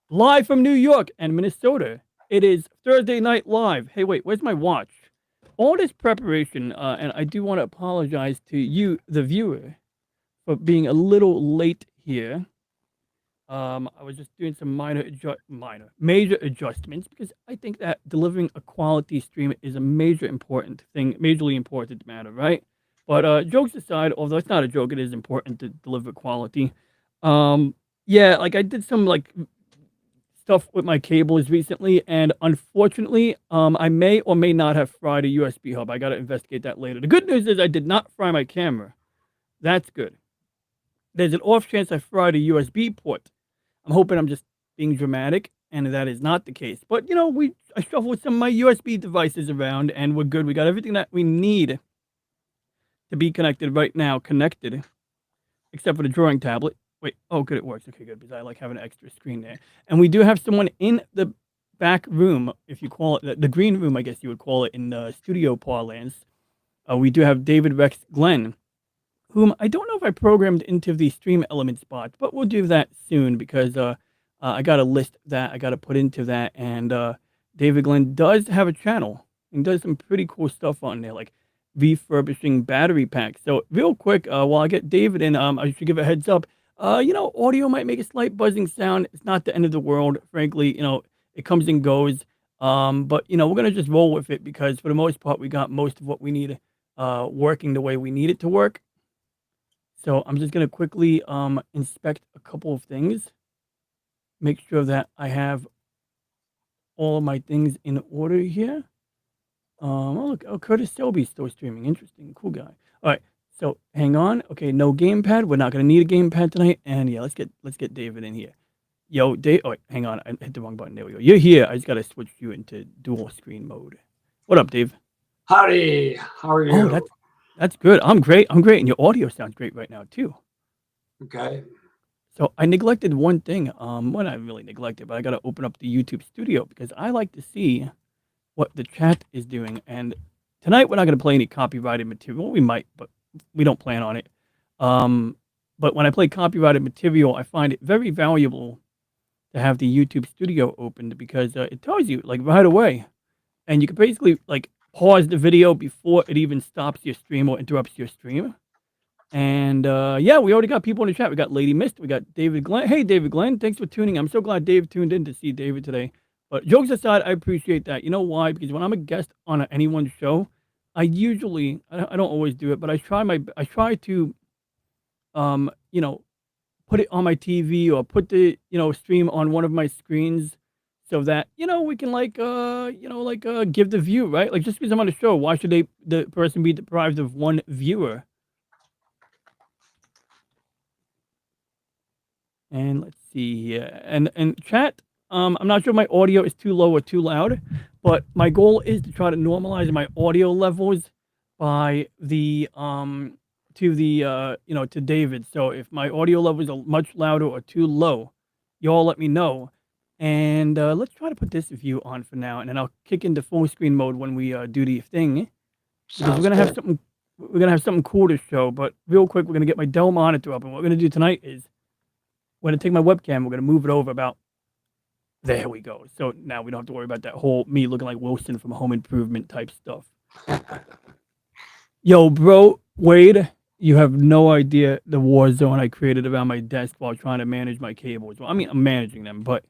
Live from New York and Minnesota. It is Thursday Night Live. Hey, wait, where's my watch? All this preparation, and I do want to apologize to you, the viewer, for being a little late here. I was just doing some major adjustments because I think that delivering a quality stream is a major important thing, majorly important matter, right? But jokes aside, although it's not a joke, it is important to deliver quality. Um, yeah, like I did some like stuff with my cables recently, and unfortunately, I may or may not have fried a USB hub. I got to investigate that later. The good news is I did not fry my camera. That's good. There's an off chance I fried a USB port. I'm hoping I'm just being dramatic, and that is not the case. But I shuffled some of my USB devices around, and we're good. We got everything that we need to be connected right now, connected, except for the drawing tablet. Wait, oh, good, it works. Okay, good, because I like having an extra screen there. And we do have someone in the back room, if you call it the green room, I guess you would call it in studio parlance. We do have David Rex Glenn, whom I don't know if I programmed into the stream element spots, but we'll do that soon because I got a list that I got to put into that. And David Glenn does have a channel and does some pretty cool stuff on there, like refurbishing battery packs. So, real quick, while I get David in, I should give a heads up. Audio might make a slight buzzing sound. It's not the end of the world, frankly. It comes and goes. But we're gonna just roll with it because for the most part, we got most of what we need working the way we need it to work. So I'm just gonna quickly inspect a couple of things, make sure that I have all of my things in order here. Oh look, oh Curtis Selby's still streaming. Interesting, cool guy. All right, so hang on. Okay, no gamepad. We're not gonna need a gamepad tonight. And yeah, let's get David in here. Yo, Dave. Oh wait, hang on. I hit the wrong button. There we go. You're here. I just gotta switch you into dual screen mode. What up, Dave? Howdy, how are Oh, you? that's good. I'm great. I'm great, and your audio sounds great right now too. Okay. So I neglected one thing. Well, not really neglected, but I got to open up the YouTube Studio because I like to see what the chat is doing. And tonight we're not going to play any copyrighted material. Well, we might, but we don't plan on it. Um, but when I play copyrighted material, I find it very valuable to have the YouTube Studio opened because it tells you like right away, and you can basically like pause the video before it even stops your stream or interrupts your stream. And yeah, we already got people in the chat. We got Lady Mist. We got David Glenn. Hey, David Glenn. Thanks for tuning. I'm so glad Dave tuned in to see David today. But jokes aside, I appreciate that. You know why? Because when I'm a guest on anyone's show, I don't always do it, but I try to um you know put it on my TV or put the stream on one of my screens so that we can give the view, right? Like just because I'm on the show, why should the person be deprived of one viewer? And let's see here. And chat, I'm not sure my audio is too low or too loud, but my goal is to try to normalize my audio levels by the to the to David. So if my audio levels are much louder or too low, you all let me know. And let's try to put this view on for now, and then I'll kick into full screen mode when we do the thing because Sounds good. we're gonna have something cool to show. But real quick, we're gonna get my Dell monitor up, and what we're gonna do tonight is we're gonna take my webcam. We're gonna move it over about there. We go. So now we don't have to worry about that whole me looking like Wilson from Home Improvement type stuff. Yo, bro, Wade, you have no idea the war zone I created around my desk while trying to manage my cables. Well, I mean, I'm managing them, but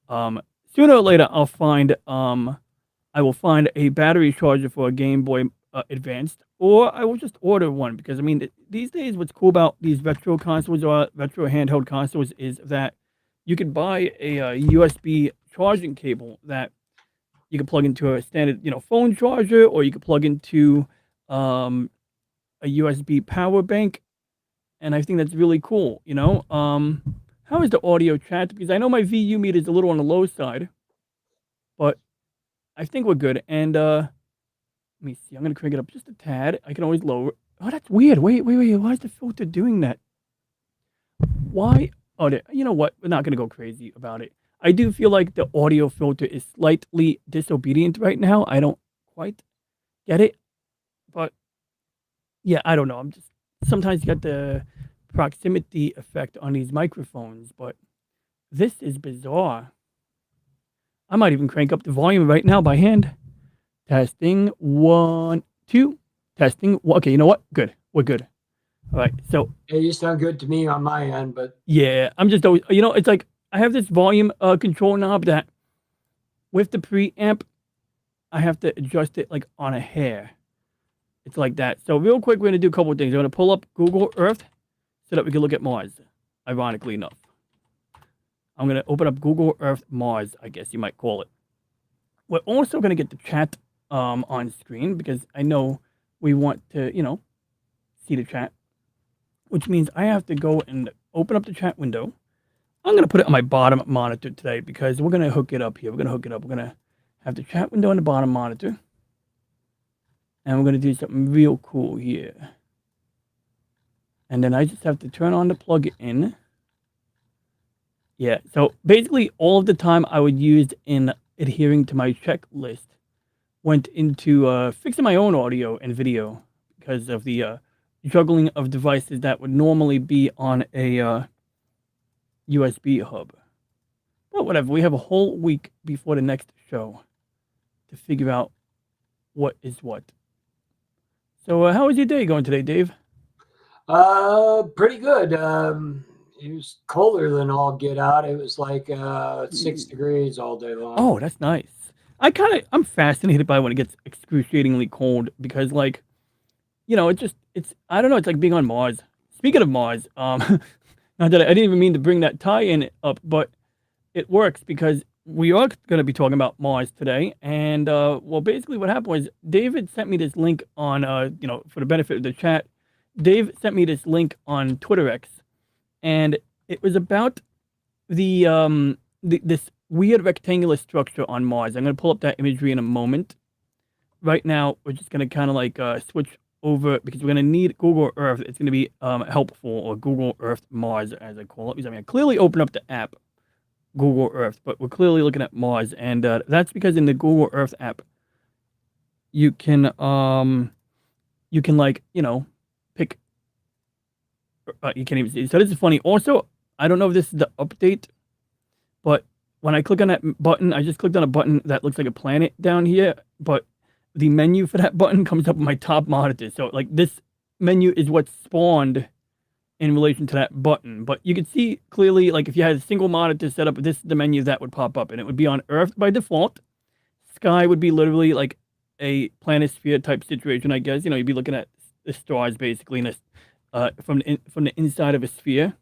um, sooner or later I will find a battery charger for a Game Boy Advanced, or I will just order one because I mean these days what's cool about these retro consoles or retro handheld consoles is that you can buy a USB charging cable that you can plug into a standard phone charger, or you can plug into um, a USB power bank, and I think that's really cool. How is the audio chat? Because I know my VU meter is a little on the low side, but I think we're good. And let me see. I'm gonna crank it up just a tad. I can always lower. Oh, that's weird. Wait. Why is the filter doing that? Why? Oh, you know what? We're not gonna go crazy about it. I do feel like the audio filter is slightly disobedient right now. I don't quite get it, but yeah, I don't know. I'm just sometimes you got the proximity effect on these microphones, but This is bizarre. I might even crank up the volume right now by hand. Testing 1, 2. Testing. Okay, you know what? Good. We're good. All right. So Hey, you sound good to me on my end, but yeah, I'm just always. It's like I have this volume control knob that with the preamp, I have to adjust it like on a hair. It's like that. So real quick, we're gonna do a couple of things. I'm gonna pull up Google Earth so that we can look at Mars. Ironically enough, I'm gonna open up Google Earth Mars. I guess you might call it. We're also gonna get the chat on screen because I know we want to see the chat, which means I have to go and open up the chat window. I'm gonna put it on my bottom monitor today because we're gonna hook it up here. We're gonna hook it up. We're gonna have the chat window on the bottom monitor, and we're gonna do something real cool here. And then I just have to turn on the plug-in. Yeah, so basically all of the time I would use in adhering to my checklist went into fixing my own audio and video because of the juggling of devices that would normally be on a USB hub. But whatever, we have a whole week before the next show to figure out what is what. So how was your day going today, Dave? pretty good. It was colder than all get out. It was like 6 degrees all day long. Oh, that's nice. I'm fascinated by when it gets excruciatingly cold because it's I don't know, it's like being on Mars. Speaking of Mars, not that I didn't even mean to bring that tie-in up, but it works because we are going to be talking about Mars today. And well, basically what happened was David sent me this link on for the benefit of the chat. Dave sent me this link on Twitter X, and it was about this weird rectangular structure on Mars. I'm going to pull up that imagery in a moment. Right now, we're just going to kind of like switch over because we're going to need Google Earth. It's going to be helpful, or Google Earth Mars, as I call it. Because I mean, I clearly open up the app, Google Earth, but we're clearly looking at Mars, and that's because in the Google Earth app, you can like pick. You can't even see. So this is funny. Also, I don't know if this is the update, but when I click on that button, I just clicked on a button that looks like a planet down here, but the menu for that button comes up on my top monitor. So like this menu is what spawned in relation to that button. But you can see clearly, like if you had a single monitor set up, this is the menu that would pop up, and it would be on Earth by default. Sky would be literally like a planisphere type situation, I guess. You'd be looking at the stars basically in from the inside of a sphere.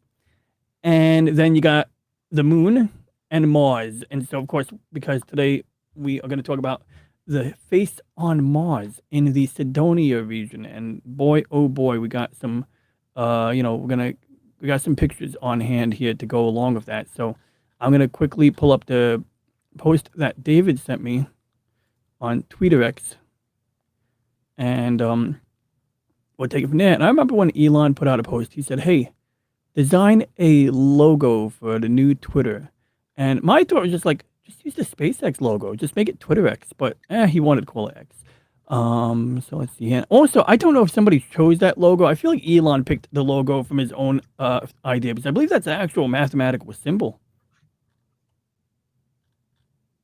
And then you got the moon and Mars. And so, of course, because today we are going to talk about the face on Mars in the Cydonia region. And boy, oh boy, we got some, we got some pictures on hand here to go along with that. So I'm going to quickly pull up the post that David sent me on TweeterX. And we'll take it from there. And I remember when Elon put out a post, he said, hey, design a logo for the new Twitter. And my thought was just like, just use the SpaceX logo. Just make it TwitterX. But he wanted to call it X. So let's see. And also, I don't know if somebody chose that logo. I feel like Elon picked the logo from his own idea, because I believe that's an actual mathematical symbol.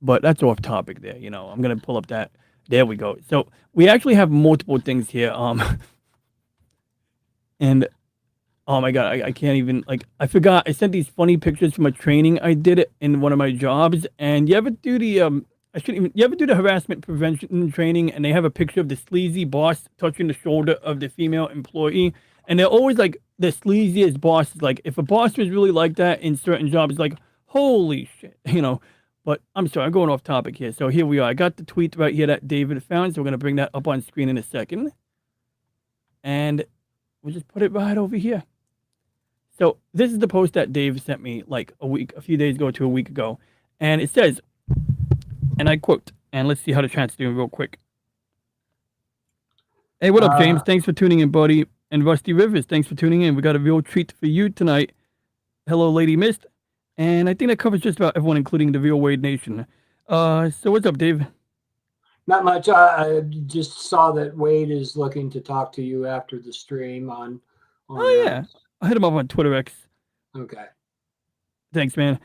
But that's off topic there. I'm going to pull up that. There we go. So we actually have multiple things here. And oh my God, I can't even, I forgot. I sent these funny pictures from a training I did in one of my jobs. And you ever do the, you ever do the harassment prevention training, and they have a picture of the sleazy boss touching the shoulder of the female employee? And they're always like, the sleaziest boss is like, if a boss was really like that in certain jobs, like, holy shit, But I'm sorry, I'm going off topic here. So here we are. I got the tweet right here that David found. So we're going to bring that up on screen in a second. And we'll just put it right over here. So this is the post that Dave sent me like a few days ago to a week ago. And it says, and I quote, and let's see how the chat's doing real quick. Hey, what up, James? Thanks for tuning in, buddy. And Rusty Rivers, thanks for tuning in. We got a real treat for you tonight. Hello, Lady Mist. And I think that covers just about everyone, including the Real Wade Nation. So what's up, Dave? Not much. I just saw that Wade is looking to talk to you after the stream on Oh, yeah. I hit him up on Twitter X. Okay. Thanks, man.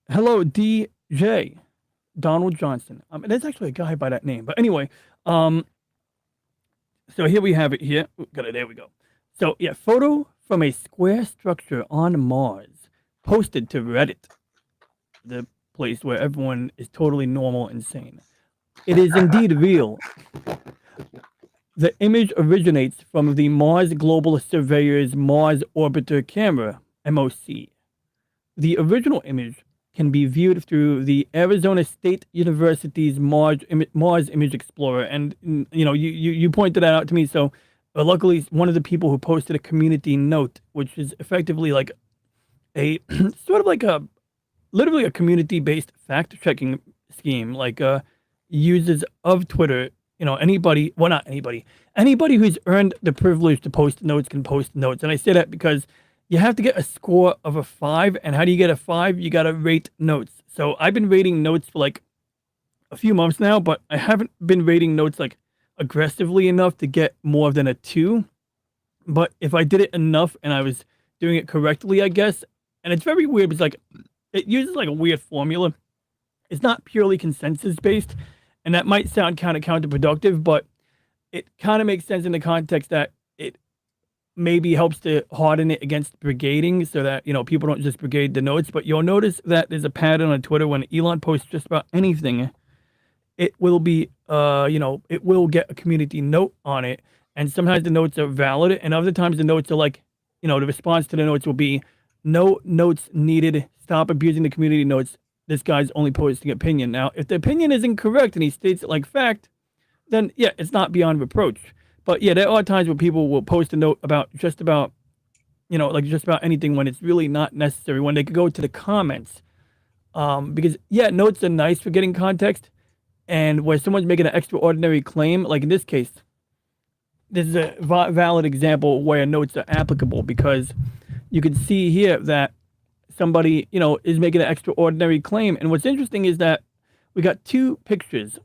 Hello, DJ Donald Johnson. There's actually a guy by that name, but anyway, um, so here we have it. Here, ooh, got it. There we go. So yeah, photo from a square structure on Mars, posted to Reddit, the place where everyone is totally normal and sane. It is indeed real. The image originates from the Mars Global Surveyor's Mars Orbiter Camera (MOC). The original image can be viewed through the Arizona State University's Mars Image Explorer, and you pointed that out to me. So, luckily, one of the people who posted a community note, which is effectively like a sort of like a literally a community-based fact-checking scheme, like users of Twitter. Anybody, well, not anybody, anybody who's earned the privilege to post notes can post notes, and I say that because you have to get a score of a 5. And how do you get a 5? You got to rate notes. So I've been rating notes for like a few months now, but I haven't been rating notes like aggressively enough to get more than a 2. But if I did it enough and I was doing it correctly, I guess, and it's very weird because like it uses like a weird formula. It's not purely consensus based, and that might sound kind of counterproductive, but it kind of makes sense in the context that it maybe helps to harden it against brigading so that people don't just brigade the notes. But you'll notice that there's a pattern on Twitter. When Elon posts just about anything, it will be it will get a community note on it, and sometimes the notes are valid, and other times the notes are like, the response to the notes will be no notes needed, stop abusing the community notes, this guy's only posting opinion. Now if the opinion is incorrect and he states it like fact, then yeah, it's not beyond reproach. But yeah, there are times where people will post a note about just about, like just about anything when it's really not necessary, when they could go to the comments. Because yeah, notes are nice for getting context. And where someone's making an extraordinary claim, like in this case, this is a valid example where notes are applicable because you can see here that somebody, is making an extraordinary claim. And what's interesting is that we got 2 pictures.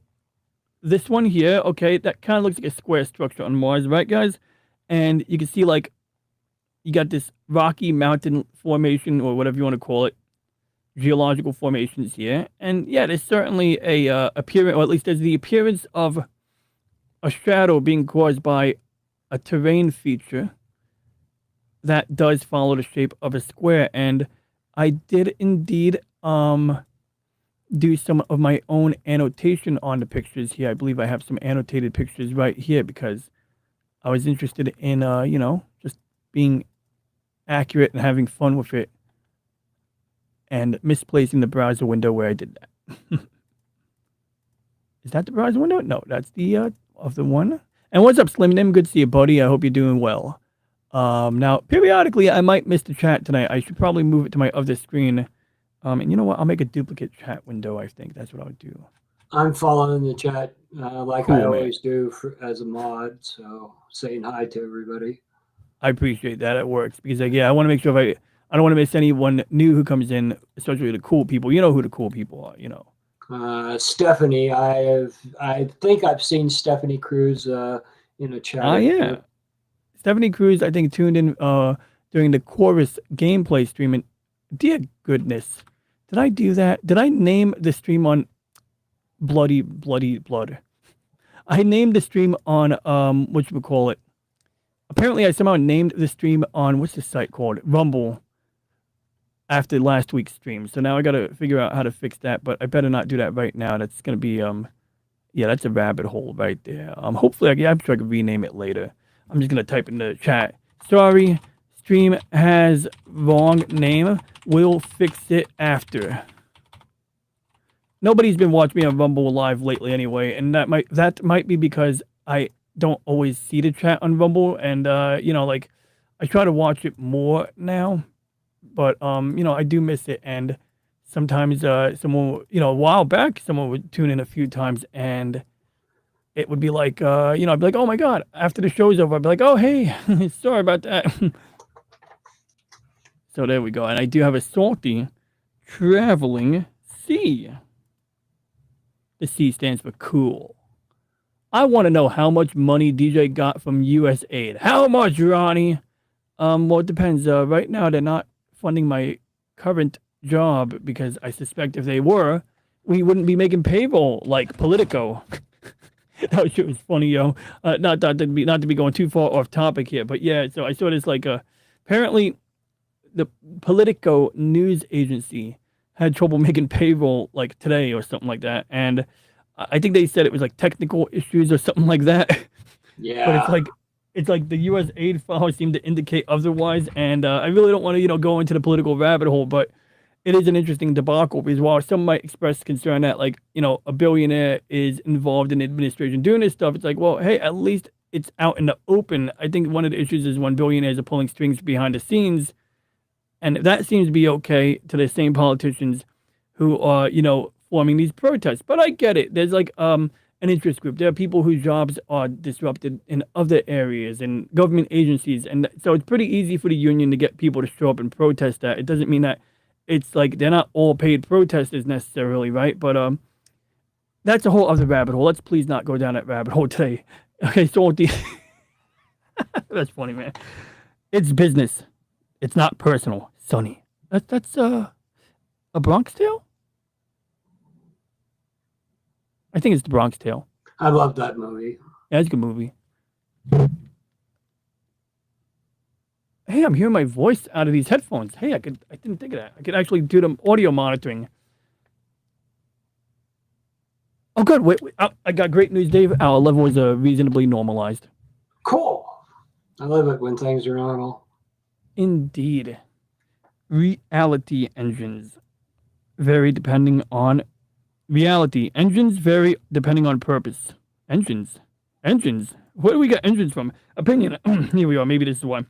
This one here, okay, that kind of looks like a square structure on Mars, right, guys? And you can see, like, you got this rocky mountain formation, or whatever you want to call it, geological formations here. And yeah, there's certainly a appearance, or at least there's the appearance of a shadow being caused by a terrain feature that does follow the shape of a square. And I did indeed do some of my own annotation on the pictures here. I believe I have some annotated pictures right here because I was interested in, just being accurate and having fun with it and misplacing the browser window where I did that. Is that the browser window? No, that's the of the one. And what's up, Slim Nim? Good to see you, buddy. I hope you're doing well. Now, periodically, I might miss the chat tonight. I should probably move it to my other screen. And you know what? I'll make a duplicate chat window, I think. That's what I would do. I'm following the chat like Cool, I man. always do as a mod. So saying hi to everybody. I appreciate that. It works because, like, yeah, I want to make sure I don't want to miss anyone new who comes in, especially the cool people. You know who the cool people are, Stephanie, I think I've seen Stephanie Cruz in a chat. Ah, yeah. Stephanie Cruz, I think, tuned in during the chorus gameplay stream. And dear goodness, did I do that? Did I name the stream on Bloody Blood? I named the stream on whatchamacallit. Apparently, I somehow named the stream on what's the site called? Rumble. After last week's stream, so now I got to figure out how to fix that. But I better not do that right now. That's gonna be yeah, that's a rabbit hole right there. Hopefully, I'm sure I can rename it later. I'm just gonna type in the chat. Sorry, stream has wrong name. We'll fix it after. Nobody's been watching me on Rumble Live lately anyway, and that might be because I don't always see the chat on Rumble, and like I try to watch it more now, but I do miss it, and sometimes someone, a while back, someone would tune in a few times, and it would be like, I'd be like, oh my god, after the show's over, I'd be like, oh hey, sorry about that. So there we go, and I do have a salty traveling C. The C stands for cool. I want to know how much money DJ got from USAID. How much, Ronnie? Well, it depends. Right now, they're not funding my current job because I suspect if they were, we wouldn't be making payroll like Politico. That shit was funny, yo. Not to be going too far off topic here, but yeah. So I saw this like apparently the Politico news agency had trouble making payroll like today or something like that, and I think they said it was like technical issues or something like that. But Yeah. it's like the U.S. aid files seem to indicate otherwise, and I really don't want to go into the political rabbit hole, but it is an interesting debacle because while some might express concern that like a billionaire is involved in administration doing this stuff, it's like, well, hey, at least it's out in the open. I think one of the issues is when billionaires are pulling strings behind the scenes, and that seems to be okay to the same politicians who are forming these protests. But I get it. There's like an interest group. There are people whose jobs are disrupted in other areas and government agencies, and so it's pretty easy for the union to get people to show up and protest that. It doesn't mean that it's like they're not all paid protesters necessarily, right? But that's a whole other rabbit hole. Let's please not go down that rabbit hole today. Okay, so that's funny, man. It's business. It's not personal, Sonny. That's a Bronx Tale. I think it's the Bronx Tale. I love that movie. Yeah, it's a good movie. Hey, I'm hearing my voice out of these headphones. Hey, I didn't think of that. I could actually do the audio monitoring. Oh, good. Wait. I got great news, Dave. Our level is reasonably normalized. Cool. I love it when things are normal. Indeed. Reality engines vary depending on reality. Engines vary depending on purpose. Engines. Where do we get engines from? Opinion. Here we are. Maybe this is why.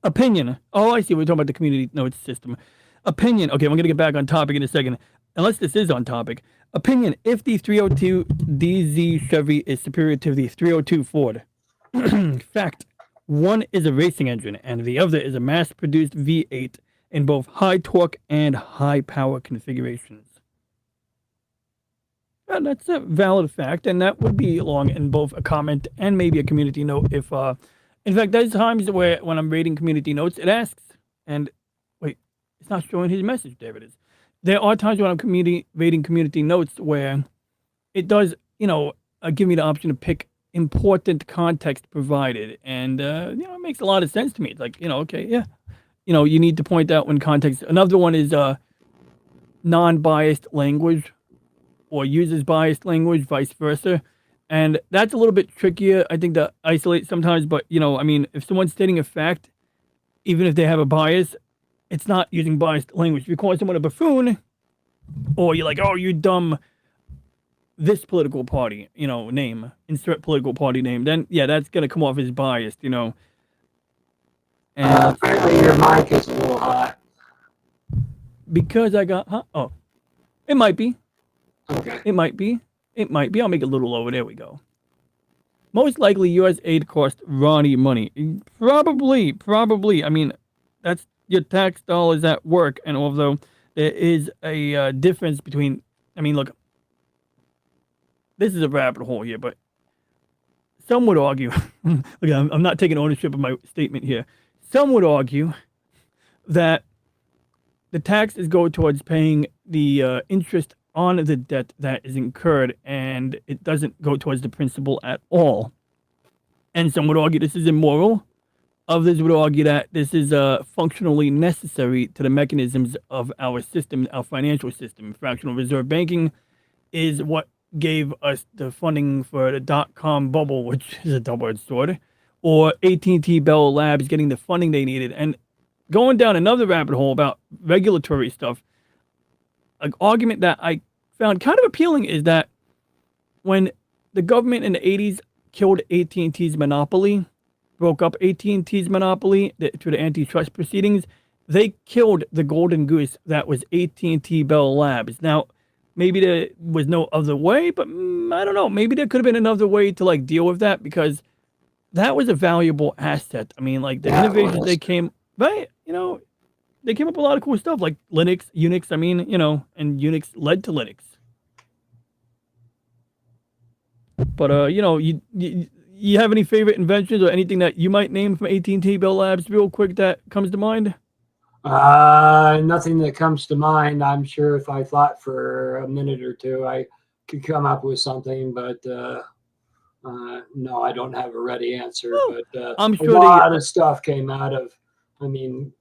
Opinion. Oh, I see. We're talking about the community notes system. Opinion. Okay, I'm going to get back on topic in a second. Unless this is on topic. Opinion. If the 302 DZ Chevy is superior to the 302 Ford. Fact. One is a racing engine and the other is a mass-produced V8 in both high torque and high power configurations. And that's a valid fact, and that would be along in both a comment and maybe a community note if in fact, there's times where when I'm reading community notes, it asks, and wait, it's not showing his message. There it is. There are times when I'm reading community notes where it does, give me the option to pick important context provided, and it makes a lot of sense to me. It's like, okay, yeah, you need to point out when context. Another one is non-biased language, or uses biased language, vice versa. And that's a little bit trickier, I think, to isolate sometimes. But, if someone's stating a fact, even if they have a bias, it's not using biased language. If you call someone a buffoon, or you're like, oh, you dumb, this political party, name, insert political party name, then, yeah, that's going to come off as biased, And Apparently your mic is a little hot. Because I got, huh? Oh, it might be. Okay. It might be. I'll make it a little lower. There we go. Most likely, U.S. aid cost Ronnie money. Probably. I mean, that's your tax dollars at work. And although there is a difference between, look, this is a rabbit hole here, but some would argue, look, I'm not taking ownership of my statement here. Some would argue that the taxes go towards paying the interest on the debt that is incurred, and it doesn't go towards the principal at all. And some would argue this is immoral. Others would argue that this is functionally necessary to the mechanisms of our system, our financial system. Fractional reserve banking is what gave us the funding for the dot-com bubble, which is a double-edged sword, or AT&T Bell Labs getting the funding they needed. And going down another rabbit hole about regulatory stuff, an argument that I found kind of appealing is that when the government in the 80s killed AT&T's monopoly, broke up AT&T's monopoly through the antitrust proceedings, they killed the golden goose that was AT&T Bell Labs. Now, maybe there was no other way, but I don't know. Maybe there could have been another way to like deal with that, because that was a valuable asset. The innovations they came, right? They came up with a lot of cool stuff like Linux, Unix, and Unix led to Linux. But, you have any favorite inventions or anything that you might name from AT&T Bell Labs real quick that comes to mind? Nothing that comes to mind. I'm sure if I thought for a minute or two, I could come up with something, but no, I don't have a ready answer. Well, But I'm a sure they. lot of stuff came out of. I mean,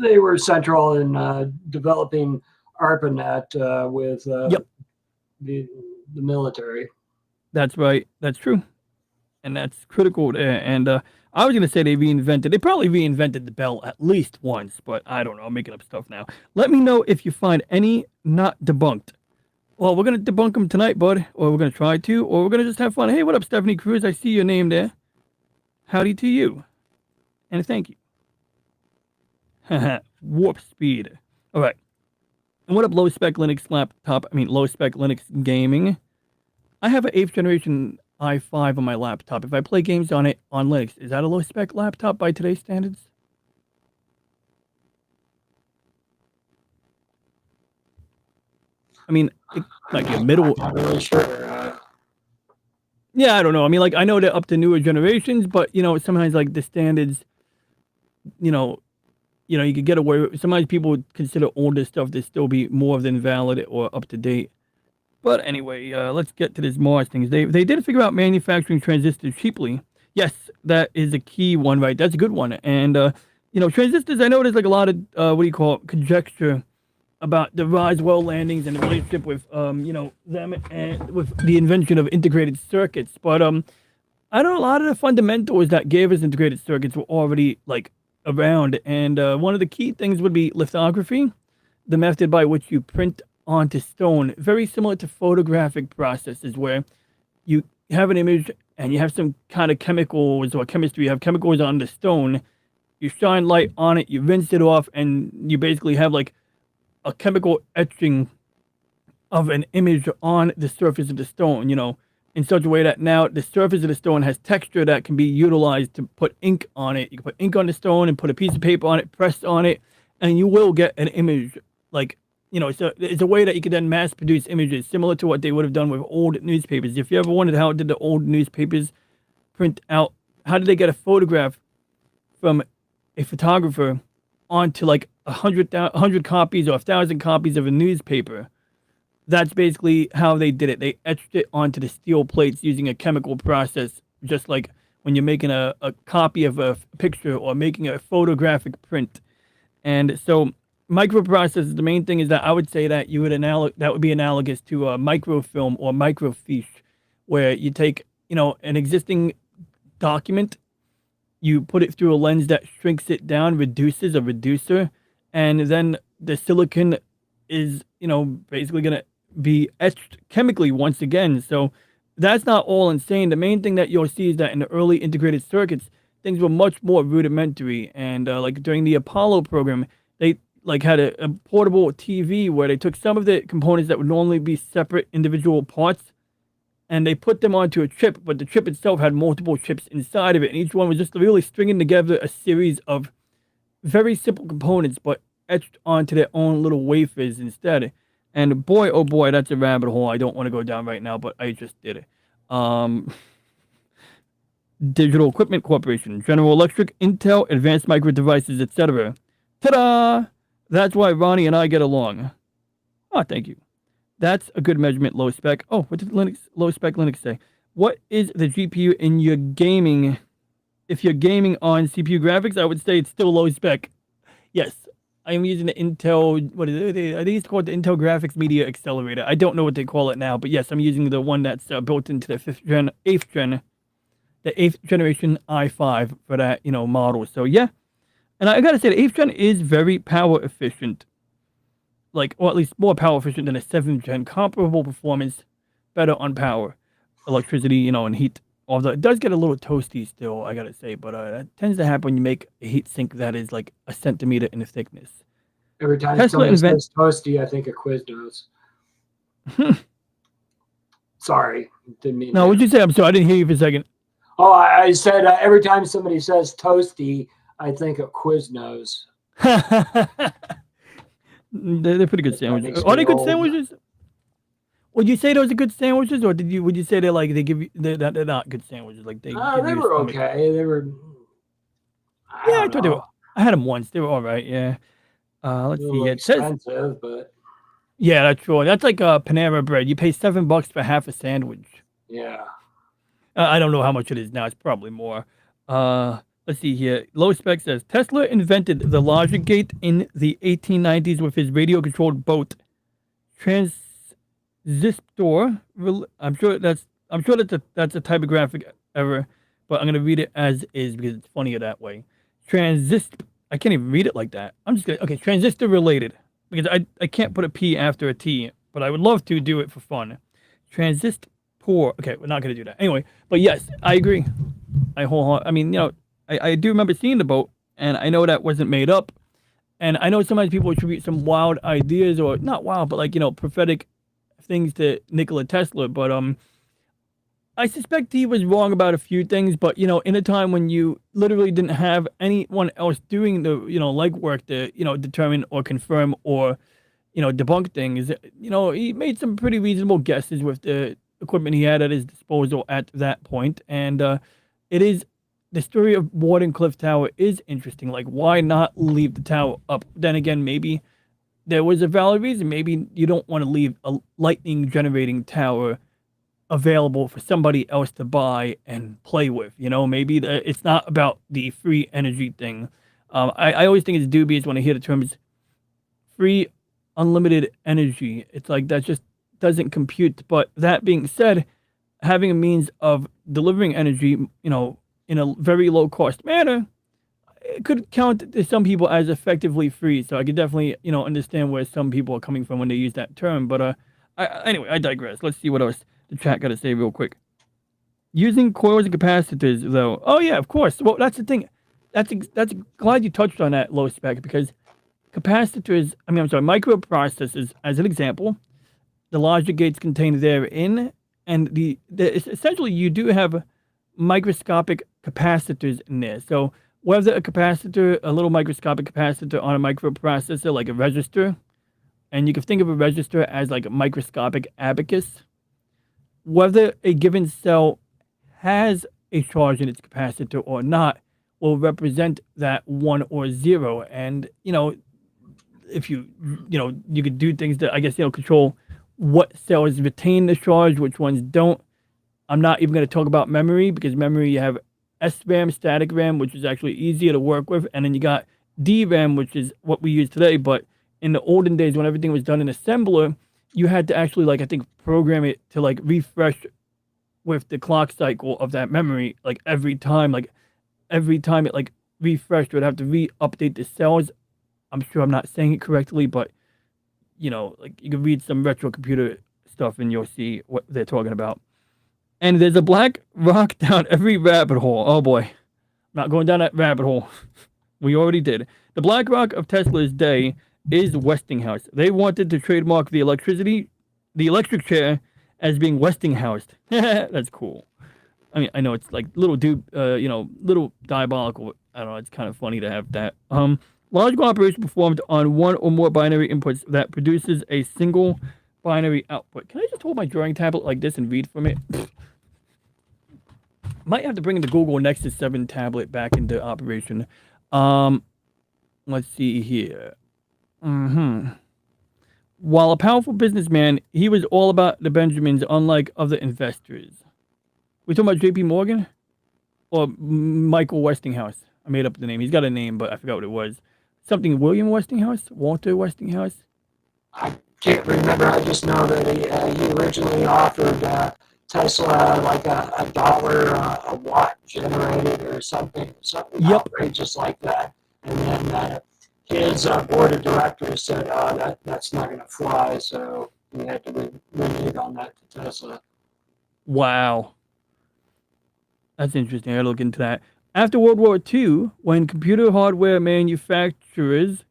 they were central in developing ARPANET with Yep, the the military. that's right. That's true, and that's critical there. And I was gonna say they reinvented. They probably reinvented the bell at least once, but I don't know. I'm making up stuff now. Let me know if you find any not debunked. Well, we're gonna debunk them tonight, bud, or we're gonna try to, or we're gonna just have fun. Hey, what up, Stephanie Cruz? I see your name there. Howdy to you, and thank you. Warp speed. All right. And what up, low spec Linux laptop? I mean, low spec Linux gaming. I have an 8th generation i5 on my laptop. If I play games on it on Linux, is that a low spec laptop by today's standards? I mean, it might be a middle. I'm not really sure. Yeah, I don't know. I mean, like I know they're up to newer generations, but sometimes like the standards, you know, you could get away with. Sometimes people would consider older stuff to still be more than valid or up to date. But anyway, let's get to this Mars thing. They did figure out manufacturing transistors cheaply. Yes, that is a key one, right? That's a good one. And transistors. I know there's like a lot of what do you call it, conjecture about the Roswell landings and the relationship with them and with the invention of integrated circuits. But I know a lot of the fundamentals that gave us integrated circuits were already like around, and one of the key things would be lithography, the method by which you print onto stone, very similar to photographic processes where you have an image and you have some kind of chemicals or chemistry, you have chemicals on the stone, you shine light on it, you rinse it off, and you basically have like a chemical etching of an image on the surface of the stone, in such a way that now the surface of the stone has texture that can be utilized to put ink on it. You can put ink on the stone and put a piece of paper on it, press on it, and you will get an image. Like, it's a way that you can then mass produce images similar to what they would have done with old newspapers. If you ever wondered how did the old newspapers print out, how did they get a photograph from a photographer onto like 100 copies or 1,000 copies of a newspaper? That's basically how they did it. They etched it onto the steel plates using a chemical process, just like when you're making a copy of a picture or making a photographic print. And so microprocessors, the main thing is that I would say that that would be analogous to a microfilm or microfiche, where you take, an existing document, you put it through a lens that shrinks it down, reduces a reducer, and then the silicon is, basically gonna be etched chemically once again. So that's not all insane. The main thing that you'll see is that in the early integrated circuits, things were much more rudimentary. And like during the Apollo program, they like had a portable TV where they took some of the components that would normally be separate individual parts and they put them onto a chip, but the chip itself had multiple chips inside of it, and each one was just really stringing together a series of very simple components, but etched onto their own little wafers instead. And boy, oh boy, that's a rabbit hole I don't want to go down right now, but I just did it. Um, Digital Equipment Corporation, General Electric, Intel, Advanced Micro Devices, etc. Ta-da! That's why Ronnie and I get along. Oh, thank you. That's a good measurement, low spec. Oh, what did low spec Linux say? What is the GPU in your gaming? If you're gaming on CPU graphics, I would say it's still low spec. Yes, I'm using the Intel. What is it? I think it's called the Intel Graphics Media Accelerator. I don't know what they call it now, but yes, I'm using the one that's built into the 8th generation i5 for that model. So yeah, and I gotta say the 8th gen is very power efficient, like, or at least more power efficient than a 7th gen. Comparable performance, better on power, electricity, and heat. Although it does get a little toasty still, I gotta say, but that tends to happen when you make a heat sink that is like a centimeter in thickness. Every time Tesla somebody invent. says toasty, I think of Quiznos. Sorry, didn't mean No, to. what'd you say? I'm sorry, I didn't hear you for a second. Oh, I said every time somebody says toasty, I think of Quiznos. They're pretty good That sandwiches. makes Are me they good old. sandwiches? Would you say those are good sandwiches, or would you say they give you they're not good sandwiches? Like they give They you a were stomach. okay. They were. I Yeah, I don't thought they were. know. I had them once. They were all right. Yeah. A Let's see little here. It says, expensive, but yeah, that's true. That's like Panera bread. You pay $7 for half a sandwich. yeah. I don't know how much it is now. It's probably more. Let's see here. Low Spec says Tesla invented the logic gate in the 1890s with his radio-controlled boat transistor. I'm sure that's a typographic error, but I'm gonna read it as is because it's funnier that way. Transist. I can't even read it like that. I'm just gonna okay. Transistor related because I can't put a P after a T, but I would love to do it for fun. Transist poor. Okay, we're not gonna do that anyway. But yes, I agree. I mean, I do remember seeing the boat, and I know that wasn't made up. And I know sometimes people attribute some wild ideas, or not wild, but like prophetic things to Nikola Tesla. But I suspect he was wrong about a few things. But in a time when you literally didn't have anyone else doing the legwork to determine or confirm or debunk things, he made some pretty reasonable guesses with the equipment he had at his disposal at that point. And it is the story of Wardenclyffe Tower is interesting. Like, why not leave the tower up? Then again, maybe there was a valid reason. Maybe you don't want to leave a lightning generating tower available for somebody else to buy and play with. Maybe it's not about the free energy thing. I always think it's dubious when I hear the terms free unlimited energy. It's like that just doesn't compute. But that being said, having a means of delivering energy, in a very low cost manner, it could count to some people as effectively free. So I could definitely, understand where some people are coming from when they use that term. But anyway, I digress. Let's see what else the chat got to say real quick. Using coils and capacitors, though. Oh yeah, of course. Well, that's the thing. That's glad you touched on that, Low Spec, because capacitors. I'm sorry, microprocessors, as an example, the logic gates contained therein, and essentially you do have microscopic capacitors in there. So whether a little microscopic capacitor on a microprocessor, like a resistor, and you can think of a resistor as like a microscopic abacus, whether a given cell has a charge in its capacitor or not will represent that one or zero. And if you could do things that I guess control what cells retain the charge, which ones don't. I'm not even going to talk about memory, because memory, you have SRAM, static RAM, which is actually easier to work with, and then you got DRAM, which is what we use today. But in the olden days, when everything was done in assembler, you had to actually, like, I think, program it to like refresh with the clock cycle of that memory, like every time it like refreshed, it would have to re-update the cells. I'm sure I'm not saying it correctly, but like, you can read some retro computer stuff and you'll see what they're talking about. And there's a black rock down every rabbit hole. Oh boy, not going down that rabbit hole. We already did. The black rock of Tesla's day is Westinghouse. They wanted to trademark the electric chair, as being Westinghouse. That's cool. I mean, I know it's like little diabolical. I don't know. It's kind of funny to have that. Logical operation performed on one or more binary inputs that produces a single binary output. Can I just hold my drawing tablet like this and read from it? Might have to bring the Google Nexus 7 tablet back into operation. Let's see here. While a powerful businessman, he was all about the Benjamins, unlike other investors. We talking about J.P. Morgan or Michael Westinghouse? I made up the name. He's got a name, but I forgot what it was. Something William Westinghouse? Walter Westinghouse? I can't remember. I just know that he originally offered Tesla like a dollar a watt generated or something outrageous like that. And then his board of directors said, that's not going to fly. So we had to renege on that to Tesla. Wow. That's interesting. I gotta look into that. After World War II, when computer hardware manufacturers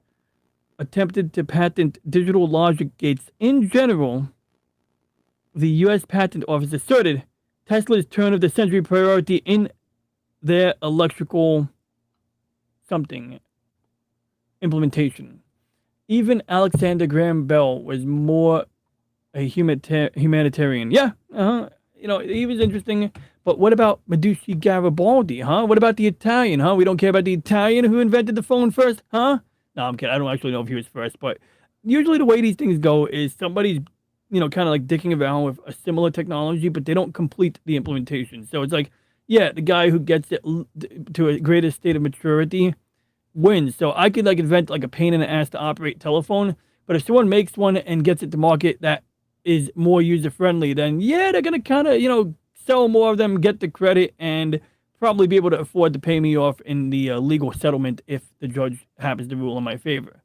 attempted to patent digital logic gates in general, the U.S. Patent Office asserted Tesla's turn of the century priority in their electrical something implementation. Even Alexander Graham Bell was more a humanitarian. Yeah, he was interesting. But what about Medici Garibaldi, huh? What about the Italian, huh? We don't care about the Italian who invented the phone first, huh? No, I'm kidding. I don't actually know if he was first, but usually the way these things go is somebody's, kind of like dicking around with a similar technology, but they don't complete the implementation. So it's like, yeah, the guy who gets it to a greater state of maturity wins. So I could like invent like a pain in the ass to operate telephone, but if someone makes one and gets it to market that is more user friendly, then yeah, they're gonna kind of sell more of them, get the credit, and probably be able to afford to pay me off in the legal settlement if the judge happens to rule in my favor.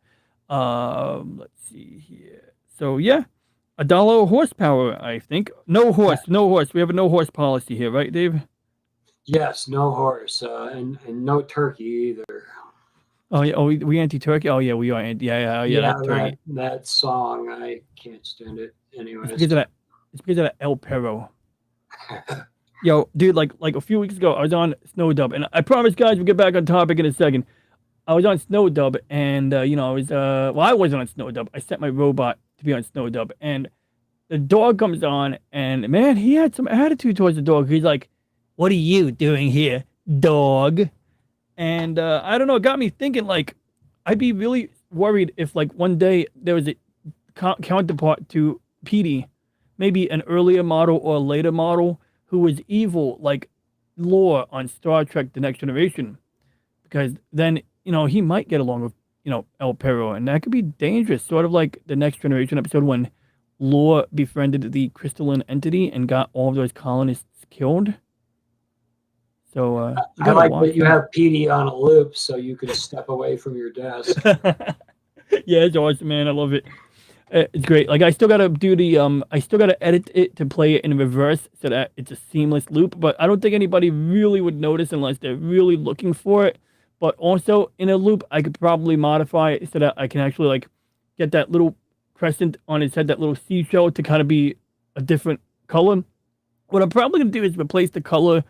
Let's see here. So yeah, $1 horsepower. I think no horse, no horse. We have a no horse policy here, right, Dave? Yes, no horse, and no turkey either. Oh yeah, we anti-turkey. Oh yeah, we are anti. Yeah. Yeah, That turkey. that song, I can't stand it. It's Anyways. because of that. It's because of that El Perro. Yo, dude, like a few weeks ago, I was on Snow Dub, and I promise, guys, we'll get back on topic in a second. I was on Snow Dub, and I wasn't on Snow Dub. I sent my robot to be on Snow Dub, and the dog comes on, and man, he had some attitude towards the dog. He's like, "What are you doing here, dog?" And I don't know, it got me thinking. Like, I'd be really worried if like one day there was a counterpart to Petey, maybe an earlier model or a later model who was evil, like Lore on Star Trek: The Next Generation, because then he might get along with El Perro, and that could be dangerous. Sort of like the Next Generation episode when Lore befriended the crystalline entity and got all of those colonists killed. So I like that you have PD on a loop so you can step away from your desk. Yeah, it's awesome, man. I love it. It's great. Like I still gotta do I still gotta edit it to play it in reverse so that it's a seamless loop. But I don't think anybody really would notice unless they're really looking for it. But also in a loop, I could probably modify it so that I can actually like get that little crescent on his head, that little seashell, to kind of be a different color. What I'm probably gonna do is replace the color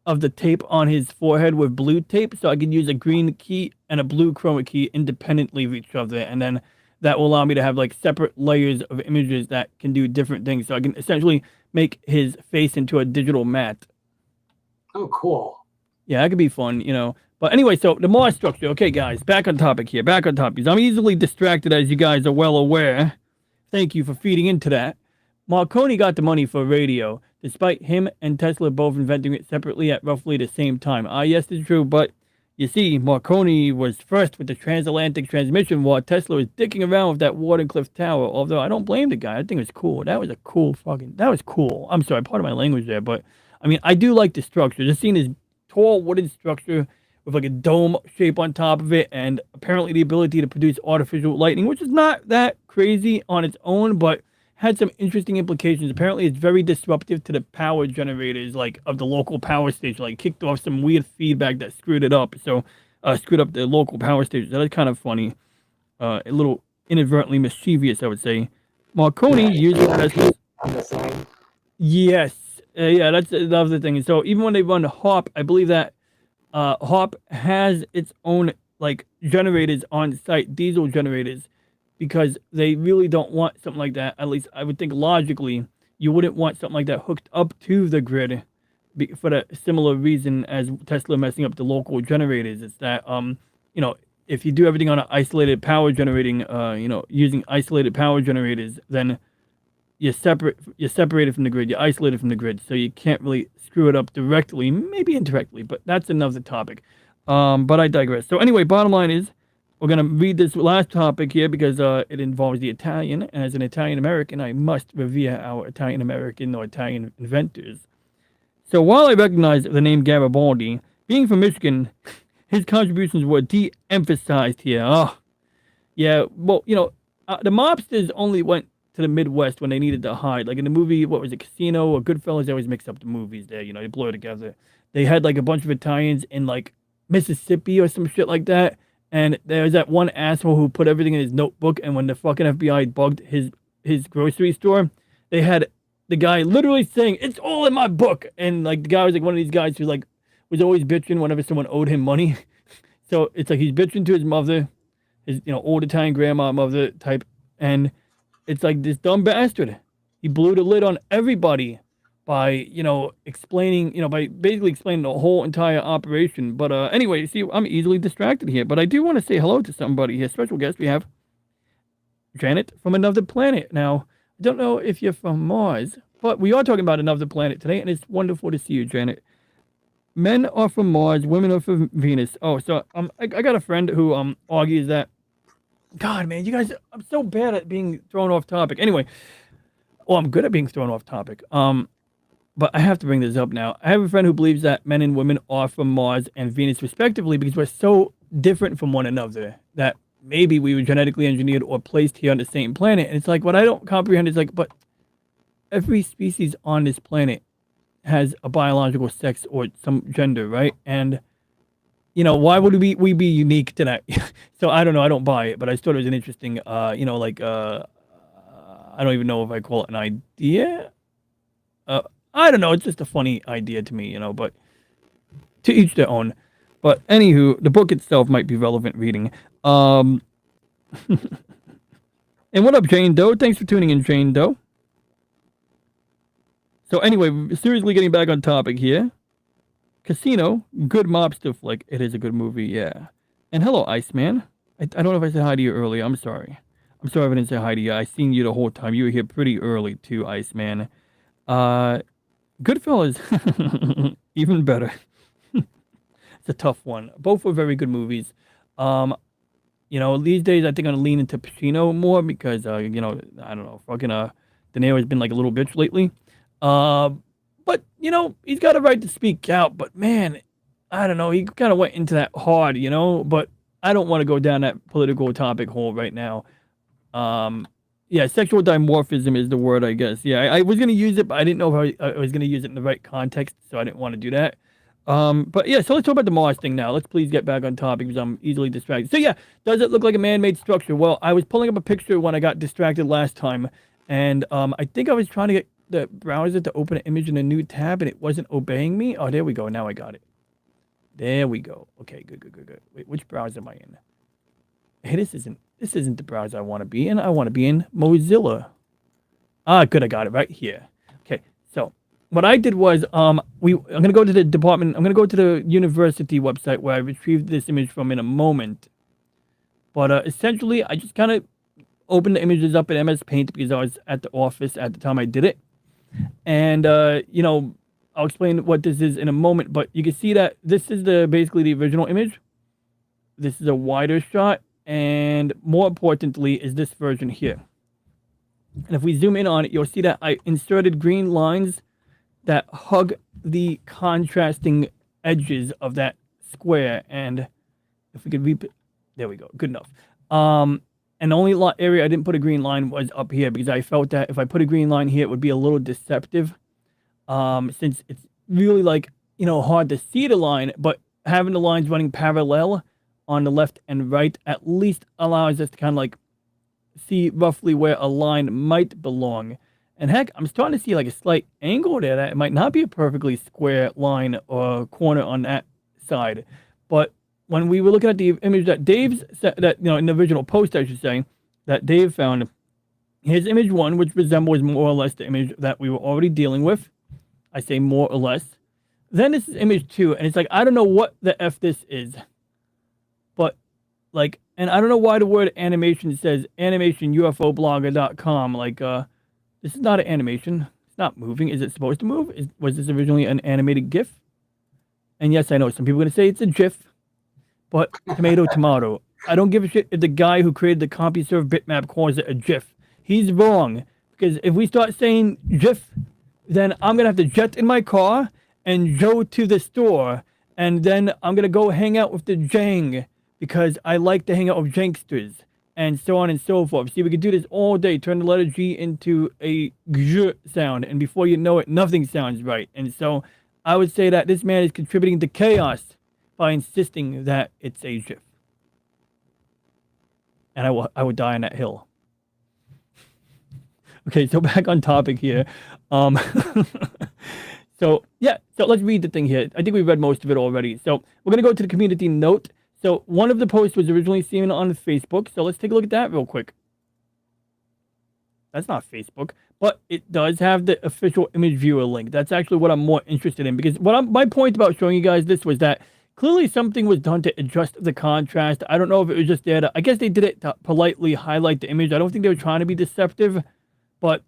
of the tape on his forehead with blue tape, so I can use a green key and a blue chroma key independently of each other, and then that will allow me to have like separate layers of images that can do different things. So I can essentially make his face into a digital matte. Oh, cool. Yeah, that could be fun, But anyway, so the Mars structure. Okay, guys, back on topic here. Back on topic. I'm easily distracted, as you guys are well aware. Thank you for feeding into that. Marconi got the money for radio, despite him and Tesla both inventing it separately at roughly the same time. Yes, it's true, but you see, Marconi was first with the transatlantic transmission while Tesla was dicking around with that Wardenclyffe Tower, although I don't blame the guy. I think it was cool. That was cool. I'm sorry, part of my language there, but I mean, I do like the structure. Just seeing this tall wooden structure with like a dome shape on top of it, and apparently the ability to produce artificial lightning, which is not that crazy on its own, but had some interesting implications. Apparently, it's very disruptive to the power generators, like of the local power station. Like, kicked off some weird feedback that screwed it up. So, screwed up the local power station. That is kind of funny. A little inadvertently mischievous, I would say. Marconi uses Tesla's. Yes, yeah, that's another thing. So even when they run HARP, I believe that HARP has its own like generators on site, diesel generators, because they really don't want something like that. At least I would think logically, you wouldn't want something like that hooked up to the grid for the similar reason as Tesla messing up the local generators. It's that, if you do everything on an isolated power generating, using isolated power generators, then you're separated from the grid, you're isolated from the grid, so you can't really screw it up directly, maybe indirectly, but that's another topic. But I digress. So anyway, bottom line is, we're going to read this last topic here because it involves the Italian. And as an Italian American, I must revere our Italian American or Italian inventors. So while I recognize the name Garibaldi, being from Michigan, his contributions were de-emphasized here. Oh, yeah, well, the mobsters only went to the Midwest when they needed to hide. Like in the movie, what was it, Casino or Goodfellas? They always mix up the movies there. They blur together. They had like a bunch of Italians in like Mississippi or some shit like that. And there was that one asshole who put everything in his notebook, and when the fucking FBI bugged his grocery store, they had the guy literally saying, "It's all in my book." And like the guy was like one of these guys who like was always bitching whenever someone owed him money. So it's like he's bitching to his mother, his old Italian grandma mother type, and it's like this dumb bastard. He blew the lid on everybody by explaining, by basically explaining the whole entire operation. But anyway, see, I'm easily distracted here. But I do want to say hello to somebody here. Special guest, we have Janet from another planet. Now, I don't know if you're from Mars, but we are talking about another planet today, and it's wonderful to see you, Janet. Men are from Mars, women are from Venus. Oh, so I got a friend who argues that. God, man, you guys, I'm so bad at being thrown off topic. Anyway, well, I'm good at being thrown off topic. But I have to bring this up now. I have a friend who believes that men and women are from Mars and Venus, respectively, because we're so different from one another that maybe we were genetically engineered or placed here on the same planet. And it's like, what I don't comprehend is like, but every species on this planet has a biological sex or some gender, right? And why would we be unique to that? So I don't know. I don't buy it, but I thought it was an interesting, I don't even know if I call it an idea. I don't know. It's just a funny idea to me, but to each their own. But anywho, the book itself might be relevant reading. And what up, Jane Doe? Thanks for tuning in, Jane Doe. So anyway, seriously getting back on topic here. Casino, good mobster flick. It is a good movie, yeah. And hello, Iceman. I don't know if I said hi to you earlier. I'm sorry. I'm sorry if I didn't say hi to you. I seen you the whole time. You were here pretty early too, Iceman. Goodfellas, even better. It's a tough one. Both were very good movies. These days I think I'm gonna lean into Pacino more because I don't know, fucking De Niro has been like a little bitch lately. But he's got a right to speak out. But man, I don't know. He kind of went into that hard, But I don't want to go down that political topic hole right now. Yeah, sexual dimorphism is the word, I guess. Yeah, I was gonna use it, but I didn't know if I was gonna use it in the right context, so I didn't want to do that. But yeah, so let's talk about the Mars thing now. Let's please get back on topic because I'm easily distracted. So yeah, does it look like a man-made structure? Well, I was pulling up a picture when I got distracted last time, and I think I was trying to get the browser to open an image in a new tab, and it wasn't obeying me. Oh, there we go. Now I got it. There we go. Okay, good. Wait, which browser am I in? Hey, this isn't the browser I want to be in. I want to be in Mozilla. Ah, good. I got it right here. Okay, so what I did was I'm gonna go to the department. I'm gonna go to the university website where I retrieved this image from in a moment. But essentially, I just kind of opened the images up in MS Paint because I was at the office at the time I did it, and I'll explain what this is in a moment. But you can see that this is basically the original image. This is a wider shot. And more importantly is this version here. And if we zoom in on it, you'll see that I inserted green lines that hug the contrasting edges of that square. And if we could there we go, good enough. And the only area I didn't put a green line was up here because I felt that if I put a green line here, it would be a little deceptive. Since it's really hard to see the line, but having the lines running parallel on the left and right at least allows us to kind of see roughly where a line might belong. And heck, I'm starting to see a slight angle there that it might not be a perfectly square line or corner on that side. But when we were looking at the image that Dave's in the original post, I should say, that Dave found, his image one, which resembles more or less the image that we were already dealing with. I say more or less. Then this is image two, and it's I don't know what the F this is. But and I don't know why the word animation says animationufoblogger.com. This is not an animation. It's not moving. Is it supposed to move? Was this originally an animated GIF? And yes, I know some people are going to say it's a GIF, but tomato. I don't give a shit if the guy who created the CompuServe bitmap calls it a GIF. He's wrong, because if we start saying GIF, then I'm going to have to jet in my car and go to the store, and then I'm going to go hang out with the Jang, because I like to hang out with Janksters, and so on and so forth. See, we could do this all day, turn the letter G into a G sound, and before you know it, nothing sounds right. And so I would say that this man is contributing to chaos by insisting that it's a GIF. And I would die on that hill. Okay, so back on topic here. So let's read the thing here. I think we read most of it already. So we're going to go to the community note. So one of the posts was originally seen on Facebook. So let's take a look at that real quick. That's not Facebook, but it does have the official image viewer link. That's actually what I'm more interested in because my point about showing you guys this was that clearly something was done to adjust the contrast. I don't know if it was just there to, I guess they did it to politely highlight the image. I don't think they were trying to be deceptive, but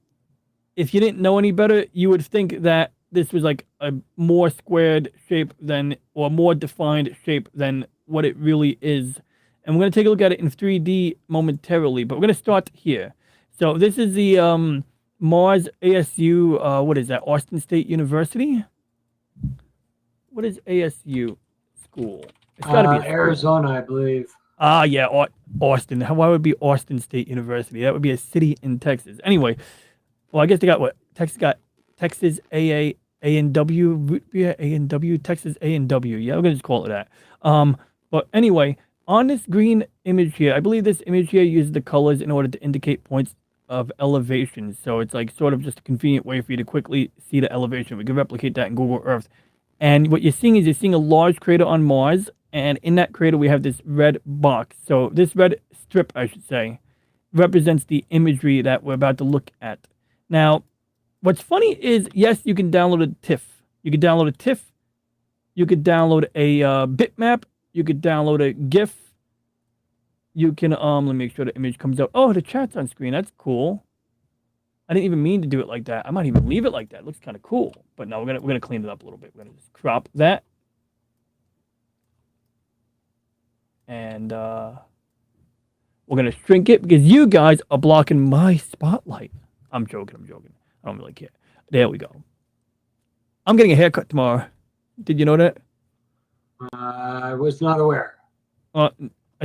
if you didn't know any better, you would think that this was like a more squared shape than, or more defined shape than what it really is. And we're going to take a look at it in 3D momentarily, but we're going to start here. So this is the Mars ASU, what is that, Austin State University? What is ASU school? It's got to be a school. Arizona, I believe. Ah, yeah, Austin. Why would it be Austin State University? That would be a city in Texas. Anyway, well, I guess they got what? Texas got Texas A&W, root beer A&W, Texas A&W. Yeah, we're going to just call it that. But anyway, on this green image here, I believe this image here uses the colors in order to indicate points of elevation. So it's like sort of just a convenient way for you to quickly see the elevation. We can replicate that in Google Earth. And what you're seeing is you're seeing a large crater on Mars. And in that crater, we have this red box. So this red strip, I should say, represents the imagery that we're about to look at. Now, what's funny is, yes, you can download a TIFF. You could download a TIFF. You could download a bitmap. You could download a GIF. You can, let me make sure the image comes out. Oh, the chat's on screen. That's cool. I didn't even mean to do it like that. I might even leave it like that. It looks kind of cool. But no, we're gonna clean it up a little bit. We're gonna just crop that. And we're gonna shrink it because you guys are blocking my spotlight. I'm joking. I don't really care. There we go. I'm getting a haircut tomorrow. Did you know that? I was not aware. I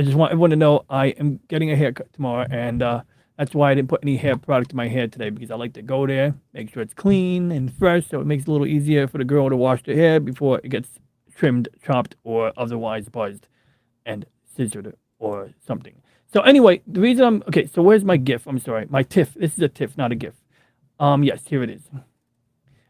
just want everyone to know I am getting a haircut tomorrow, and that's why I didn't put any hair product in my hair today, because I like to go there, make sure it's clean and fresh, so it makes it a little easier for the girl to wash their hair before it gets trimmed, chopped, or otherwise buzzed and scissored or something. So anyway, the reason okay, so where's my GIF? I'm sorry, my TIFF. This is a TIFF, not a GIF. Yes, here it is.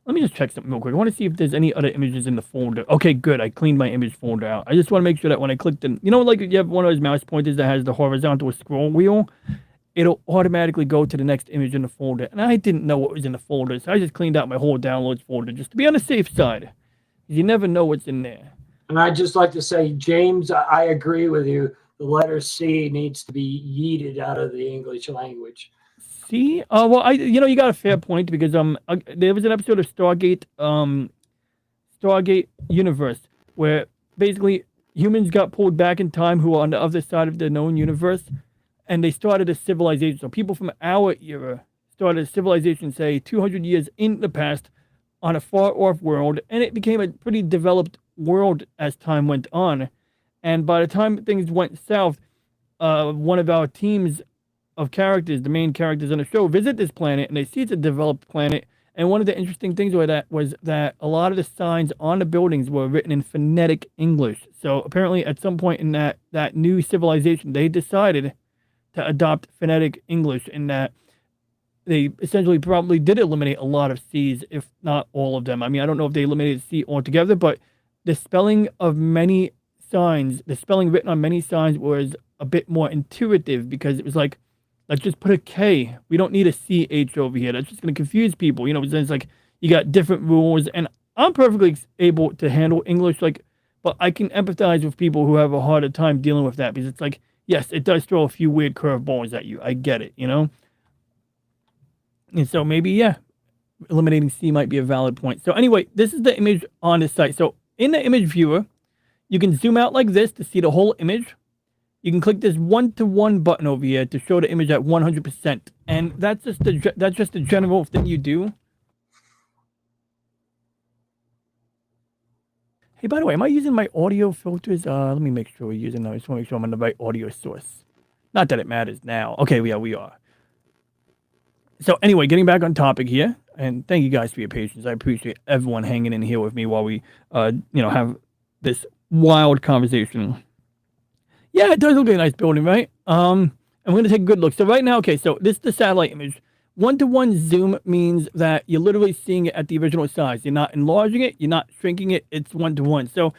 Let me just check something real quick. I want to see if there's any other images in the folder. Okay, good. I cleaned my image folder out. I just want to make sure that when I click the, like you have one of those mouse pointers that has the horizontal scroll wheel, it'll automatically go to the next image in the folder. And I didn't know what was in the folder, so I just cleaned out my whole downloads folder just to be on the safe side. You never know what's in there. And I'd just like to say, James, I agree with you. The letter C needs to be yeeted out of the English language. See, well, you got a fair point, because there was an episode of Stargate Universe where basically humans got pulled back in time who are on the other side of the known universe, and they started a civilization. So people from our era started a civilization, say 200 years in the past, on a far-off world, and it became a pretty developed world as time went on. And by the time things went south, one of our teams of characters, the main characters on the show, visit this planet, and they see it's a developed planet. And one of the interesting things with that was that a lot of the signs on the buildings were written in phonetic English. So apparently at some point in that new civilization, they decided to adopt phonetic English, in that they essentially probably did eliminate a lot of C's, if not all of them. I mean, I don't know if they eliminated C altogether, but the spelling of many signs, the spelling written on many signs was a bit more intuitive, because it was like, let's just put a K. We don't need a CH over here. That's just going to confuse people. It's like you got different rules, and I'm perfectly able to handle English, but I can empathize with people who have a harder time dealing with that, because it's like, yes, it does throw a few weird curveballs at you. I get it, And so maybe, yeah, eliminating C might be a valid point. So anyway, this is the image on this site. So in the image viewer, you can zoom out like this to see the whole image. You can click this 1-to-1 button over here to show the image at 100%. And that's just the general thing you do. Hey, by the way, am I using my audio filters? Let me make sure we're using them. I just want to make sure I'm on the right audio source. Not that it matters now. Okay, yeah, we are. So anyway, getting back on topic here, and thank you guys for your patience. I appreciate everyone hanging in here with me while we, have this wild conversation. Yeah, it does look like a nice building, right? And we're going to take a good look. So right now, okay, so this is the satellite image. 1-to-1 zoom means that you're literally seeing it at the original size. You're not enlarging it. You're not shrinking it. It's 1-to-1. So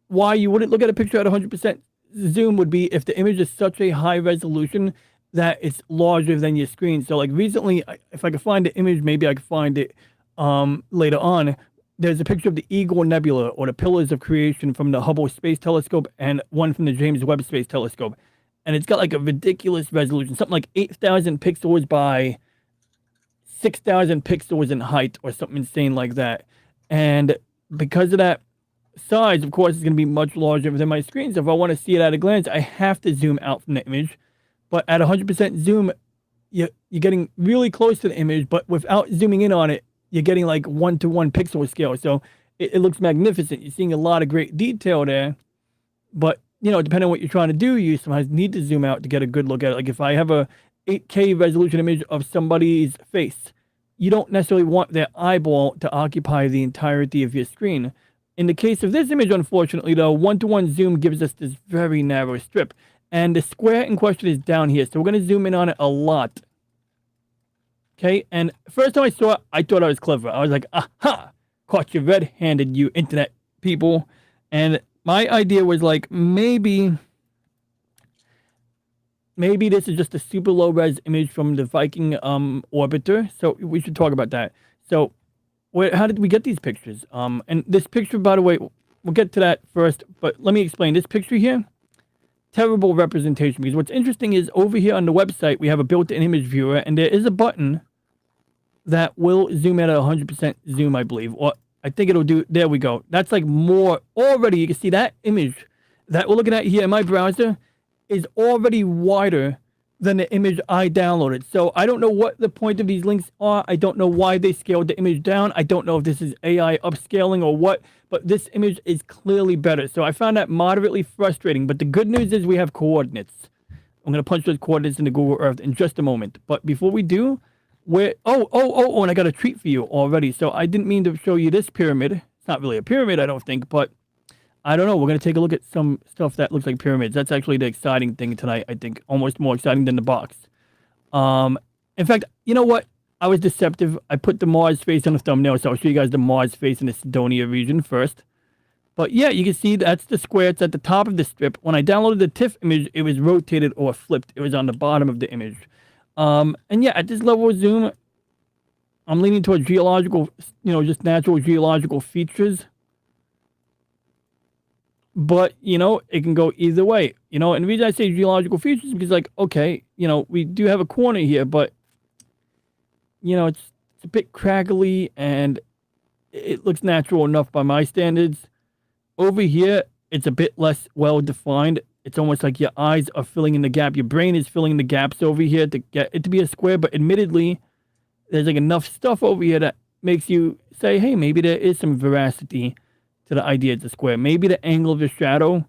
why you wouldn't look at a picture at 100% zoom would be if the image is such a high resolution that it's larger than your screen. So like recently, if I could find the image, maybe I could find it later on. There's a picture of the Eagle Nebula or the Pillars of Creation from the Hubble Space Telescope and one from the James Webb Space Telescope. And it's got like a ridiculous resolution, something like 8,000 pixels by 6,000 pixels in height or something insane like that. And because of that size, of course, it's going to be much larger than my screen. So if I want to see it at a glance, I have to zoom out from the image. But at 100% zoom, you're getting really close to the image, but without zooming in on it, you're getting like 1-to-1 pixel scale. So it looks magnificent. You're seeing a lot of great detail there. But, depending on what you're trying to do, you sometimes need to zoom out to get a good look at it. Like if I have a 8K resolution image of somebody's face, you don't necessarily want their eyeball to occupy the entirety of your screen. In the case of this image, unfortunately, though, 1-to-1 zoom gives us this very narrow strip. And the square in question is down here. So we're going to zoom in on it a lot. Okay, and first time I saw it, I thought I was clever. I was like, aha, caught you red-handed, you internet people. And my idea was like, maybe this is just a super low-res image from the Viking orbiter. So we should talk about that. So how did we get these pictures? And this picture, by the way, we'll get to that first. But let me explain. This picture here, terrible representation, because what's interesting is over here on the website we have a built-in image viewer, and there is a button that will zoom in at 100% zoom, I believe, or I think it'll do. There we go. That's like more already. You can see that image that we're looking at here in my browser is already wider than the image I downloaded. So I don't know what the point of these links are. I don't know why they scaled the image down. I don't know if this is AI upscaling or what, but this image is clearly better. So I found that moderately frustrating. But the good news is we have coordinates. I'm going to punch those coordinates into Google Earth in just a moment. But before we do, and I got a treat for you already. So I didn't mean to show you this pyramid. It's not really a pyramid, I don't think, but I don't know. We're going to take a look at some stuff that looks like pyramids. That's actually the exciting thing tonight, I think. Almost more exciting than the box. In fact, you know what? I was deceptive. I put the Mars face on the thumbnail, so I'll show you guys the Mars face in the Sidonia region first. But yeah, you can see that's the square. It's at the top of the strip. When I downloaded the TIFF image, it was rotated or flipped. It was on the bottom of the image. And yeah, at this level of zoom, I'm leaning towards geological, just natural geological features. But, it can go either way, and the reason I say geological features is because, like, okay, we do have a corner here, but, it's a bit craggly and it looks natural enough by my standards. Over here, it's a bit less well-defined. It's almost like your eyes are filling in the gap. Your brain is filling in the gaps over here to get it to be a square, but admittedly, there's like enough stuff over here that makes you say, hey, maybe there is some veracity to the idea it's a square. Maybe the angle of the shadow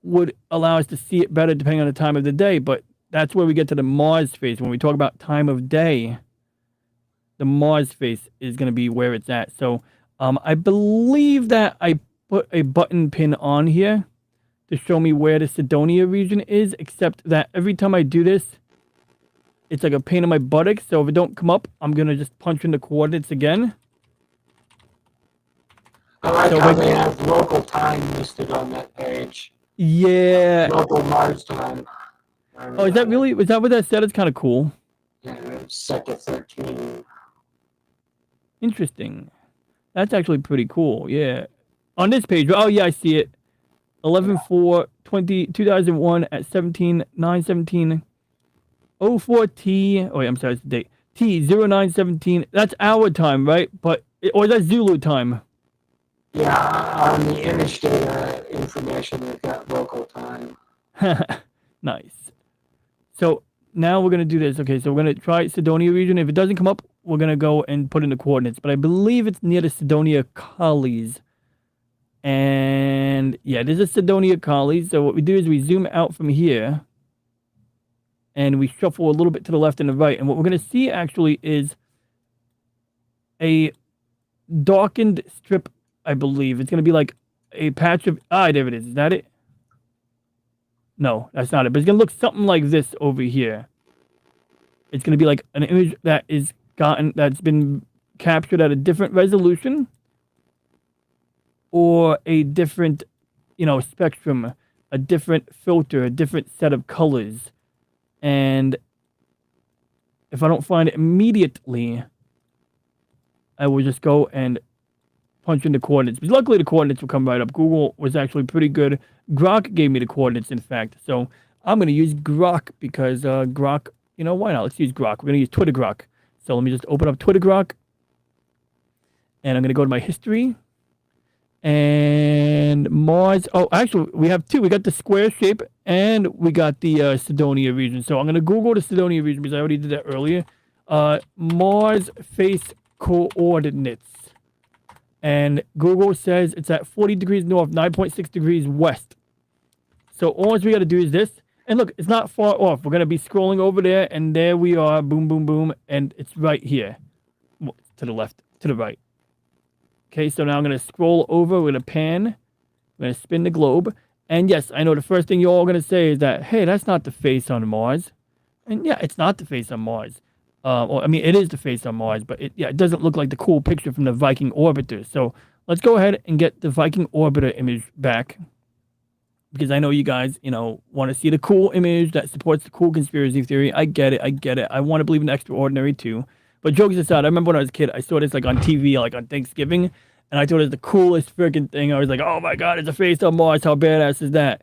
would allow us to see it better depending on the time of the day, but that's where we get to the Mars face. When we talk about time of day, the Mars face is going to be where it's at. So I believe that I put a button pin on here to show me where the Sidonia region is, except that every time I do this, it's like a pain in my buttocks. So if it don't come up, I'm going to just punch in the coordinates again. I like how they have local time listed on that page. Yeah. Local Mars time. Oh, is that really? Was that what that said? It's kind of cool. Yeah, it's set to 13. Interesting. That's actually pretty cool. Yeah. On this page. Oh, yeah, I see it. 11/4/2001 at 17/9/17. 04T. Oh, wait, I'm sorry, it's the date. T0917. That's our time, right? Or is that Zulu time? Yeah, on the image data information, they've got local time. Nice. So now we're going to do this. Okay, so we're going to try Sidonia region. If it doesn't come up, we're going to go and put in the coordinates. But I believe it's near the Sidonia Collies. And yeah, this is Sidonia Collies. So what we do is we zoom out from here. And we shuffle a little bit to the left and the right. And what we're going to see actually is a darkened strip, I believe. It's going to be like a patch of... there it is. Is that it? No, that's not it. But it's going to look something like this over here. It's going to be like an image that's been captured at a different resolution. Or a different, spectrum. A different filter. A different set of colors. And if I don't find it immediately, I will just go and punch in the coordinates. But luckily, the coordinates will come right up. Google was actually pretty good. Grok gave me the coordinates, in fact. So I'm going to use Grok because Grok, why not? Let's use Grok. We're going to use Twitter Grok. So let me just open up Twitter Grok. And I'm going to go to my history. And Mars. Oh, actually, we have two. We got the square shape and we got the Sidonia region. So I'm going to Google the Sidonia region because I already did that earlier. Mars face coordinates. And Google says it's at 40 degrees north, 9.6 degrees west. So all we got to do is this. And look, it's not far off. We're going to be scrolling over there. And there we are. Boom, boom, boom. And it's right here. To the left. To the right. Okay, so now I'm going to scroll over. We're going to pan. We're going to spin the globe. And yes, I know the first thing you're all going to say is that, hey, that's not the face on Mars. And yeah, it's not the face on Mars. It is the face on Mars, but it doesn't look like the cool picture from the Viking orbiter. So let's go ahead and get the Viking orbiter image back. Because I know you guys, want to see the cool image that supports the cool conspiracy theory. I get it. I want to believe in the extraordinary too. But jokes aside, I remember when I was a kid, I saw this like on TV, like on Thanksgiving, and I thought it was the coolest freaking thing. I was like, oh my God, it's a face on Mars. How badass is that?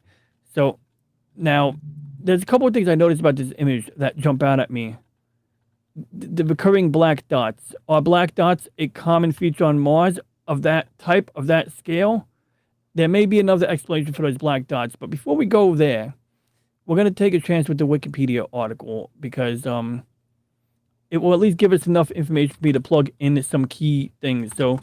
So now, there's a couple of things I noticed about this image that jump out at me. The recurring black dots. Are black dots a common feature on Mars of that type, of that scale? There may be another explanation for those black dots, but before we go there, we're going to take a chance with the Wikipedia article because it will at least give us enough information for me to plug in some key things. So,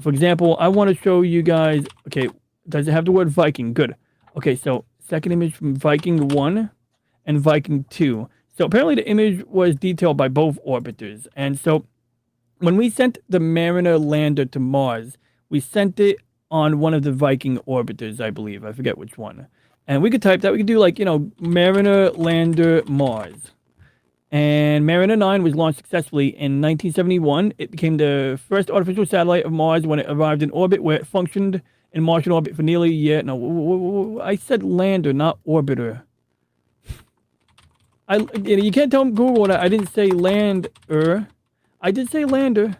for example, I want to show you guys, okay, does it have the word Viking? Good. Okay, so second image from Viking 1 and Viking 2. So apparently the image was detailed by both orbiters. And so when we sent the Mariner lander to Mars, we sent it on one of the Viking orbiters, I believe. I forget which one. And we could type that. We could do like, Mariner lander Mars. And Mariner 9 was launched successfully in 1971. It became the first artificial satellite of Mars when it arrived in orbit, where it functioned in Martian orbit for nearly a year. No, I said lander, not orbiter. You can't tell Google that I didn't say lander. I did say lander.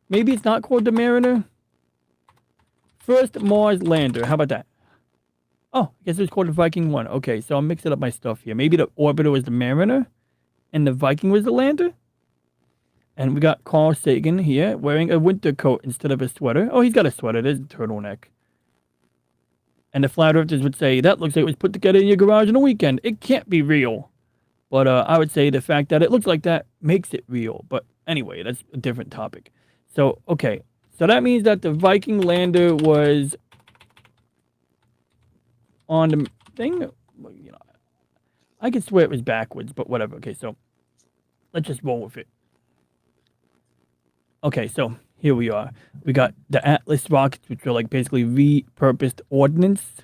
Maybe it's not called the Mariner. First Mars lander. How about that? Oh, I guess it was called the Viking 1. Okay, so I'm mixing up my stuff here. Maybe the orbiter was the Mariner and the Viking was the lander. And we got Carl Sagan here wearing a winter coat instead of a sweater. Oh, he's got a sweater. There's a turtleneck. And the flat earthers would say, that looks like it was put together in your garage on a weekend. It can't be real. But I would say the fact that it looks like that makes it real. But anyway, that's a different topic. So, okay. So that means that the Viking lander was on the thing. I could swear it was backwards, but whatever. Okay, so let's just roll with it. Okay, so here we are. We got the Atlas rockets, which are like basically repurposed ordnance.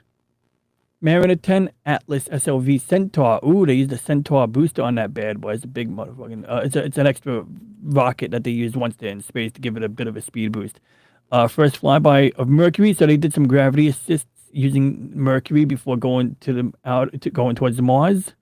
Mariner 10 Atlas SLV Centaur. Ooh, they used the Centaur booster on that bad boy. It's a big motherfucking. It's an extra rocket that they used once they're in space to give it a bit of a speed boost. First flyby of Mercury, so they did some gravity assists using Mercury before going going towards Mars.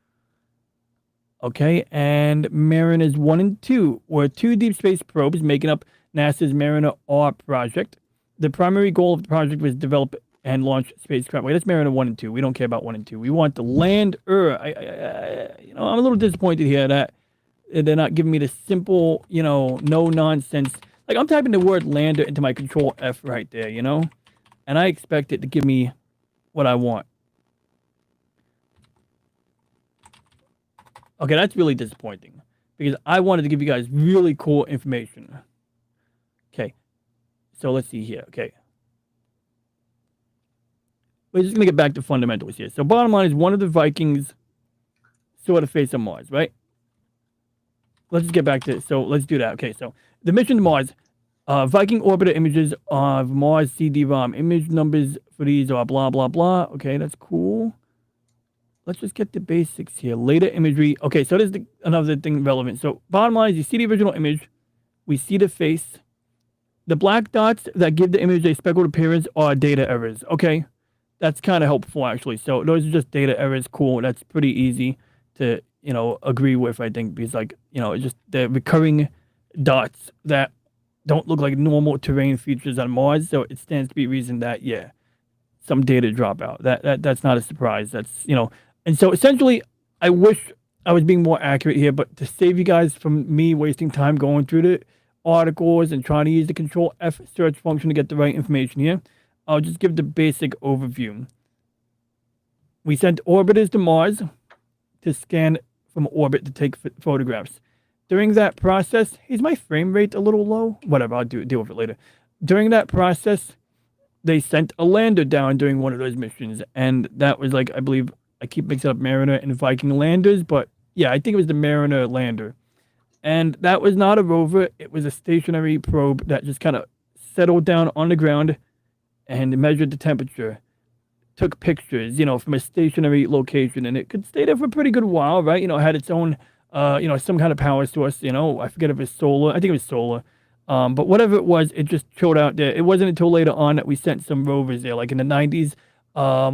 Okay, and Mariners 1 and 2 were two deep space probes making up NASA's Mariner R project. The primary goal of the project was to develop and launch spacecraft. Wait, that's Mariner 1 and 2. We don't care about 1 and 2. We want the lander. I'm a little disappointed here that they're not giving me the simple, no nonsense. Like, I'm typing the word lander into my Control F right there, and I expect it to give me what I want. Okay, that's really disappointing because I wanted to give you guys really cool information. Okay, so let's see here. Okay. We're just going to get back to fundamentals here. So bottom line is one of the Vikings sort of face on Mars, right? Let's just get back to it. So let's do that. Okay, so the mission to Mars. Viking orbiter images of Mars CD-ROM. Image numbers for these are blah, blah, blah. Okay, that's cool. Let's just get the basics here. Later imagery. Okay, so there's another thing relevant. So bottom line is you see the original image. We see the face. The black dots that give the image a speckled appearance are data errors. Okay. That's kind of helpful, actually. So those are just data errors. Cool. That's pretty easy to agree with. I think because just the recurring dots that don't look like normal terrain features on Mars. So it stands to be reason that some data drop out. That's not a surprise. And so essentially, I wish I was being more accurate here, but to save you guys from me wasting time going through the articles and trying to use the Control F search function to get the right information here, I'll just give the basic overview. We sent orbiters to Mars to scan from orbit to take photographs. During that process, is my frame rate a little low? Whatever, I'll deal with it later. During that process, they sent a lander down during one of those missions, and that was I believe I keep mixing up Mariner and Viking landers, but yeah, I think it was the Mariner lander. And that was not a rover, it was a stationary probe that just kind of settled down on the ground and measured the temperature, took pictures, from a stationary location, and it could stay there for a pretty good while, right? It had its own, some kind of power source, I forget if it's solar, I think it was solar. But whatever it was, it just chilled out there. It wasn't until later on that we sent some rovers there, like in the 90s.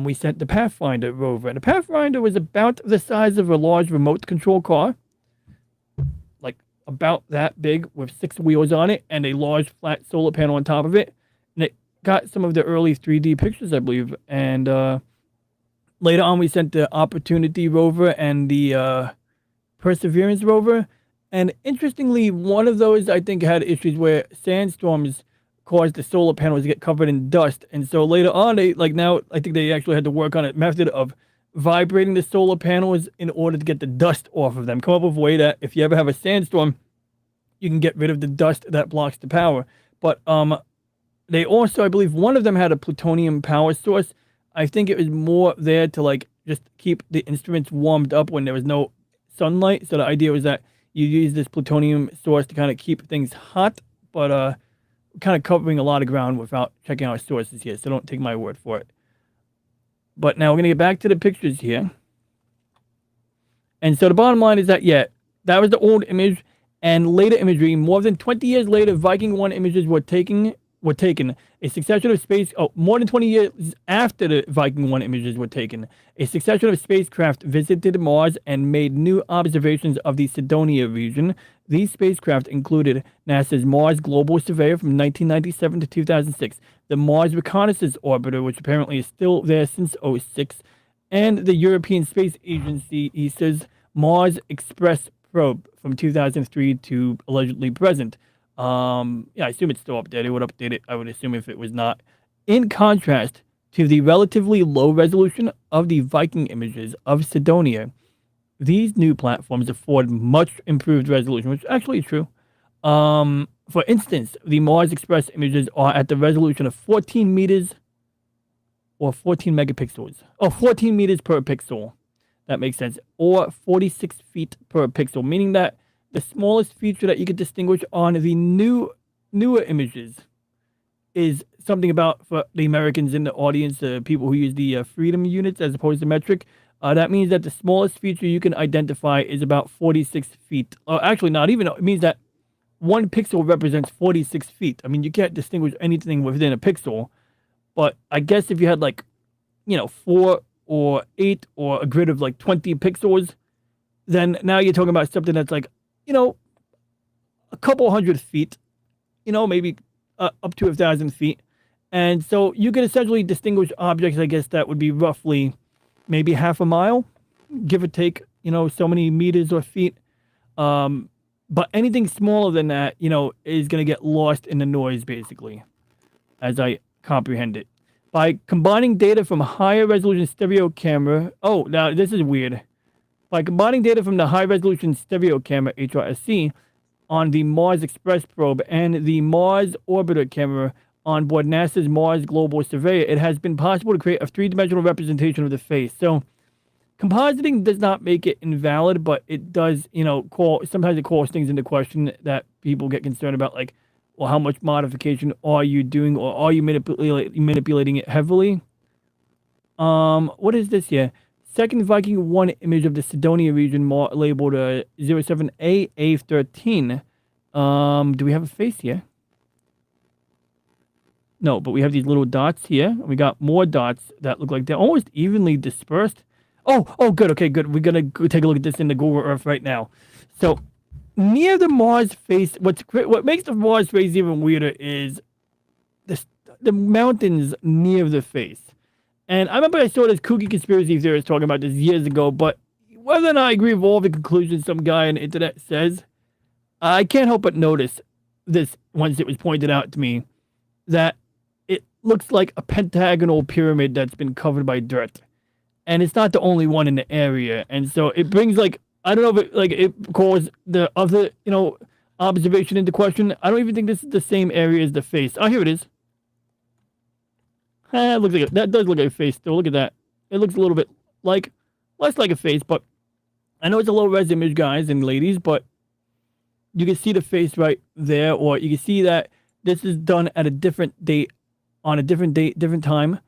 We sent the Pathfinder rover, and the Pathfinder was about the size of a large remote control car, like about that big with 6 wheels on it and a large flat solar panel on top of it. And it got some of the early 3D pictures, I believe. And later on, we sent the Opportunity rover and the Perseverance rover. And interestingly, one of those I think had issues where sandstorms caused the solar panels to get covered in dust. And so later on, now I think they actually had to work on a method of vibrating the solar panels in order to get the dust off of them. Come up with a way that if you ever have a sandstorm, you can get rid of the dust that blocks the power. But they also, I believe, one of them had a plutonium power source. I think it was more there to just keep the instruments warmed up when there was no sunlight. So the idea was that you use this plutonium source to kind of keep things hot, but kind of covering a lot of ground without checking our sources here. So don't take my word for it. But now we're going to get back to the pictures here. And so the bottom line is that, that was the old image, and later imagery, more than 20 years later, Viking 1 images were taken. A succession of more than 20 years after the Viking 1 images were taken, a succession of spacecraft visited Mars and made new observations of the Cydonia region. These spacecraft included NASA's Mars Global Surveyor from 1997 to 2006, the Mars Reconnaissance Orbiter, which apparently is still there since 2006, and the European Space Agency ESA's Mars Express probe from 2003 to allegedly present. I assume it's still up there. They would update it, I would assume, if it was not. In contrast to the relatively low resolution of the Viking images of Cydonia, these new platforms afford much improved resolution, which actually is true. For instance, the Mars Express images are at the resolution of 14 meters or 14 megapixels. 14 meters per pixel. That makes sense. Or 46 feet per pixel, meaning that the smallest feature that you could distinguish on the newer images is something about, for the Americans in the audience, people who use the freedom units as opposed to metric. That means that the smallest feature you can identify is about 46 feet. Actually, not even. It means that 1 pixel represents 46 feet. I mean, you can't distinguish anything within a pixel. But I guess if you had 4 or 8 or a grid of 20 pixels, then now you're talking about something that's a couple hundred feet, maybe up to 1,000 feet. And so you can essentially distinguish objects, I guess that would be roughly maybe half a mile, give or take, so many meters or feet. But anything smaller than that, is going to get lost in the noise, basically, as I comprehend it. By combining data from higher resolution stereo camera, now this is weird. By combining data from the high-resolution stereo camera, HRSC, on the Mars Express probe and the Mars Orbiter camera on board NASA's Mars Global Surveyor, it has been possible to create a three-dimensional representation of the face. So, compositing does not make it invalid, but it does, sometimes it calls things into question that people get concerned about, well, how much modification are you doing, or are you manipulating it heavily? What is this here? Second Viking 1 image of the Cydonia region labeled 07A-A13. Do we have a face here? No, but we have these little dots here. We got more dots that look like they're almost evenly dispersed. Oh, good. Okay, good. We're gonna go take a look at this in the Google Earth right now. So near the Mars face, what makes the Mars face even weirder is the the mountains near the face. And I remember I saw this kooky conspiracy theorist talking about this years ago, but whether or not I agree with all the conclusions some guy on the internet says, I can't help but notice this once it was pointed out to me that it looks like a pentagonal pyramid that's been covered by dirt. And it's not the only one in the area. And so it brings like I don't know if it calls the other, observation into question. I don't even think this is the same area as the face. Oh, here it is. It looks like that does look like a face still. Look at that. It looks a little bit like less like a face, but I know it's a low res image, guys and ladies, but you can see the face right there, or you can see that this is done at a different date, on a different date, different time,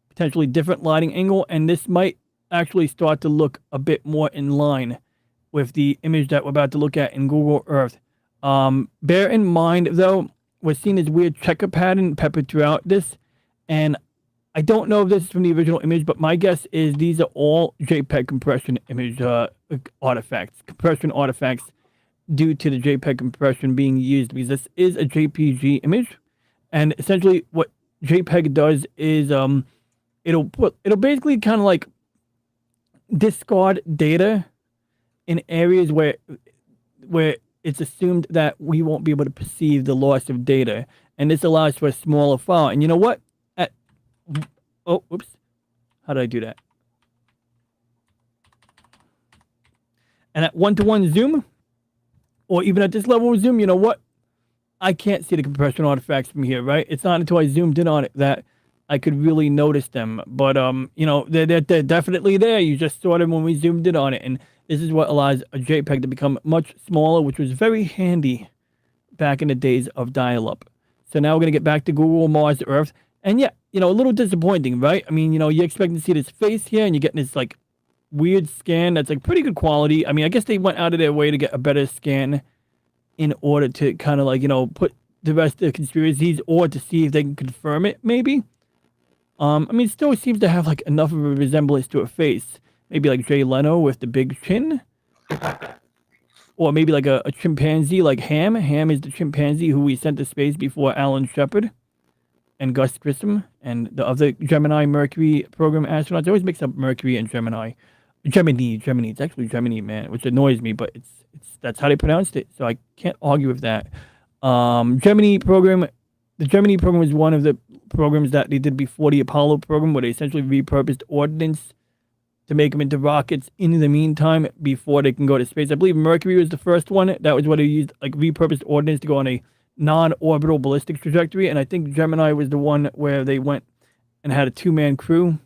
potentially different lighting angle, and this might actually start to look a bit more in line with the image that we're about to look at in Google Earth. Bear in mind, though, we're seeing this weird checker pattern peppered throughout this, and I don't know if this is from the original image, but my guess is these are all JPEG compression image artifacts, compression artifacts due to the JPEG compression being used, because this is a JPG image, and essentially what JPEG does is it'll basically kind of like discard data in areas where it's assumed that we won't be able to perceive the loss of data, and this allows for a smaller file. And you know what? Oops, how did I do that? And at 1-to-1 zoom, or even at this level of zoom, you know what? I can't see the compression artifacts from here, right? It's not until I zoomed in on it that I could really notice them. But they're definitely there. You just saw them when we zoomed in on it, and this is what allows a JPEG to become much smaller, which was very handy back in the days of dial-up. So now we're gonna get back to Google Mars Earth, and yeah, a little disappointing, right? I mean, you're expecting to see this face here, and you're getting this like weird scan that's like pretty good quality. I mean, I guess they went out of their way to get a better scan in order to kind of like put the rest of the conspiracies, or to see if they can confirm it, maybe. I mean, it still seems to have like enough of a resemblance to a face. Maybe like Jay Leno with the big chin. Or maybe like a chimpanzee like Ham. Ham is the chimpanzee who we sent to space before Alan Shepard and Gus Grissom and the other Gemini Mercury program astronauts. I always mix up Mercury and Gemini. Gemini. It's actually Gemini, man, which annoys me, but it's that's how they pronounced it, so I can't argue with that. Gemini program. The Gemini program was one of the programs that they did before the Apollo program, where they essentially repurposed ordnance to make them into rockets in the meantime before they can go to space. I believe Mercury was the first one. That was what they used, like repurposed ordnance to go on a non-orbital ballistic trajectory. And I think Gemini was the one where they went and had a 2-man crew.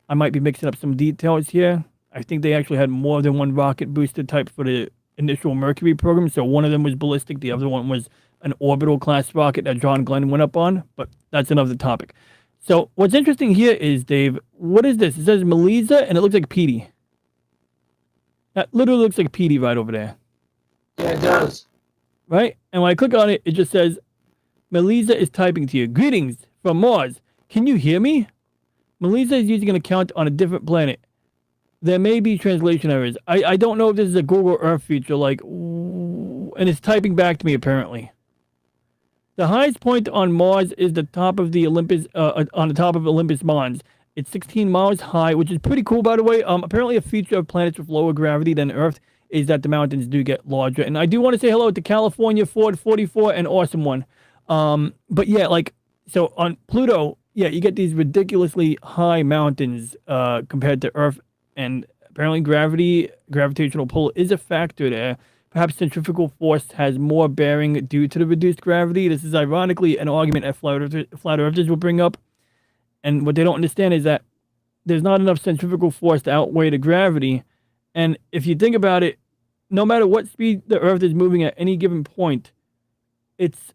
I might be mixing up some details here. I think they actually had more than one rocket booster type for the initial Mercury program. So one of them was ballistic. The other one was an orbital class rocket that John Glenn went up on. But that's another topic. So what's interesting here is, Dave, what is this? It says Melissa, and it looks like Petey. That literally looks like Petey right over there. Yeah, it does. Right? And when I click on it, it just says, Melissa is typing to you. Greetings from Mars. Can you hear me? Melissa is using an account on a different planet. There may be translation errors. I don't know if this is a Google Earth feature, like, and it's typing back to me apparently. The highest point on Mars is the top of the Olympus, on the top of Olympus Mons. It's 16 miles high, which is pretty cool, by the way. Apparently a feature of planets with lower gravity than Earth is that the mountains do get larger. And I do want to say hello to California Ford 44 and Awesome One. But yeah, like, so on Pluto, yeah, you get these ridiculously high mountains compared to Earth. And apparently gravitational pull is a factor there. Perhaps centrifugal force has more bearing due to the reduced gravity. This is ironically an argument that flat earthers will bring up. And what they don't understand is that there's not enough centrifugal force to outweigh the gravity. And if you think about it, no matter what speed the Earth is moving at any given point, it's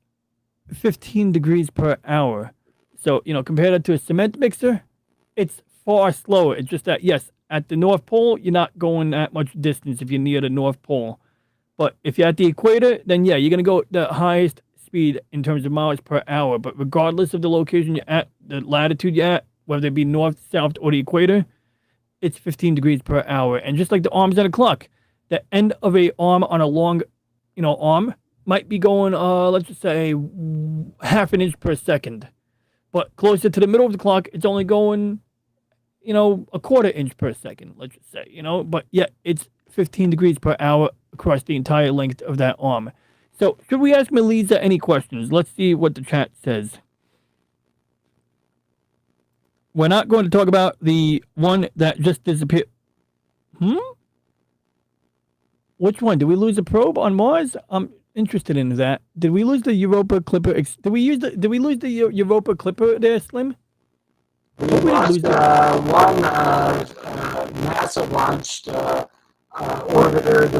15 degrees per hour. So, compared that to a cement mixer, it's far slower. It's just that, yes, at the North Pole, you're not going that much distance if you're near the North Pole. But if you're at the equator, then yeah, you're going to go the highest speed in terms of miles per hour. But regardless of the location you're at, the latitude you're at, whether it be north, south, or the equator, it's 15 degrees per hour. And just like the arms on a clock, the end of a arm on a long, arm might be going, let's just say, half an inch per second. But closer to the middle of the clock, it's only going, a quarter inch per second, let's just say, But yet it's 15 degrees per hour across the entire length of that arm. So, should we ask Melissa any questions? Let's see what the chat says. We're not going to talk about the one that just disappeared. Which one? Did we lose a probe on Mars? I'm interested in that. Did we lose the Europa Clipper? Did we lose the Europa Clipper there, Slim? We lost one NASA launched orbiter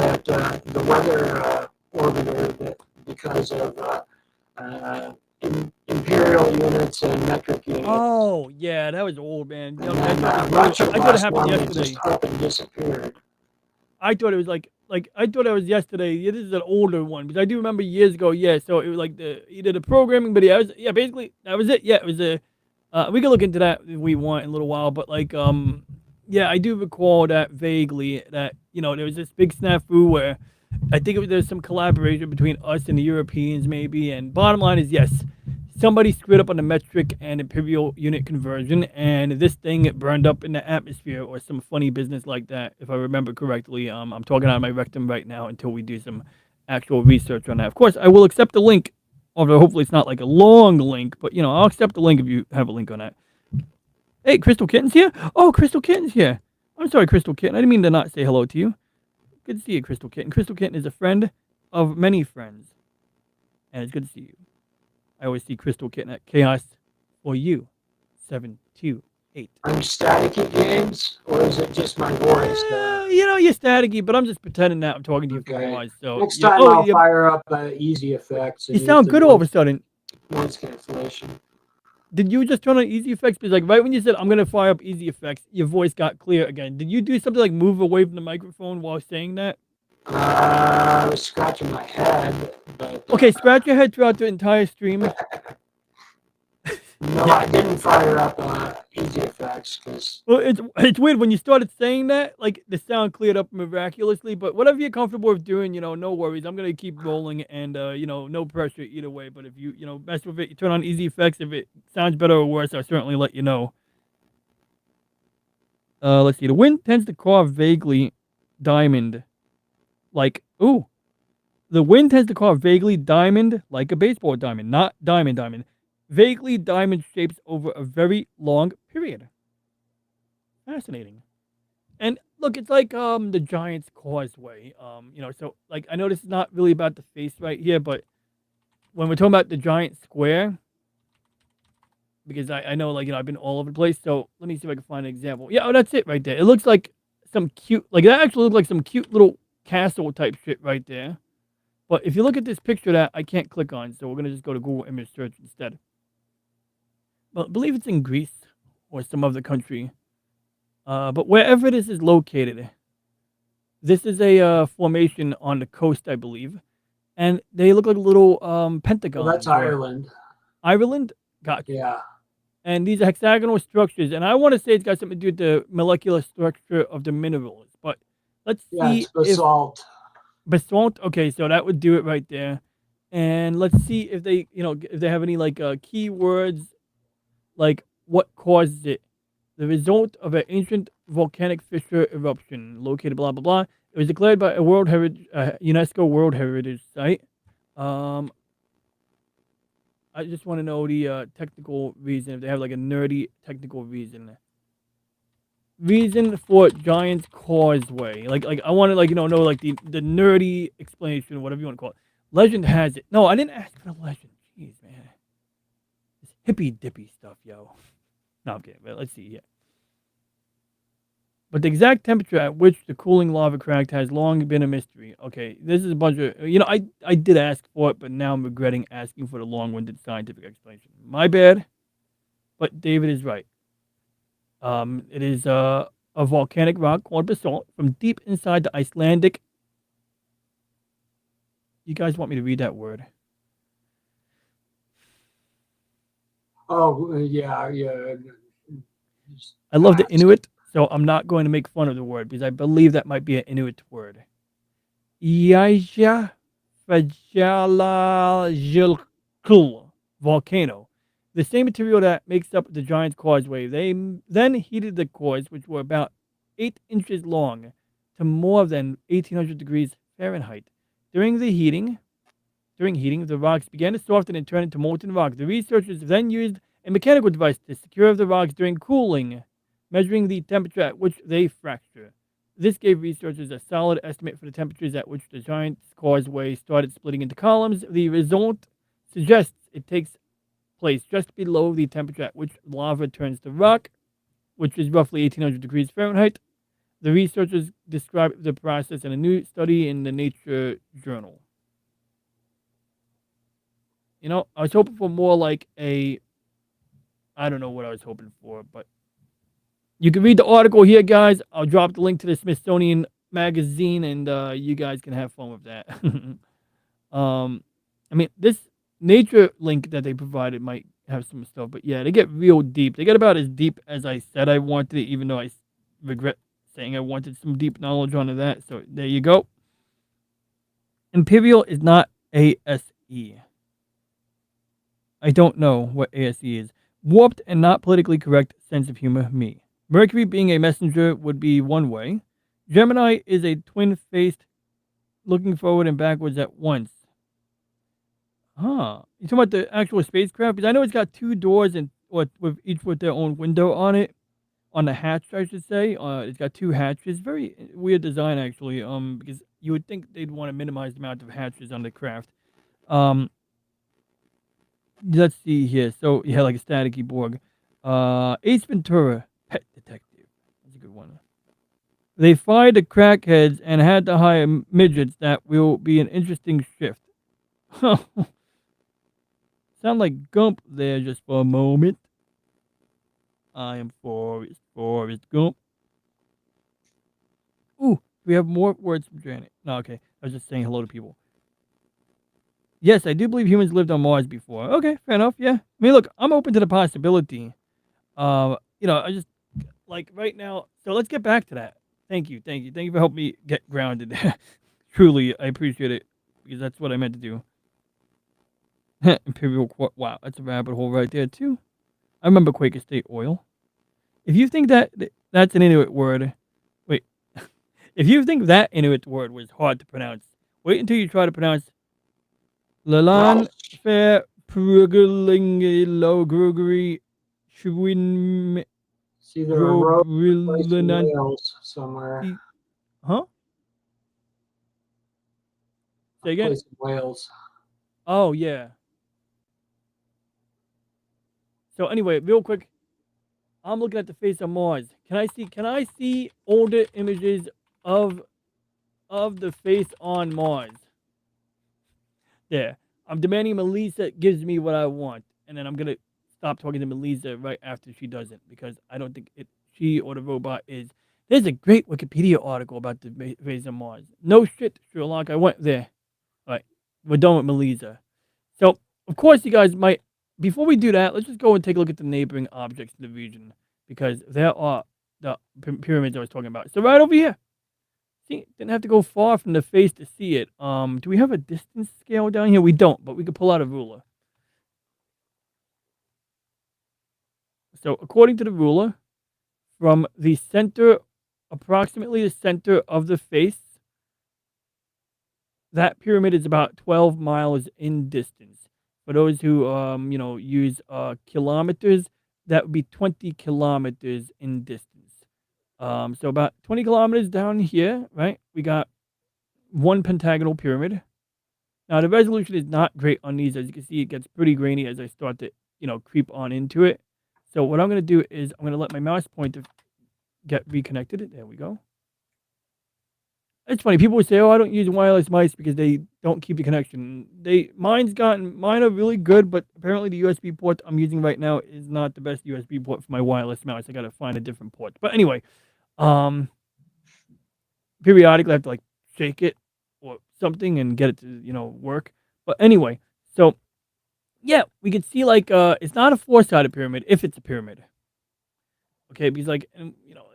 the weather orbiter that because of imperial units and metric units. Oh yeah, that was old, man. Russia I thought it lost happened one that yesterday. just up and disappeared. I thought it was like I thought it was yesterday. Yeah, this is an older one because I do remember years ago. Yeah, so it was like either the programming, but basically that was it. Yeah, it was a. We can look into that if we want in a little while, but yeah, I do recall that vaguely that there was this big snafu where I think there's some collaboration between us and the Europeans maybe, and bottom line is yes, somebody screwed up on the metric and imperial unit conversion, and this thing burned up in the atmosphere or some funny business like that, if I remember correctly. I'm talking out of my rectum right now until we do some actual research on that. Of course, I will accept the link, although hopefully it's not like a long link, but I'll accept the link if you have a link on that. Hey, Crystal Kitten's here? Oh, Crystal Kitten's here. I'm sorry, Crystal Kitten. I didn't mean to not say hello to you. Good to see you, Crystal Kitten. Crystal Kitten is a friend of many friends, and it's good to see you. I always see Crystal Kitten at Chaos for you, 728. Are you staticky, James, or is it just my voice? You're staticky, but I'm just pretending that I'm talking to you Okay. for noise. So Next time I'll fire up Easy Effects. You sound good all of a sudden. Noise cancellation. Did you just turn on Easy Effects? Because right when you said I'm gonna fire up Easy Effects, your voice got clear again. Did you do something like move away from the microphone while saying that? I was scratching my head, but okay, scratch your head throughout the entire stream. No, I didn't fire up Easy Effects because. Well, it's weird when you started saying that, like the sound cleared up miraculously. But whatever you're comfortable with doing, no worries. I'm gonna keep rolling, and no pressure either way. But if you mess with it, you turn on Easy Effects. If it sounds better or worse, I'll certainly let you know. Let's see. The wind tends to carve vaguely diamond, the wind tends to carve vaguely diamond like a baseball diamond, not diamond. Vaguely diamond shapes over a very long period. Fascinating. And look, it's like the Giant's Causeway. So like I know this is not really about the face right here, but when we're talking about the Giant Square, because I know I've been all over the place. So let me see if I can find an example. Yeah, oh, that's it right there. It looks like some cute, that actually looks like some cute little castle type shit right there. But if you look at this picture that I can't click on, so we're gonna just go to Google image search instead. Well, I believe it's in Greece or some other country. But wherever this is located, this is a formation on the coast, I believe, and they look like a little pentagon. Well, that's Ireland. Ireland, gotcha. Yeah. And these are hexagonal structures, and I want to say it's got something to do with the molecular structure of the minerals. But let's see. It's basalt. Basalt. Okay, so that would do it right there. And let's see if they, if they have any keywords, like what causes it. The result of an ancient volcanic fissure eruption located blah blah blah. It was declared by a UNESCO World Heritage Site. I just want to know the technical reason, if they have a nerdy technical reason. Reason for Giant's Causeway. I want to know the nerdy explanation, whatever you want to call it. Legend has it. No, I didn't ask for the legend. Jeez, man. This hippy dippy stuff, yo. No, I'm kidding. But let's see here. But the exact temperature at which the cooling lava cracked has long been a mystery. Okay, this is a bunch of I did ask for it, but now I'm regretting asking for the long-winded scientific explanation. My bad. But David is right. It is a volcanic rock called basalt from deep inside the Icelandic. You guys want me to read that word? Oh, yeah. I love the Inuit So I'm not going to make fun of the word because I believe that might be an Inuit word. Yaja Fajalajilkul volcano. The same material that makes up the giant's causeway. They then heated the cores, which were about 8 inches long, to more than 1800 degrees Fahrenheit. During the heating, During heating, the rocks began to soften and turn into molten rock. The researchers then used a mechanical device to secure the rocks during cooling, measuring the temperature at which they fracture. This gave researchers a solid estimate for the temperatures at which the giant's causeway started splitting into columns. The result suggests it takes place just below the temperature at which lava turns to rock, which is roughly 1800 degrees Fahrenheit. The researchers described the process in a new study in the Nature journal. I was hoping for more like a. I don't know what I was hoping for, but you can read the article here, guys. I'll drop the link to the Smithsonian magazine, and you guys can have fun with that. I mean, this nature link that they provided might have some stuff, but yeah, they get real deep. They get about as deep as I said I wanted it, even though I regret saying I wanted some deep knowledge onto that. So there you go. Imperial is not ASE. I don't know what ASE is. Warped and not politically correct sense of humor, me. Mercury being a messenger would be one way. Gemini is a twin-faced, looking forward and backwards at once. Huh. You talking about the actual spacecraft? Because I know it's got two doors and with each with their own window on it. On the hatch, I should say. It's got two hatches. Very weird design, actually. Because you would think they'd want to minimize the amount of hatches on the craft. Let's see here. So yeah, like a staticky Borg. Ace Ventura, Pet Detective. That's a good one. They fired the crackheads and had to hire midgets. That will be an interesting shift. Sound like Gump there just for a moment. I am Forrest Gump. Ooh, we have more words from Janet. No, okay. I was just saying hello to people. Yes, I do believe humans lived on Mars before. Okay, fair enough. Yeah. I mean, look, I'm open to the possibility. I just like right now. So let's get back to that. Thank you for helping me get grounded. Truly, I appreciate it because that's what I meant to do. Imperial Quartz. Wow, that's a rabbit hole right there too. I remember Quaker State Oil. If you think that's an Inuit word, wait. If you think that Inuit word was hard to pronounce, wait until you try to pronounce Lalan Fair Prugelingi Grugri Schwin It's either a road place in Grobrillanan. Wales somewhere. Huh? Say again? Place in Wales. Oh, yeah. So anyway, real quick, I'm looking at the face of Mars. Can I see older images of the face on Mars? There. I'm demanding Melissa gives me what I want, and then I'm gonna stop talking to Melissa right after she does it because I don't think she or the robot is. There's a great Wikipedia article about the face of Mars. No shit, Sherlock. I went there. All right, we're done with Melissa. So of course you guys might. Before we do that, let's just go and take a look at the neighboring objects in the region because there are the pyramids I was talking about. So right over here. See, didn't have to go far from the face to see it. Do we have a distance scale down here? We don't, but we could pull out a ruler. So according to the ruler, from the center, approximately the center of the face, that pyramid is about 12 miles in distance. For those who use kilometers, that would be 20 kilometers in distance. So about 20 kilometers down here, right? We got one pentagonal pyramid. Now the resolution is not great on these. As you can see, it gets pretty grainy as I start to, creep on into it. So what I'm going to do is I'm going to let my mouse pointer get reconnected. There we go. It's funny. People would say, "Oh, I don't use wireless mice because they don't keep the connection." Mine are really good, but apparently the USB port I'm using right now is not the best USB port for my wireless mouse. I got to find a different port. But anyway, periodically I have to like shake it or something and get it to work. But anyway, so yeah, we can see like it's not a four-sided pyramid if it's a pyramid. Okay, because like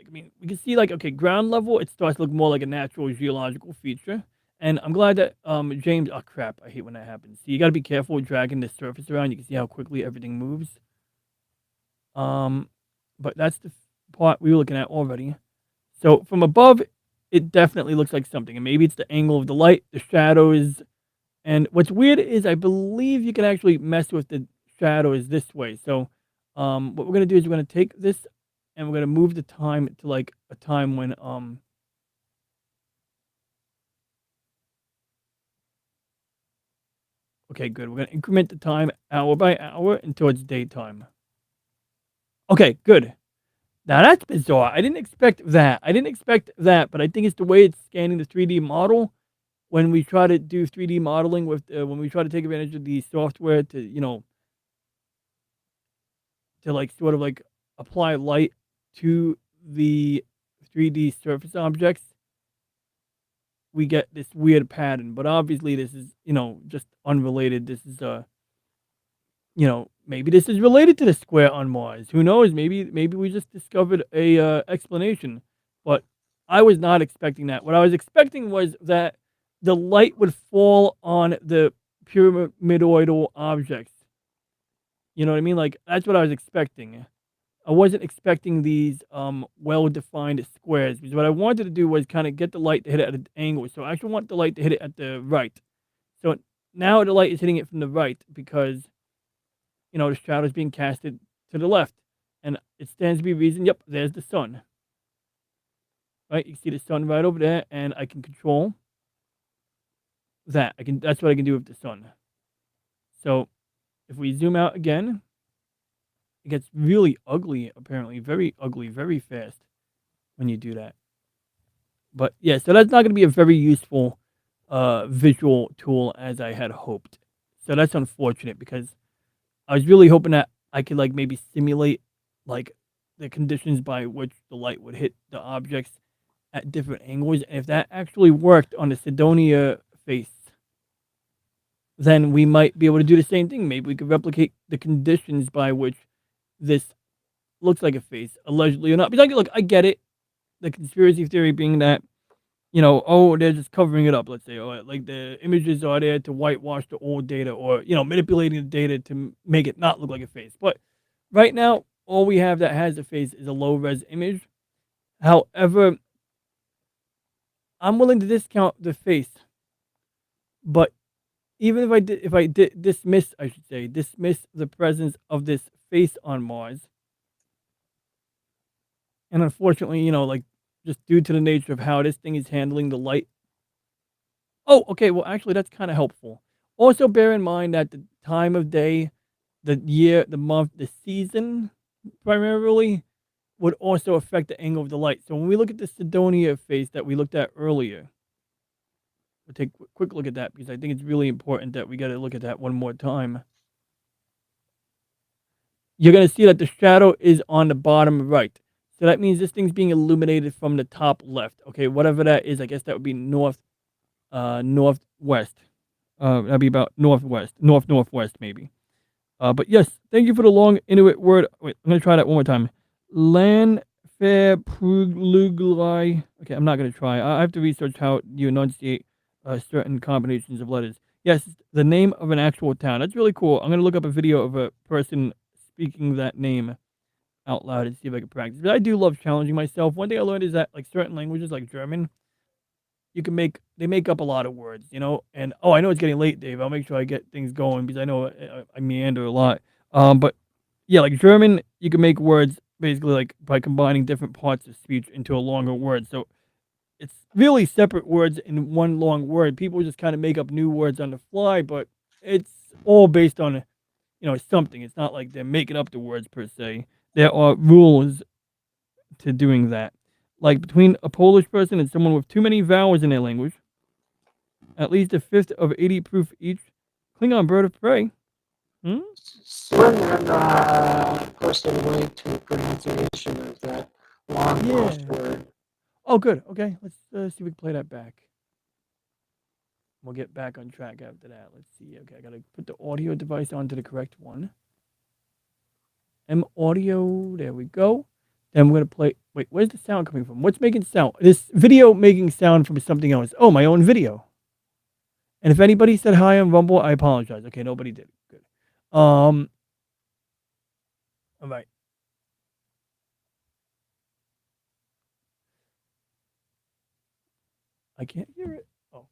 I mean, we can see like okay, ground level, it starts to look more like a natural geological feature. And I'm glad that James. Oh crap! I hate when that happens. See, you got to be careful with dragging the surface around. You can see how quickly everything moves. Um, but that's the part we were looking at already. So from above, it definitely looks like something, and maybe it's the angle of the light, the shadows, and what's weird is I believe you can actually mess with the shadows this way. So, what we're gonna do is we're gonna take this and we're gonna move the time to like a time when okay, good. We're gonna increment the time hour by hour until it's daytime. Okay, good. Now that's bizarre. I didn't expect that. I didn't expect that, but I think it's the way it's scanning the 3D model. When we try to do 3D modeling with, when we try to take advantage of the software to, to like sort of like apply light to the 3D surface objects, we get this weird pattern. But obviously, this is, just unrelated. This is, maybe this is related to the square on Mars. Who knows? Maybe we just discovered a explanation. But I was not expecting that. What I was expecting was that the light would fall on the pyramidoidal objects. You know what I mean? Like that's what I was expecting. I wasn't expecting these well-defined squares because what I wanted to do was kind of get the light to hit it at an angle. So I actually want the light to hit it at the right. So now the light is hitting it from the right because the shadow is being casted to the left, and it stands to be a reason. Yep, there's the sun. Right, you see the sun right over there, and I can control that. I can. That's what I can do with the sun. So if we zoom out again, it gets really ugly. Apparently, very ugly, very fast when you do that. But yeah, so that's not going to be a very useful visual tool as I had hoped. So that's unfortunate because I was really hoping that I could like maybe simulate like the conditions by which the light would hit the objects at different angles. And if that actually worked on the Sidonia face, then we might be able to do the same thing. Maybe we could replicate the conditions by which this looks like a face, allegedly or not. Because look, I get it. The conspiracy theory being that oh, they're just covering it up, let's say, or like the images are there to whitewash the old data or, manipulating the data to make it not look like a face. But right now, all we have that has a face is a low res image. However, I'm willing to discount the face, but even if I did dismiss, I should say, dismiss the presence of this face on Mars, and unfortunately, like just due to the nature of how this thing is handling the light. Oh, okay. Well, actually, that's kind of helpful. Also, bear in mind that the time of day, the year, the month, the season, primarily, would also affect the angle of the light. So when we look at the Sidonia face that we looked at earlier, we'll take a quick look at that because I think it's really important that we got to look at that one more time. You're going to see that the shadow is on the bottom right. So that means this thing's being illuminated from the top left. Okay, whatever that is, I guess that would be northwest. That'd be about northwest maybe. But yes, thank you for the long Inuit word. Wait, I'm gonna try that one more time. Lanfairpluglai. Okay, I'm not gonna try. I have to research how you enunciate certain combinations of letters. Yes, the name of an actual town. That's really cool. I'm gonna look up a video of a person speaking that name out loud and see if I can practice. But I do love challenging myself. One thing I learned is that like certain languages, like German, they make up a lot of words, And oh, I know it's getting late, Dave. I'll make sure I get things going because I know I meander a lot. But yeah, like German, you can make words basically like by combining different parts of speech into a longer word. So it's really separate words in one long word. People just kind of make up new words on the fly, but it's all based on something. It's not like they're making up the words per se. There are rules to doing that. Like between a Polish person and someone with too many vowels in their language, at least a fifth of 80 proof each. Klingon bird of prey. Hmm? Someone posted a link to a pronunciation of that long Welsh Yeah. word. Oh, good. Okay, let's see if we can play that back. We'll get back on track after that. Let's see. Okay, I gotta put the audio device onto the correct one. M audio. There we go. Then we're gonna play. Wait, where's the sound coming from? What's making sound? This video making sound from something else. Oh, my own video. And if anybody said hi on Rumble, I apologize. Okay, nobody did. Good. All right. I can't hear it. Oh.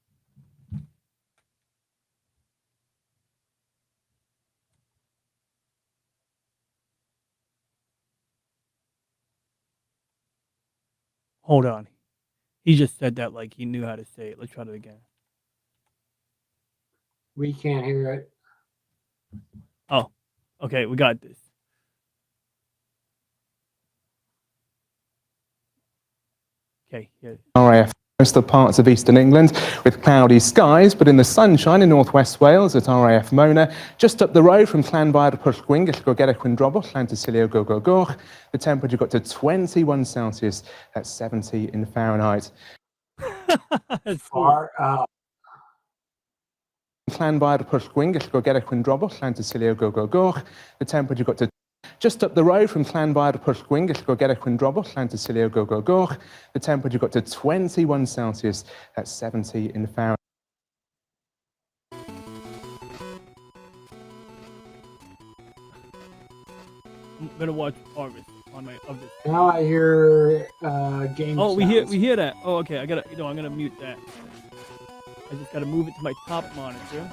Hold on. He just said that like he knew how to say it. Let's try it again. We can't hear it. Oh, okay, we got this. Okay, here. RAF most of parts of eastern England with cloudy skies, but in the sunshine in northwest Wales at RAF Mona, just up the road from Llanfair Pwllgwyn, Gellgorgera Quindrobol, Llantysilio Gogogorch, the temperature got to 21 Celsius at 70 in Fahrenheit. That's Far out. Llanfair Pwllgwyn, Gellgorgera Quindrobol, Llantysilio Gogogorch, the temperature got to just up the road from Llanfair Pwllgwyn, Gellgorgera Quindrobol, Llantysilio Gogogorch, the temperature got to 21 Celsius at 70 in Fahrenheit. I'm gonna watch Harvest on my of this. Now I hear game. Oh, sounds. we hear that. Oh, okay. I'm gonna mute that. I just gotta move it to my top monitor,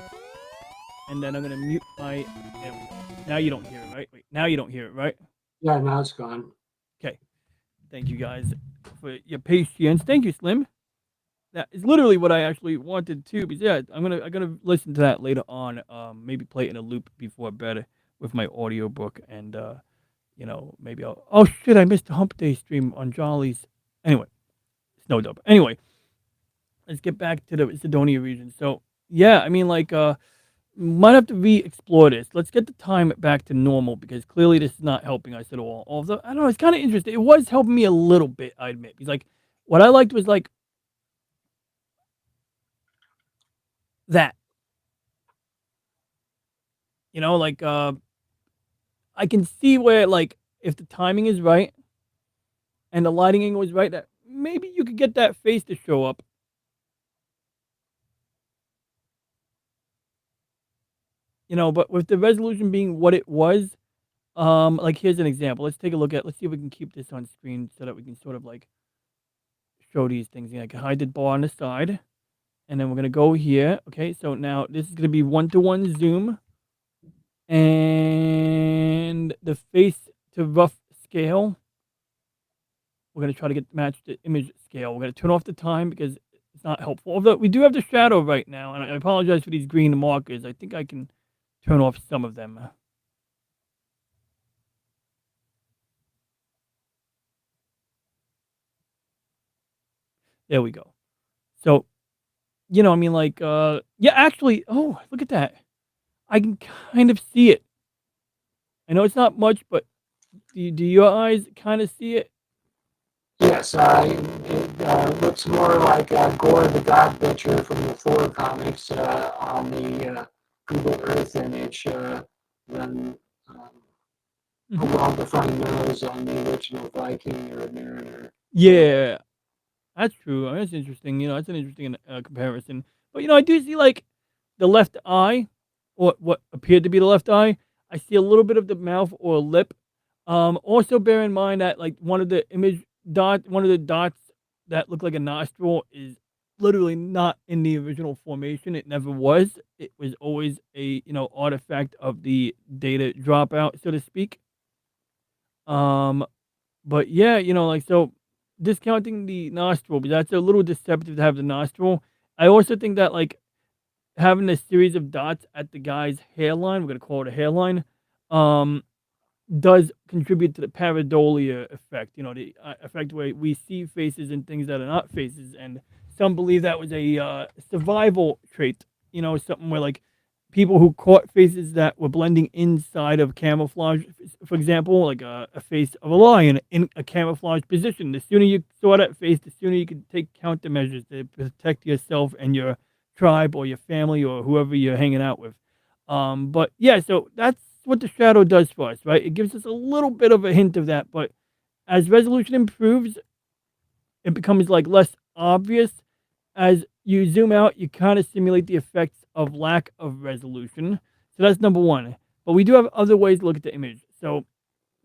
and then I'm gonna mute my. There we go. Now you don't hear it, right? Wait, now you don't hear it, right? Yeah, now it's gone. Okay. Thank you guys for your patience. Thank you, Slim. That is literally what I actually wanted to. Because yeah, I'm gonna listen to that later on. Maybe play it in a loop before bed with my audiobook, and you know, maybe I'll. Oh shit! I missed the Hump Day stream on Jolly's. Anyway, Snow Dub. Anyway, let's get back to the Sidonia region. So yeah, I mean, like, might have to re-explore this. Let's get the time back to normal because clearly this is not helping us at all. Although I don't know, it's kind of interesting. It was helping me a little bit, I admit. Because like, what I liked was like that. You know, like I can see where like if the timing is right and the lighting angle is right, that maybe you could get that face to show up. You know, but with the resolution being what it was, like here's an example. Let's take a look at. Let's see if we can keep this on screen so that we can sort of like show these things. I can hide the bar on the side, and then we're gonna go here. Okay, so now this is gonna be 1-to-1 zoom, and the face to rough scale. We're gonna try to get match the image scale. We're gonna turn off the time because it's not helpful. Although we do have the shadow right now, and I apologize for these green markers. I think I can turn off some of them. There we go. So, you know, I mean, like, yeah, actually, oh, look at that. I can kind of see it. I know it's not much, but do your eyes kind of see it? Yes, it looks more like Gore the God Butcher from the Thor comics on the Google Earth image than a well-defined nose on the original Viking or Mariner. Yeah, that's true. I mean, that's interesting. You know, that's an interesting comparison. But, you know, I do see, like, the left eye, or what appeared to be the left eye. I see a little bit of the mouth or lip. Also bear in mind that like one of the dots that look like a nostril is literally not in the original formation. It never was. It was always a artifact of the data dropout, so to speak. But yeah, like so discounting the nostril, because that's a little deceptive to have the nostril. I also think that like having a series of dots at the guy's hairline, we're gonna call it a hairline, does contribute to the pareidolia effect. You know, the effect where we see faces and things that are not faces, and some believe that was a survival trait. You know, something where like people who caught faces that were blending inside of camouflage, for example, like a face of a lion in a camouflage position. The sooner you saw that face, the sooner you could take countermeasures to protect yourself and your tribe or your family or whoever you're hanging out with. But yeah, so that's what the shadow does for us, right? It gives us a little bit of a hint of that, but as resolution improves, it becomes like less obvious. As you zoom out, you kind of simulate the effects of lack of resolution. So that's number one. But we do have other ways to look at the image. So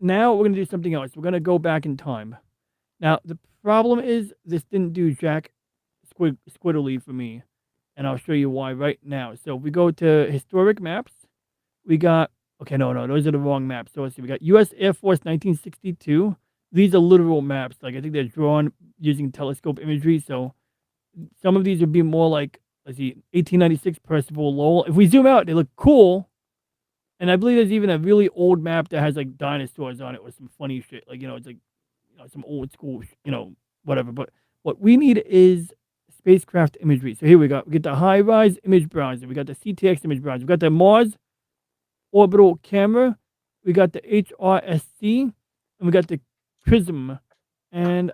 now we're going to do something else. We're going to go back in time. Now, the problem is this didn't do jack squiddly for me. And I'll show you why right now. So if we go to historic maps, we got, okay, no, those are the wrong maps. So let's see, we got U.S. Air Force 1962. These are literal maps. Like, I think they're drawn using telescope imagery. So some of these would be more like, let's see, 1896 Percival Lowell. If we zoom out, they look cool. And I believe there's even a really old map that has like dinosaurs on it or some funny shit. Like, it's like, some old school, whatever. But what we need is spacecraft imagery. So here we go. We get the high-rise image browser. We got the CTX image browser. We got the Mars orbital camera. We got the HRSC. And we got the Prism. And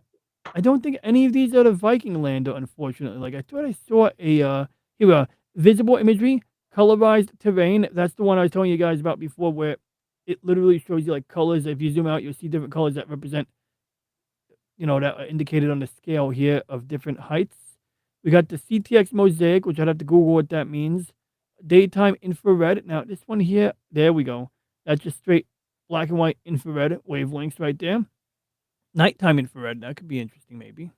I don't think any of these are the Viking lander, unfortunately. Like, I thought I saw a, here we are, visible imagery, colorized terrain. That's the one I was telling you guys about before, where it literally shows you, like, colors. If you zoom out, you'll see different colors that represent, that are indicated on the scale here of different heights. We got the CTX mosaic, which I'd have to Google what that means. Daytime infrared. Now, this one here, there we go. That's just straight black and white infrared wavelengths right there. Nighttime infrared, that could be interesting, maybe.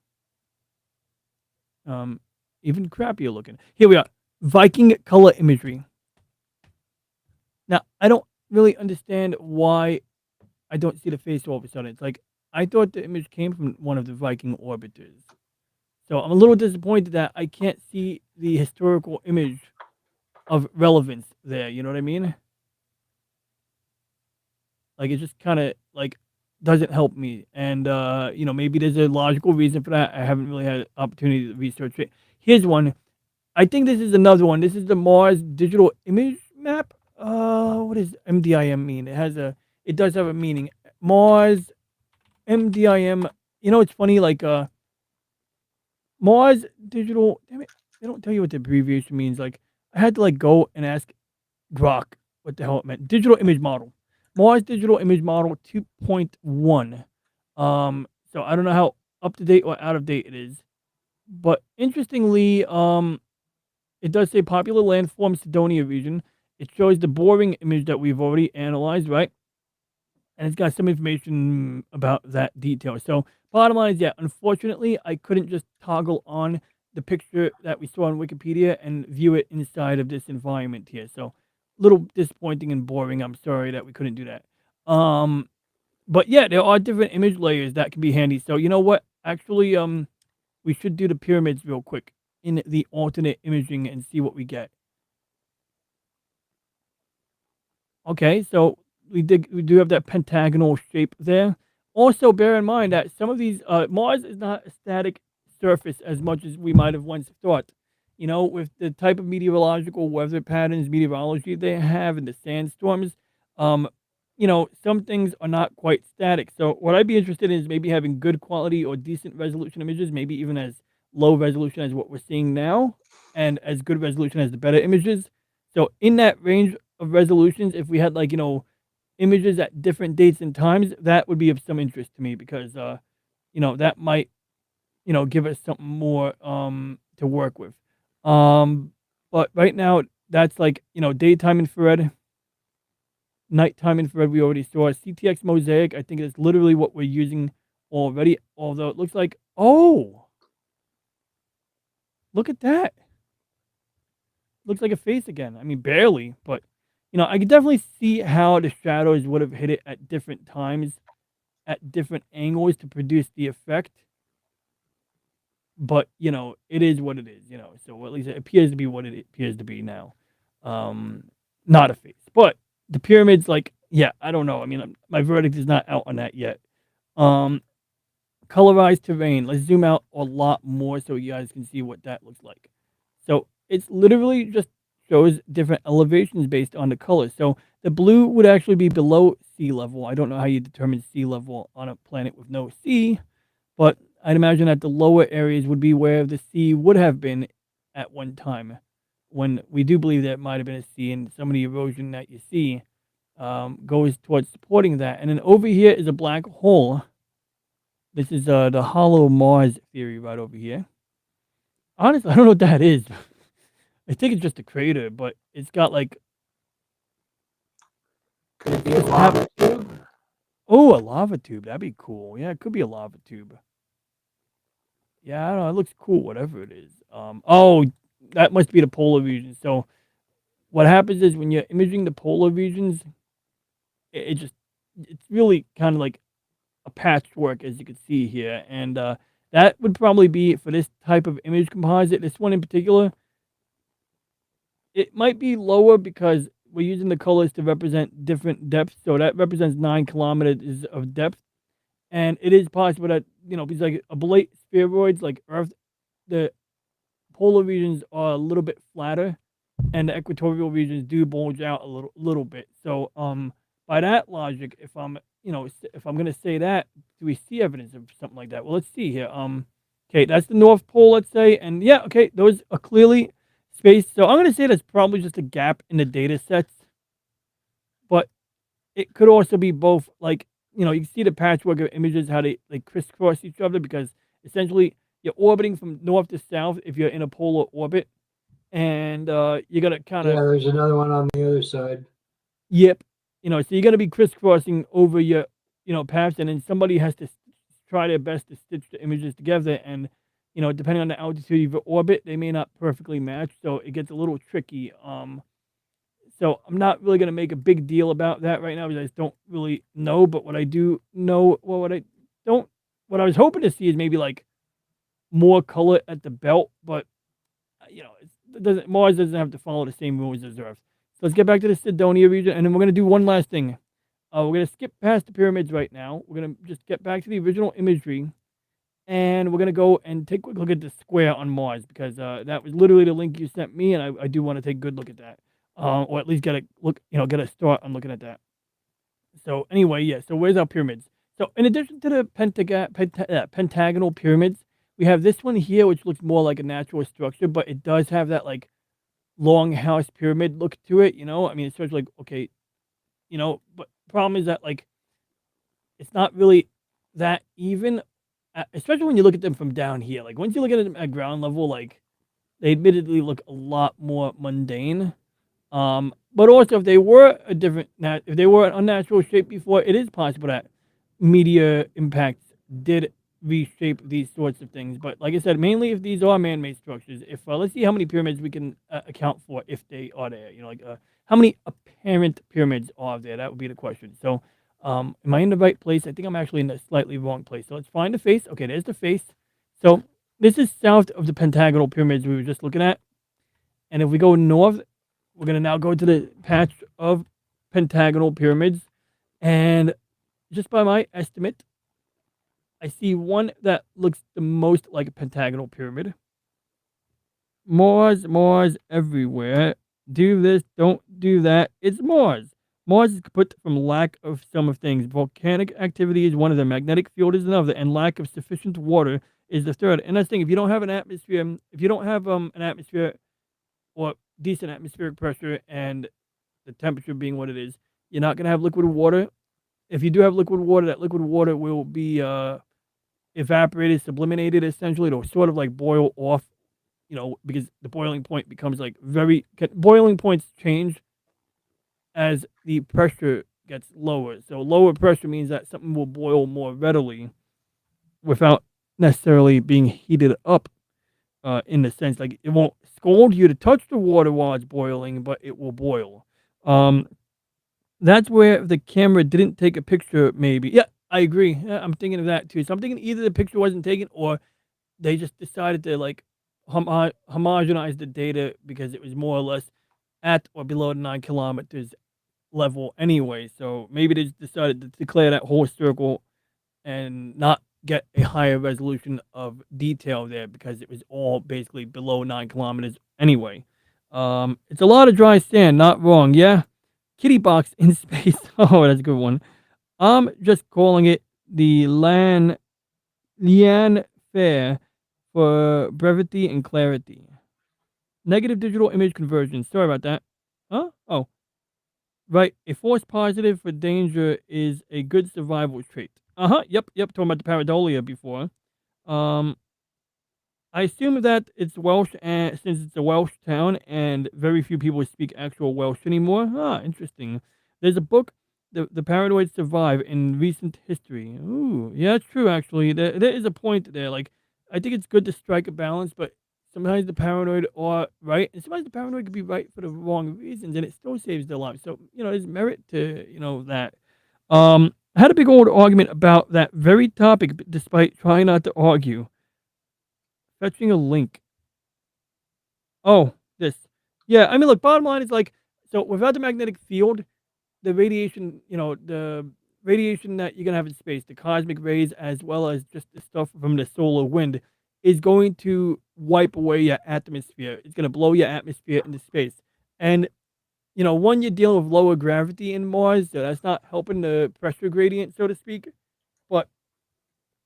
Even crappier looking. Here we are. Viking color imagery. Now, I don't really understand why I don't see the face all of a sudden. It's like, I thought the image came from one of the Viking orbiters. So I'm a little disappointed that I can't see the historical image of relevance there. You know what I mean? Like, it just kind of, like, doesn't help me. And, maybe there's a logical reason for that. I haven't really had an opportunity to research it. Here's one. I think this is another one. This is the Mars digital image map. What does MDIM mean? It does have a meaning. Mars MDIM. It's funny, like, Mars digital, damn it, they don't tell you what the abbreviation means. Like, I had to, like, go and ask Grok what the hell it meant. Digital image model. Mars digital image model 2.1. So I don't know how up to date or out of date it is. But interestingly, it does say popular landform Sidonia region. It shows the boring image that we've already analyzed, right? And it's got some information about that detail. So bottom line is, yeah, unfortunately, I couldn't just toggle on the picture that we saw on Wikipedia and view it inside of this environment here. So a little disappointing and boring. I'm sorry that we couldn't do that. But yeah, there are different image layers that can be handy. So you know what? Actually, we should do the pyramids real quick in the alternate imaging and see what we get. Okay, so we do have that pentagonal shape there. Also, bear in mind that some of these Mars is not a static surface as much as we might have once thought. With the type of meteorological weather patterns, meteorology they have, and the sandstorms, some things are not quite static. So what I'd be interested in is maybe having good quality or decent resolution images, maybe even as low resolution as what we're seeing now, and as good resolution as the better images. So in that range of resolutions, if we had, like, images at different dates and times, that would be of some interest to me, because that might give us something more to work with. But right now, that's like, daytime infrared, nighttime infrared we already saw. CTX mosaic, I think it's literally what we're using already, although it looks like, oh, look at that. Looks like a face again. I mean, barely, but I could definitely see how the shadows would have hit it at different times, at different angles to produce the effect. But, it is what it is, so at least it appears to be what it appears to be now. Not a face. But the pyramids, like, yeah, I don't know. I mean, my verdict is not out on that yet. Colorized terrain. Let's zoom out a lot more so you guys can see what that looks like. So it's literally just shows different elevations based on the colors. So the blue would actually be below sea level. I don't know how you determine sea level on a planet with no sea, but I'd imagine that the lower areas would be where the sea would have been at one time, when we do believe that it might have been a sea, and some of the erosion that you see goes towards supporting that. And then over here is a black hole. This is the hollow Mars theory right over here. Honestly, I don't know what that is. I think it's just a crater, but it's got like Could it be a it's hap- lava tube? oh, a lava tube. That'd be cool. Yeah, it could be a lava tube. Yeah, I don't know. It looks cool, whatever it is. Oh, that must be the polar region. So what happens is when you're imaging the polar regions, it just it's really kind of like a patchwork, as you can see here, and that would probably be for this type of image composite. This one in particular, it might be lower because we're using the colors to represent different depths. So that represents 9 kilometers of depth, and it is possible that because like oblate spheroids like Earth, the polar regions are a little bit flatter, and the equatorial regions do bulge out a little bit. So by that logic, if I'm if I'm gonna say that, do we see evidence of something like that? Well, let's see here. Okay, that's the North Pole, let's say, and yeah, okay, those are clearly spaced. So I'm gonna say that's probably just a gap in the data sets, but it could also be both. Like you can see the patchwork of images how they crisscross each other because essentially you're orbiting from north to south if you're in a polar orbit, and you're gonna kind of Yeah, there's another one on the other side. yep, so you're gonna be crisscrossing over your paths, and then somebody has to try their best to stitch the images together, and depending on the altitude of your orbit, they may not perfectly match, so it gets a little tricky. So I'm not really gonna make a big deal about that right now because I just don't really know. But what I do know, well, what I was hoping to see is maybe like more color at the belt, but it doesn't. Mars doesn't have to follow the same rules as Earth. So let's get back to the Sidonia region, and then we're gonna do one last thing. We're gonna skip past the pyramids right now. We're gonna just get back to the original imagery, and we're gonna go and take a quick look at the square on Mars because that was literally the link you sent me, and I do want to take a good look at that, or at least get a look, get a start on looking at that. So anyway, yeah. So where's our pyramids? So in addition to the pentagonal pyramids, we have this one here, which looks more like a natural structure, but it does have that like long house pyramid look to it. I mean, it's sort of like okay, but problem is that like it's not really that even, especially when you look at them from down here. Like once you look at them at ground level, like they admittedly look a lot more mundane. But also if they were if they were an unnatural shape before, it is possible that meteor impacts did reshape these sorts of things. But like I said, mainly if these are man-made structures. If let's see how many pyramids we can account for if they are there. Like how many apparent pyramids are there? That would be the question. So, am I in the right place? I think I'm actually in the slightly wrong place. So let's find the face. Okay, there's the face. So this is south of the pentagonal pyramids we were just looking at. And if we go north, we're gonna now go to the patch of pentagonal pyramids, and just by my estimate, I see one that looks the most like a pentagonal pyramid. Mars everywhere. Do this, don't do that. It's Mars. Mars is put from lack of some of things. Volcanic activity is one of them. Magnetic field is another, and lack of sufficient water is the third. And that's the thing. If you don't have an atmosphere, if you don't have an atmosphere or decent atmospheric pressure and the temperature being what it is, you're not gonna have liquid water. If you do have liquid water, that liquid water will be evaporated, sublimated. Essentially, it'll sort of like boil off. Because the boiling point becomes like boiling points change as the pressure gets lower. So lower pressure means that something will boil more readily without necessarily being heated up. In the sense like it won't scald you to touch the water while it's boiling, but it will boil. That's where if the camera didn't take a picture, maybe. Yeah, I agree. Yeah, I'm thinking of that too. So I'm thinking either the picture wasn't taken or they just decided to like homogenize the data because it was more or less at or below the 9 kilometers level anyway. So maybe they just decided to declare that whole circle and not get a higher resolution of detail there because it was all basically below 9 kilometers anyway. It's a lot of dry sand, not wrong. Yeah, kitty box in space. Oh, that's a good one. I'm just calling it the Lian Fair for brevity and clarity. Negative digital image conversion. Sorry about that. Huh? Oh, right. A false positive for danger is a good survival trait. Yep. Talking about the pareidolia before. Um, I assume that it's Welsh, and since it's a Welsh town, and very few people speak actual Welsh anymore. Interesting. There's a book, the Paranoid Survive in Recent History. Ooh, yeah, it's true. Actually, there is a point there. Like, I think it's good to strike a balance, but sometimes the paranoid are right, and sometimes the paranoid could be right for the wrong reasons, and it still saves their life. So there's merit to that. I had a big old argument about that very topic, despite trying not to argue. Fetching a link. Oh, this. Yeah, I mean, look, bottom line is like, so without the magnetic field, the radiation, the radiation that you're going to have in space, the cosmic rays, as well as just the stuff from the solar wind, is going to wipe away your atmosphere. It's going to blow your atmosphere into space. And, one, you're dealing with lower gravity in Mars, so that's not helping the pressure gradient, so to speak. But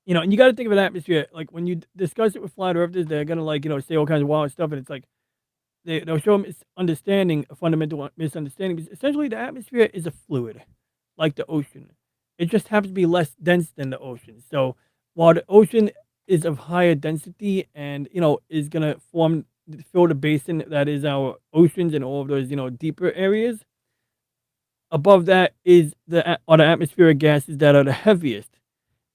and you got to think of an atmosphere like when you discuss it with flat earthers, they're gonna like say all kinds of wild stuff, and it's like they'll show a misunderstanding, a fundamental misunderstanding. Because essentially, the atmosphere is a fluid, like the ocean. It just happens to be less dense than the ocean. So while the ocean is of higher density and is gonna fill the basin that is our oceans and all of those deeper areas, above that are the atmospheric gases that are the heaviest.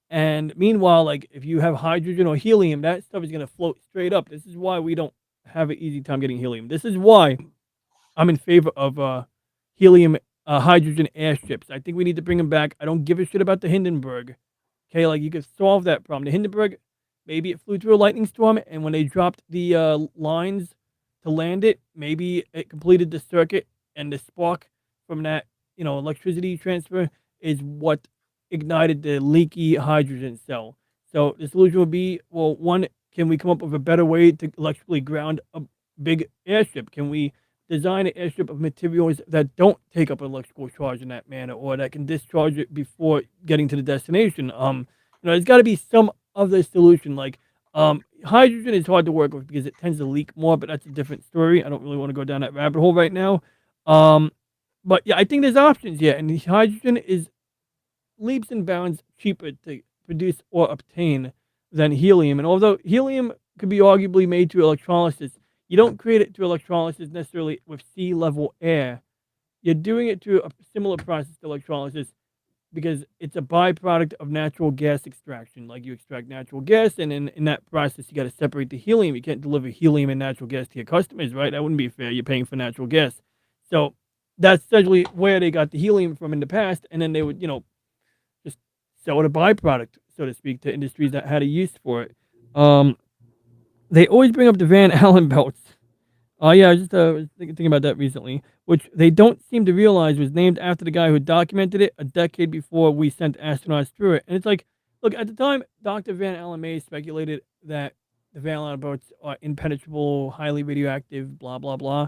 And meanwhile, like if you have hydrogen or helium, that stuff is going to float straight up. This is why we don't have an easy time getting helium. This is why I'm in favor of helium, hydrogen airships. I think we need to bring them back. I don't give a shit about the Hindenburg. Okay, like you could solve that problem. The Hindenburg, maybe it flew through a lightning storm, and when they dropped the lines to land it, maybe it completed the circuit, and the spark from that, electricity transfer is what ignited the leaky hydrogen cell. So the solution would be, well, one, can we come up with a better way to electrically ground a big airship? Can we design an airship of materials that don't take up an electrical charge in that manner, or that can discharge it before getting to the destination? There's got to be some other solution. Like, hydrogen is hard to work with because it tends to leak more, but that's a different story. I don't really want to go down that rabbit hole right now. But yeah, I think there's options here, and hydrogen is leaps and bounds cheaper to produce or obtain than helium. And although helium could be arguably made through electrolysis, you don't create it through electrolysis necessarily with sea level air. You're doing it through a similar process to electrolysis because it's a byproduct of natural gas extraction. Like you extract natural gas, and in that process, you got to separate the helium. You can't deliver helium and natural gas to your customers, right? That wouldn't be fair. You're paying for natural gas. So that's essentially where they got the helium from in the past. And then they would, just sell it a byproduct, so to speak, to industries that had a use for it. They always bring up the Van Allen belts. Oh yeah, I just was thinking about that recently, which they don't seem to realize was named after the guy who documented it a decade before we sent astronauts through it. And it's like, look, at the time, Dr. Van Allen speculated that the Van Allen belts are impenetrable, highly radioactive, blah blah blah.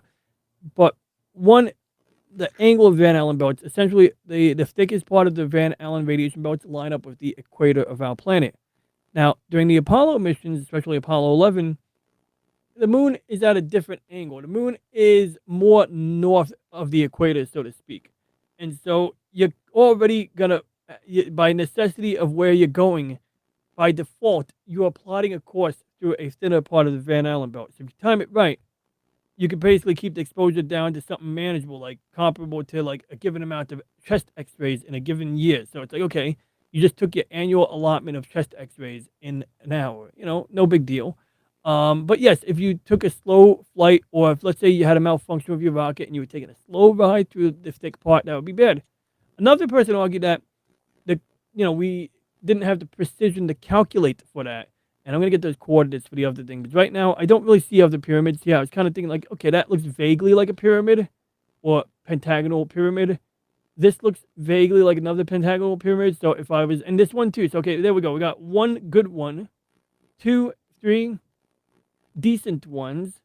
But one, the angle of Van Allen belts, essentially the thickest part of the Van Allen radiation belts line up with the equator of our planet. Now, during the Apollo missions, especially Apollo 11, the moon is at a different angle. The moon is more north of the equator, so to speak. And so you're already going to, by necessity of where you're going, by default, you are plotting a course through a thinner part of the Van Allen belt. So if you time it right, you can basically keep the exposure down to something manageable, like comparable to like a given amount of chest x-rays in a given year. So it's like, okay, you just took your annual allotment of chest x-rays in an hour, no big deal. But yes, if you took a slow flight, or if let's say you had a malfunction with your rocket and you were taking a slow ride through the thick part, that would be bad. Another person argued that we didn't have the precision to calculate for that. And I'm going to get those coordinates for the other thing. But right now, I don't really see other pyramids. Yeah, I was kind of thinking like, okay, that looks vaguely like a pyramid or pentagonal pyramid. This looks vaguely like another pentagonal pyramid. So if I was, and this one too. So, okay, there we go. We got one good one, 2, 3 decent ones,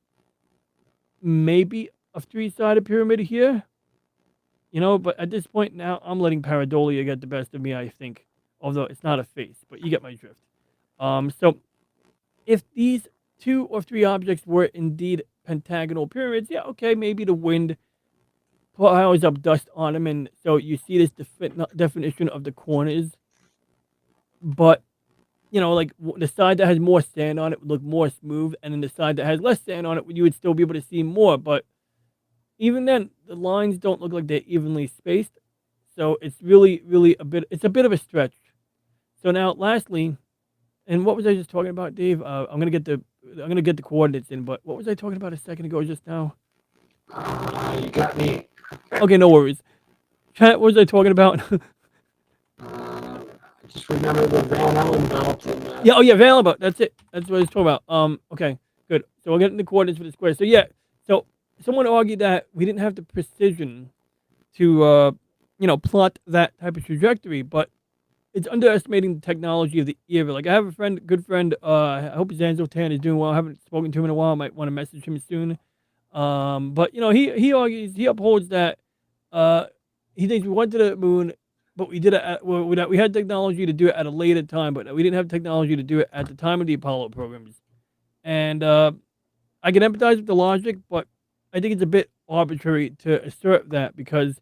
maybe a 3-sided pyramid here. But at this point now, I'm letting pareidolia get the best of me, I think. Although it's not a face, but you get my drift. So if these 2 or 3 objects were indeed pentagonal pyramids, yeah, okay, maybe the wind piles up dust on them, and so you see this definition of the corners but like the side that has more sand on it would look more smooth, and then the side that has less sand on it, you would still be able to see more. But even then, the lines don't look like they're evenly spaced, so it's really, really it's a bit of a stretch. So now, lastly, and what was I just talking about, Dave? I'm gonna get the coordinates in, but what was I talking about a second ago just now? You got me. Okay, no worries. Chat, what was I talking about? I just remember the Van Allen belt and. Yeah, oh yeah, Valabot. That's it. That's what I was talking about. Okay, good. So we'll get into the coordinates for the square. So yeah, so someone argued that we didn't have the precision to, plot that type of trajectory, but it's underestimating the technology of the era. Like I have a friend, good friend. I hope Zanzo Tan is doing well. I haven't spoken to him in a while. Might want to message him soon. But he argues, he upholds that uh, he thinks we went to the moon, but we did it we had technology to do it at a later time, but we didn't have technology to do it at the time of the Apollo programs. And I can empathize with the logic, but I think it's a bit arbitrary to assert that because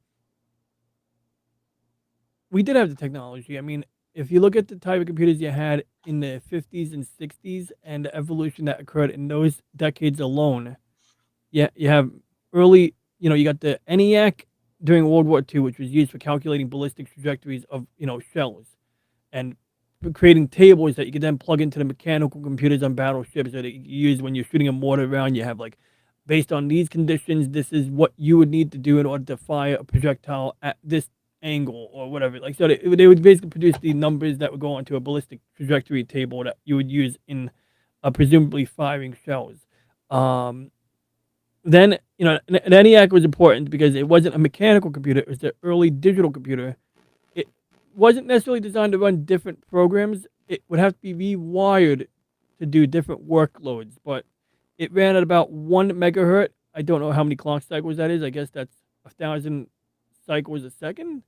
we did have the technology. I mean, if you look at the type of computers you had in the 50s and 60s and the evolution that occurred in those decades alone, yeah, you have early, you got the ENIAC during World War II, which was used for calculating ballistic trajectories of, shells and for creating tables that you could then plug into the mechanical computers on battleships that you use when you're shooting a mortar around. You have like, based on these conditions, this is what you would need to do in order to fire a projectile at this angle or whatever. Like, so they would basically produce the numbers that would go onto a ballistic trajectory table that you would use in presumably firing shells. Um, then an ENIAC was important because it wasn't a mechanical computer; it was the early digital computer. It wasn't necessarily designed to run different programs. It would have to be rewired to do different workloads, but it ran at about 1 megahertz. I don't know how many clock cycles that is. I guess that's 1,000 cycles a second,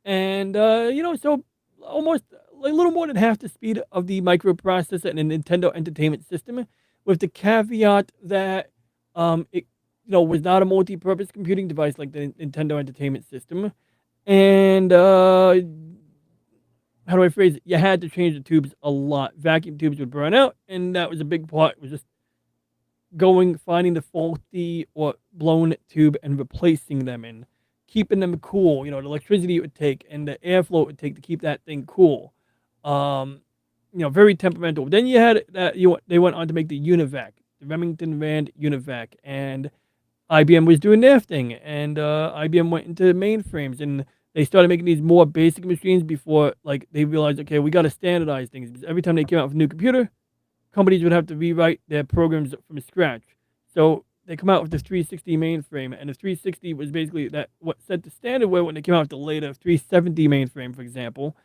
and so almost a little more than half the speed of the microprocessor in a Nintendo Entertainment System, with the caveat that it was not a multi-purpose computing device like the Nintendo Entertainment System, and how do I phrase it? You had to change the tubes a lot. Vacuum tubes would burn out, and that was a big part. It was just finding the faulty or blown tube and replacing them and keeping them cool. The electricity it would take and the airflow it would take to keep that thing cool. Very temperamental. Then you had that they went on to make the Univac, the Remington Rand Univac, and IBM was doing their thing, and IBM went into mainframes, and they started making these more basic machines before, like, they realized, okay, we got to standardize things. Because every time they came out with a new computer, companies would have to rewrite their programs from scratch. So they come out with the 360 mainframe, and the 360 was basically what set the standard where when they came out with the later 370 mainframe, for example,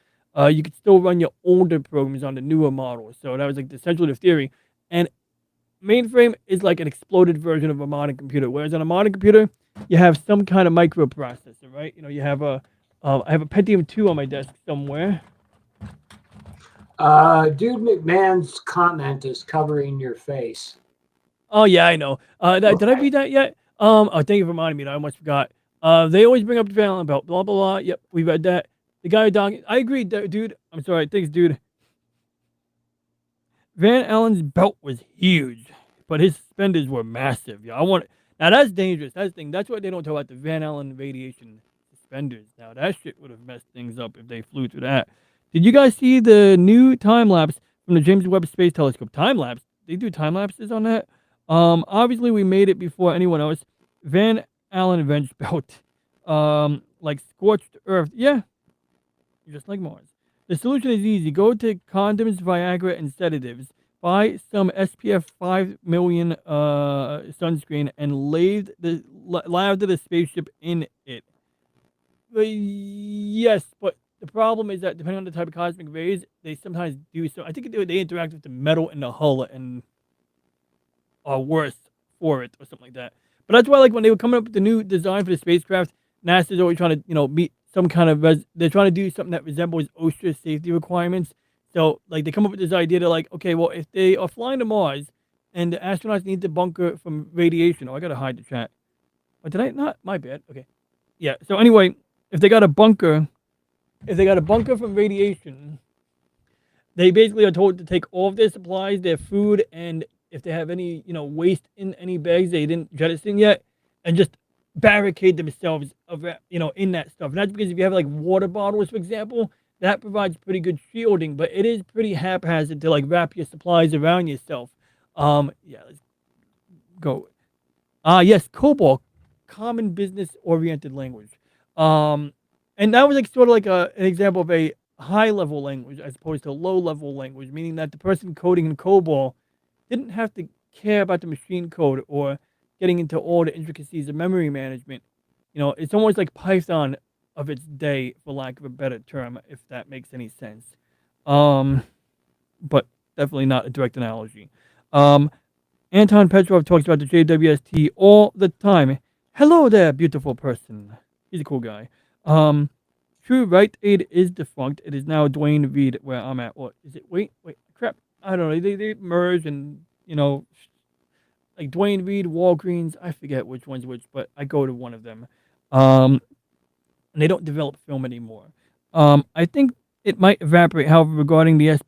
you could still run your older programs on the newer models. So that was like the central theory. And mainframe is like an exploded version of a modern computer. Whereas on a modern computer, you have some kind of microprocessor, right? You have I have a Pentium 2 on my desk somewhere. Dude McMahon's comment is covering your face. Oh yeah, I know. Did I read that yet? Thank you for reminding me. I almost forgot. They always bring up the Van Allen belt. Blah blah blah. Yep, we read that. The guy dog. I agree, dude. I'm sorry. Thanks, dude. Van Allen's belt was huge, but his suspenders were massive. Yeah, now that's dangerous. That's the thing. That's what they don't talk about, the Van Allen radiation suspenders. Now that shit would have messed things up if they flew through that. Did you guys see the new time lapse from the James Webb Space Telescope? Time lapse? They do time lapses on that. Obviously we made it before anyone else. Van Allen Venge belt. Like scorched earth. Yeah, just like Mars. The solution is easy. Go to condoms, Viagra, and sedatives. Buy some SPF 5 million sunscreen and lather the spaceship in it. Yes, but the problem is that depending on the type of cosmic rays, they sometimes do so. I think they interact with the metal in the hull and are worse for it or something like that. But that's why, like, when they were coming up with the new design for the spacecraft, NASA's always trying to, meet some kind of they're trying to do something that resembles OSHA safety requirements. So, like, they come up with this idea to, like, okay, well, if they are flying to Mars and the astronauts need to bunker from radiation, I gotta hide the chat. But did I not? My bad. Okay. Yeah. So anyway, if they got a bunker from radiation, They basically are told to take all of their supplies, their food, and if they have any, waste in any bags they didn't jettison yet, and just barricade themselves in that stuff. And that's because if you have like water bottles, for example, that provides pretty good shielding, but it is pretty haphazard to like wrap your supplies around yourself. Yeah, let's go. Yes, COBOL, common business oriented language. Um, and that was like sort of like an example of a high level language as opposed to low level language, meaning that the person coding in COBOL didn't have to care about the machine code or getting into all the intricacies of memory management. It's almost like Python of its day, for lack of a better term, if that makes any sense. Um, but definitely not a direct analogy. Um, Anton Petrov talks about the JWST all the time. Hello there, beautiful person. He's a cool guy. True Right Aid is defunct. It is now Dwayne Reed where I'm at. What is it? Wait, crap. I don't know. They merge and, like Dwayne Reed, Walgreens. I forget which one's which, but I go to one of them. And they don't develop film anymore. I think it might evaporate. However, regarding the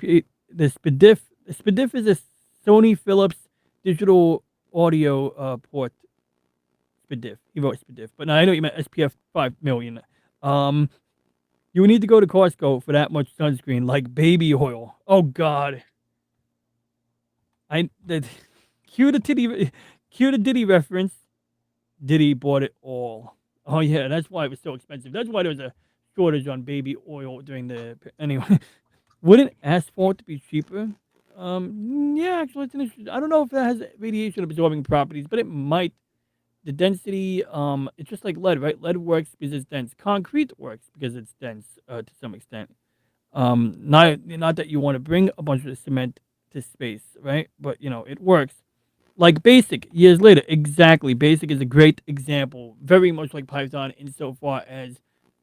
the SPDIF is a Sony Philips digital audio port. SPDIF. He wrote SPDIF, but no, I know you meant SPF 5 million. You would need to go to Costco for that much sunscreen, like baby oil. Oh God. Cue the Diddy reference. Diddy bought it all. Oh yeah, that's why it was so expensive. That's why there was a shortage on baby oil during the anyway. Wouldn't asphalt be cheaper? Yeah, actually, I don't know if that has radiation absorbing properties, but it might. The density, it's just like lead, right? Lead works because it's dense. Concrete works because it's dense to some extent. Not that you want to bring a bunch of cement to space, right? But it works. Like Basic, years later, exactly. Basic is a great example, very much like Python, insofar as,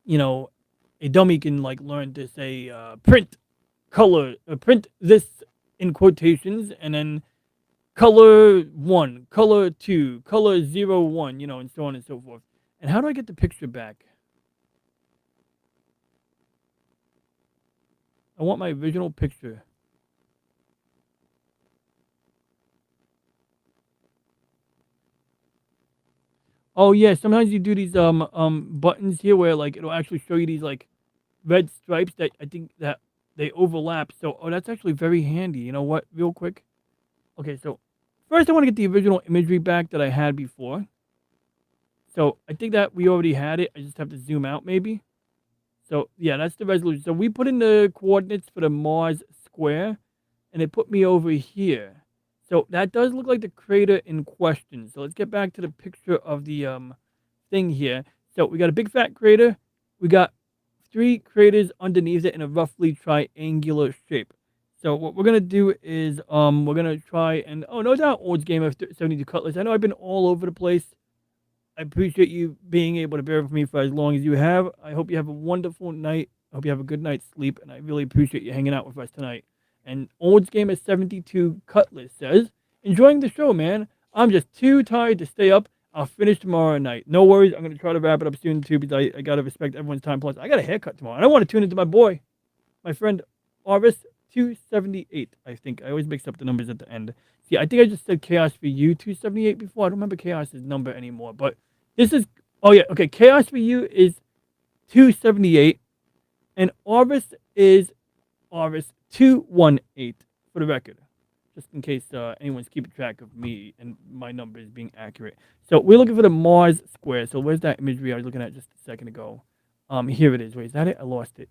a dummy can like learn to say print color, print this in quotations, and then color 1, color 2, color 01, and so on and so forth. And how do I get the picture back? I want my original picture. Oh yeah, sometimes you do these buttons here where like it'll actually show you these like red stripes that I think that they overlap. So that's actually very handy. You know what? Real quick. Okay, so first I want to get the original imagery back that I had before. So I think that we already had it. I just have to zoom out maybe. So yeah, that's the resolution. So we put in the coordinates for the Mars square, and it put me over here. So that does look like the crater in question. So let's get back to the picture of the thing here. So we got a big fat crater. We got 3 craters underneath it in a roughly triangular shape. So what we're gonna do is we're gonna try and no doubt Old's game of 72 Cutlass. I know I've been all over the place. I appreciate you being able to bear with me for as long as you have. I hope you have a wonderful night. I hope you have a good night's sleep, and I really appreciate you hanging out with us tonight. And Old's game of 72 Cutlass says, enjoying the show, man. I'm just too tired to stay up. I'll finish tomorrow night. No worries. I'm going to try to wrap it up soon, too, because I got to respect everyone's time. Plus, I got a haircut tomorrow. And I want to tune into my boy, my friend, Arvis 278, I think. I always mix up the numbers at the end. See, I think I just said Chaos for You 278 before. I don't remember Chaos's number anymore. But this is, oh yeah, okay. Chaos for You is 278. And Arvis is Arvis 218 for the record, just in case anyone's keeping track of me and my numbers being accurate. So we're looking for the Mars square. So where's that imagery I was looking at just a second ago? Here it is. Wait, is that it? I lost it.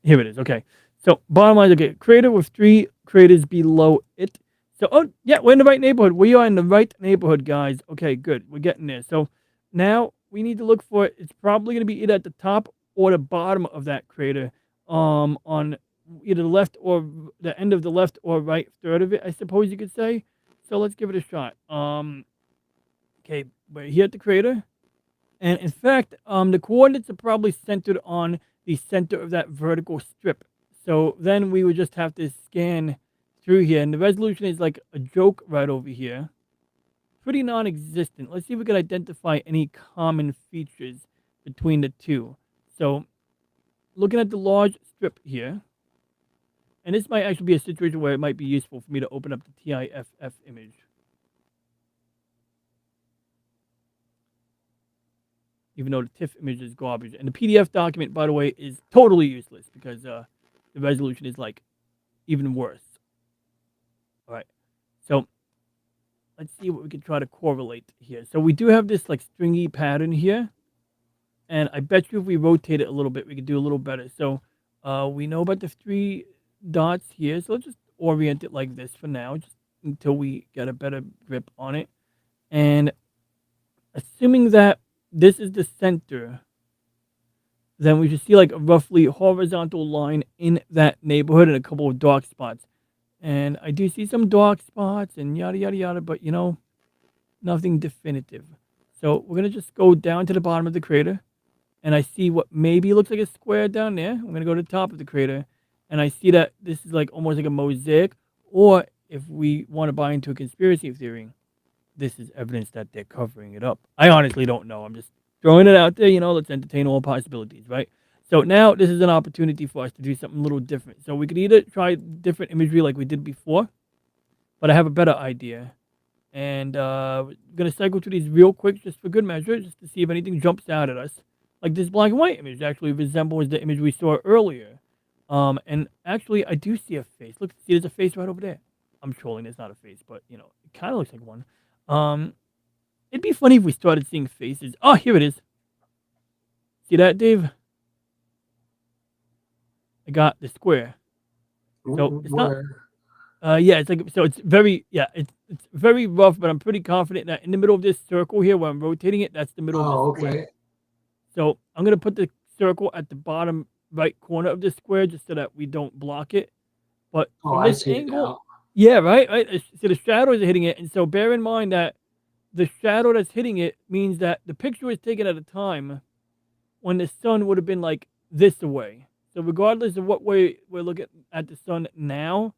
Here it is. Okay. So bottom line, okay, crater with 3 craters below it. So, oh yeah, we're in the right neighborhood. We are in the right neighborhood, guys. Okay, good. We're getting there. So now we need to look for it. It's probably going to be either at the top or the bottom of that crater, on either the left or the end of the left or right third of it, I suppose you could say. So let's give it a shot. Okay, we're here at the crater. And in fact, the coordinates are probably centered on the center of that vertical strip. So then we would just have to scan through here. And the resolution is like a joke right over here. Pretty non-existent. Let's see if we can identify any common features between the two. So looking at the large strip here, and this might actually be a situation where it might be useful for me to open up the TIFF image. Even though the TIFF image is garbage. And the PDF document, by the way, is totally useless because the resolution is like even worse. All right. So let's see what we can try to correlate here. So we do have this like stringy pattern here. And I bet you if we rotate it a little bit, we could do a little better. So we know about the 3 dots here. So let's just orient it like this for now, just until we get a better grip on it. And assuming that this is the center, then we should see like a roughly horizontal line in that neighborhood and a couple of dark spots. And I do see some dark spots and yada, yada, yada, but you know, nothing definitive. So we're going to just go down to the bottom of the crater. And I see what maybe looks like a square down there. I'm going to go to the top of the crater. And I see that this is like almost like a mosaic. Or if we want to buy into a conspiracy theory, this is evidence that they're covering it up. I honestly don't know. I'm just throwing it out there. You know, let's entertain all possibilities, right? So now this is an opportunity for us to do something a little different. So we could either try different imagery like we did before, but I have a better idea. And we're going to cycle through these real quick just for good measure, just to see if anything jumps out at us. Like this black and white image actually resembles the image we saw earlier. And actually, I do see a face. Look, see, there's a face right over there. I'm trolling. It's not a face, but, you know, it kind of looks like one. It'd be funny if we started seeing faces. Oh, here it is. See that, Dave? I got the square. So it's not. Yeah, it's like, so it's very, yeah, it's very rough, but I'm pretty confident that in the middle of this circle here, where I'm rotating it, that's the middle of the square. Okay. So I'm going to put the circle at the bottom right corner of the square just so that we don't block it. But from I this see it angle, now. yeah, right? So the shadows are hitting it. And so bear in mind that the shadow that's hitting it means that the picture was taken at a time when the sun would have been like this away. So regardless of what way we're looking at the sun now,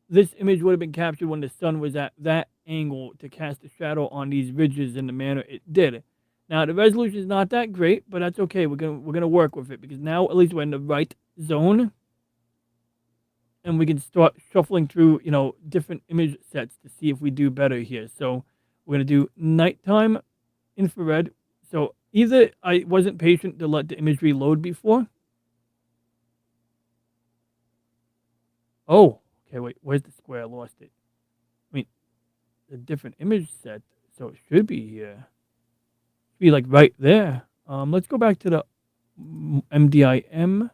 this image would have been captured when the sun was at that angle to cast a shadow on these ridges in the manner it did. Now the resolution is not that great, but that's okay. We're gonna work with it because now at least we're in the right zone, and we can start shuffling through, you know, different image sets to see if we do better here. So we're gonna do nighttime infrared. So either I wasn't patient to let the imagery load before. Oh, okay, wait, where's the square? I lost it. I mean, a different image set, so it should be here. Be like right there. Let's go back to the MDIM.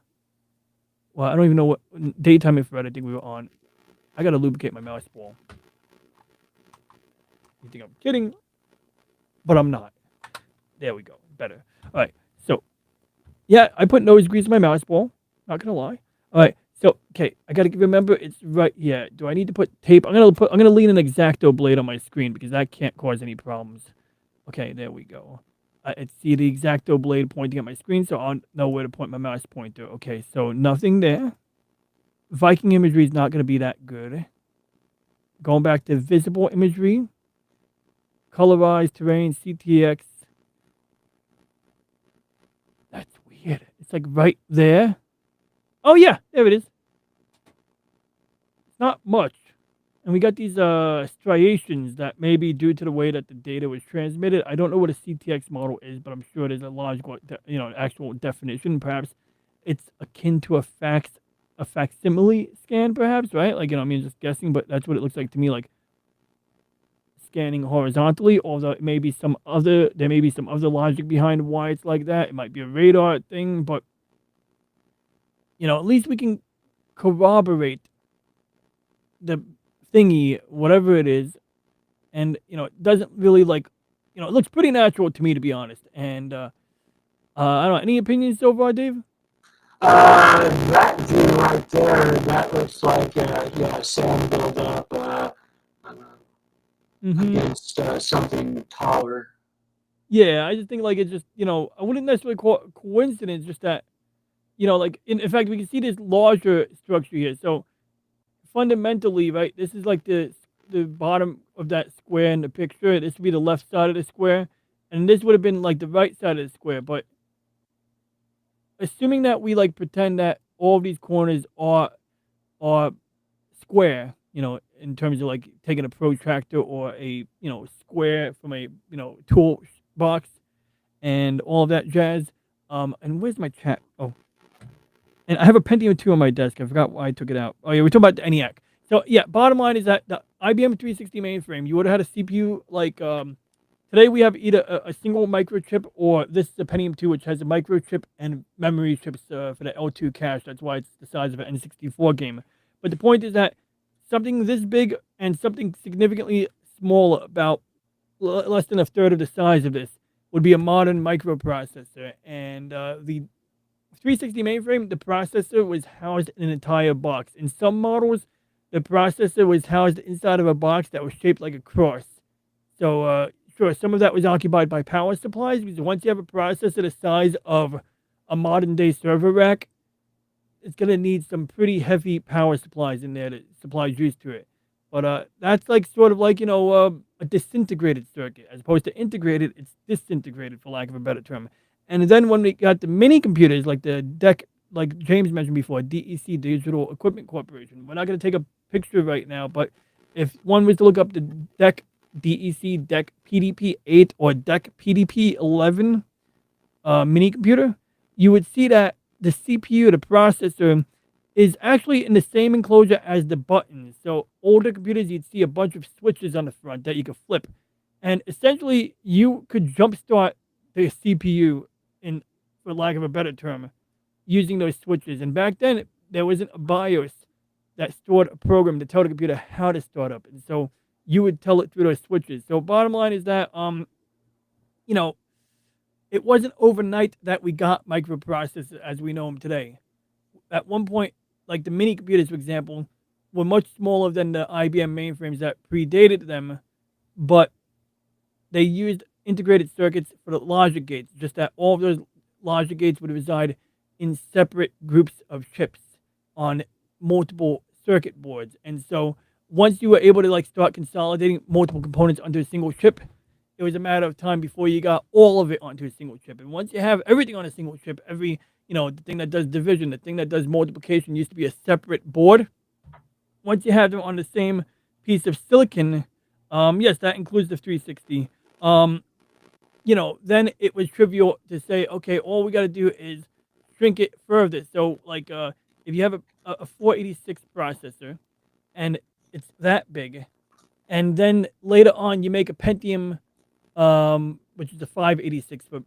Well, I don't even know what daytime infrared I think we were on. I gotta lubricate my mouse ball. You think I'm kidding? But I'm not. There we go. Better. All right. So, yeah, I put nose grease in my mouse ball. Not gonna lie. All right. So, okay, I gotta remember it's right here. Do I need to put tape? I'm gonna lean an X-Acto blade on my screen because that can't cause any problems. Okay, there we go. I see the X-Acto blade pointing at my screen, so I'll know where to point my mouse pointer. Okay, so nothing there. Viking imagery is not going to be that good. Going back to visible imagery. Colorized terrain, CTX. That's weird. It's like right there. Oh, yeah, there it is. It's not much. And we got these striations that may be due to the way that the data was transmitted. I don't know what a CTX model is, but I'm sure there's a logical, actual definition. Perhaps it's akin to a facsimile scan, perhaps, right? Like, I mean, just guessing, but that's what it looks like to me, like scanning horizontally. Although there may be some other logic behind why it's like that. It might be a radar thing, but at least we can corroborate the thingy, whatever it is, and it doesn't really it looks pretty natural to me, to be honest. And I don't know, any opinions so far, Dave? That view right there, that looks like sand buildup against something taller. Yeah, I just think it's just I wouldn't necessarily call it coincidence, just that in fact we can see this larger structure here. So fundamentally, right, this is like the bottom of that square in the picture. This would be the left side of the square, and this would have been like the right side of the square. But assuming that we like pretend that all of these corners are square, in terms of like taking a protractor or a square from a tool box and all of that jazz. And where's my chat? Oh, and I have a Pentium 2 on my desk. I forgot why I took it out. Oh yeah, we're talking about the ENIAC. So yeah, bottom line is that the IBM 360 mainframe, you would have had a CPU like today we have either a single microchip or this is a Pentium 2, which has a microchip and memory chips for the L2 cache. That's why it's the size of an N64 game. But the point is that something this big and something significantly smaller, about less than a third of the size of this, would be a modern microprocessor. And the 360 mainframe, the processor was housed in an entire box. In some models, the processor was housed inside of a box that was shaped like a cross. So, sure, some of that was occupied by power supplies, because once you have a processor the size of a modern day server rack, it's going to need some pretty heavy power supplies in there to supply juice to it. But that's like sort of like, a disintegrated circuit. As opposed to integrated, it's disintegrated, for lack of a better term. And then when we got the mini computers, like the DEC, like James mentioned before, DEC, Digital Equipment Corporation. We're not going to take a picture right now, but if one was to look up the DEC, DEC PDP-8 or DEC PDP-11 mini computer, you would see that the CPU, the processor, is actually in the same enclosure as the buttons. So older computers, you'd see a bunch of switches on the front that you could flip. And essentially, you could jumpstart the CPU, for lack of a better term, using those switches. And back then, there wasn't a BIOS that stored a program to tell the computer how to start up. And so you would tell it through those switches. So bottom line is that, it wasn't overnight that we got microprocessors as we know them today. At one point, like the mini computers, for example, were much smaller than the IBM mainframes that predated them, but they used integrated circuits for the logic gates, just that all of those logic gates would reside in separate groups of chips on multiple circuit boards. And so once you were able to like start consolidating multiple components onto a single chip, it was a matter of time before you got all of it onto a single chip. And once you have everything on a single chip, the thing that does division, the thing that does multiplication used to be a separate board. Once you have them on the same piece of silicon, yes, that includes the 360. Then it was trivial to say, okay, all we got to do is shrink it further. So, like, if you have a 486 processor, and it's that big, and then later on you make a Pentium, which is a 586 for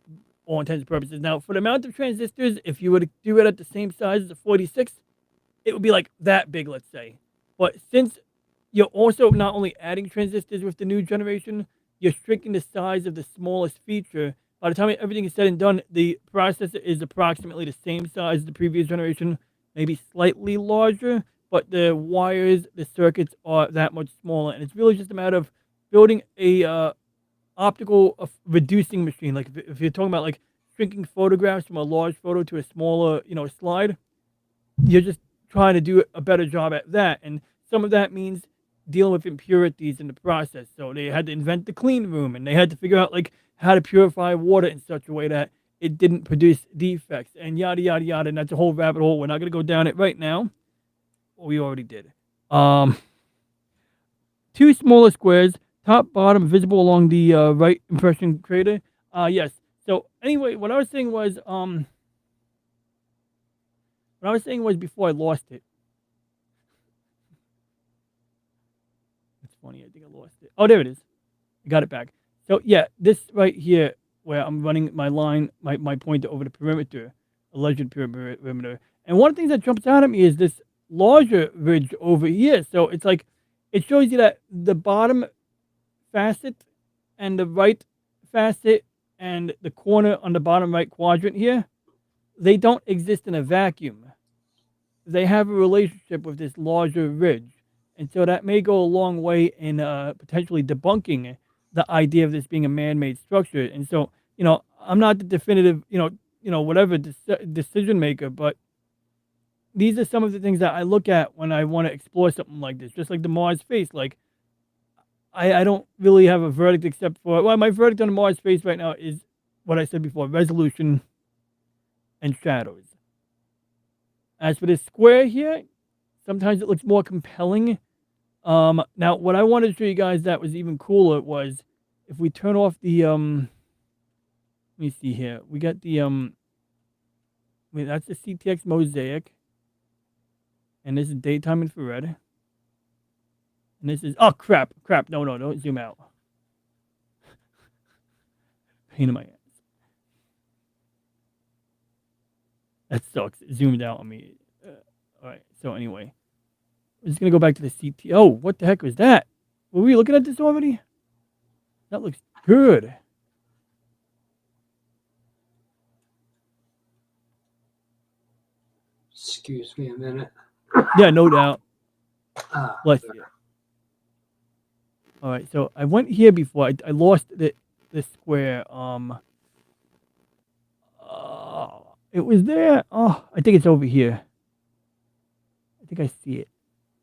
all intents and purposes. Now, for the amount of transistors, if you were to do it at the same size as a 46, it would be like that big, let's say. But since you're also not only adding transistors with the new generation, you're shrinking the size of the smallest feature. By the time everything is said and done, the processor is approximately the same size as the previous generation, maybe slightly larger, but the wires, the circuits are that much smaller. And it's really just a matter of building a optical reducing machine. Like if you're talking about like shrinking photographs from a large photo to a smaller, slide, you're just trying to do a better job at that. And some of that means dealing with impurities in the process. So they had to invent the clean room, and they had to figure out like how to purify water in such a way that it didn't produce defects, and yada yada yada. And that's a whole rabbit hole. We're not gonna go down it right now. Well, we already did. Two smaller squares, top bottom, visible along the right impression crater. Yes. So anyway, what I was saying was before I lost it. It's funny. I think I lost it. Oh, there it is. I got it back. So yeah, this right here, where I'm running my line, my pointer over the perimeter, alleged perimeter. And one of the things that jumps out at me is this larger ridge over here. So it's like, it shows you that the bottom facet and the right facet and the corner on the bottom right quadrant here, they don't exist in a vacuum. They have a relationship with this larger ridge. And so that may go a long way in potentially debunking the idea of this being a man-made structure. And so, I'm not the definitive, whatever decision maker, but these are some of the things that I look at when I want to explore something like this. Just like the Mars face, like I don't really have a verdict except for, well, my verdict on the Mars face right now is what I said before: resolution, and shadows. As for this square here, sometimes it looks more compelling. Now what I wanted to show you guys that was even cooler was if we turn off the let me see here. We got the that's the CTX mosaic. And this is daytime infrared. And this is oh crap. No, don't zoom out. Pain in my ass. That sucks. It zoomed out on me. All right. So anyway, I'm just gonna go back to the CT. Oh, what the heck was that? Were we looking at this already? That looks good. Excuse me a minute. Yeah, no doubt. Bless There. you. All right. So I went here before. I lost the square. It was there. Oh, I think it's over here. I think I see it.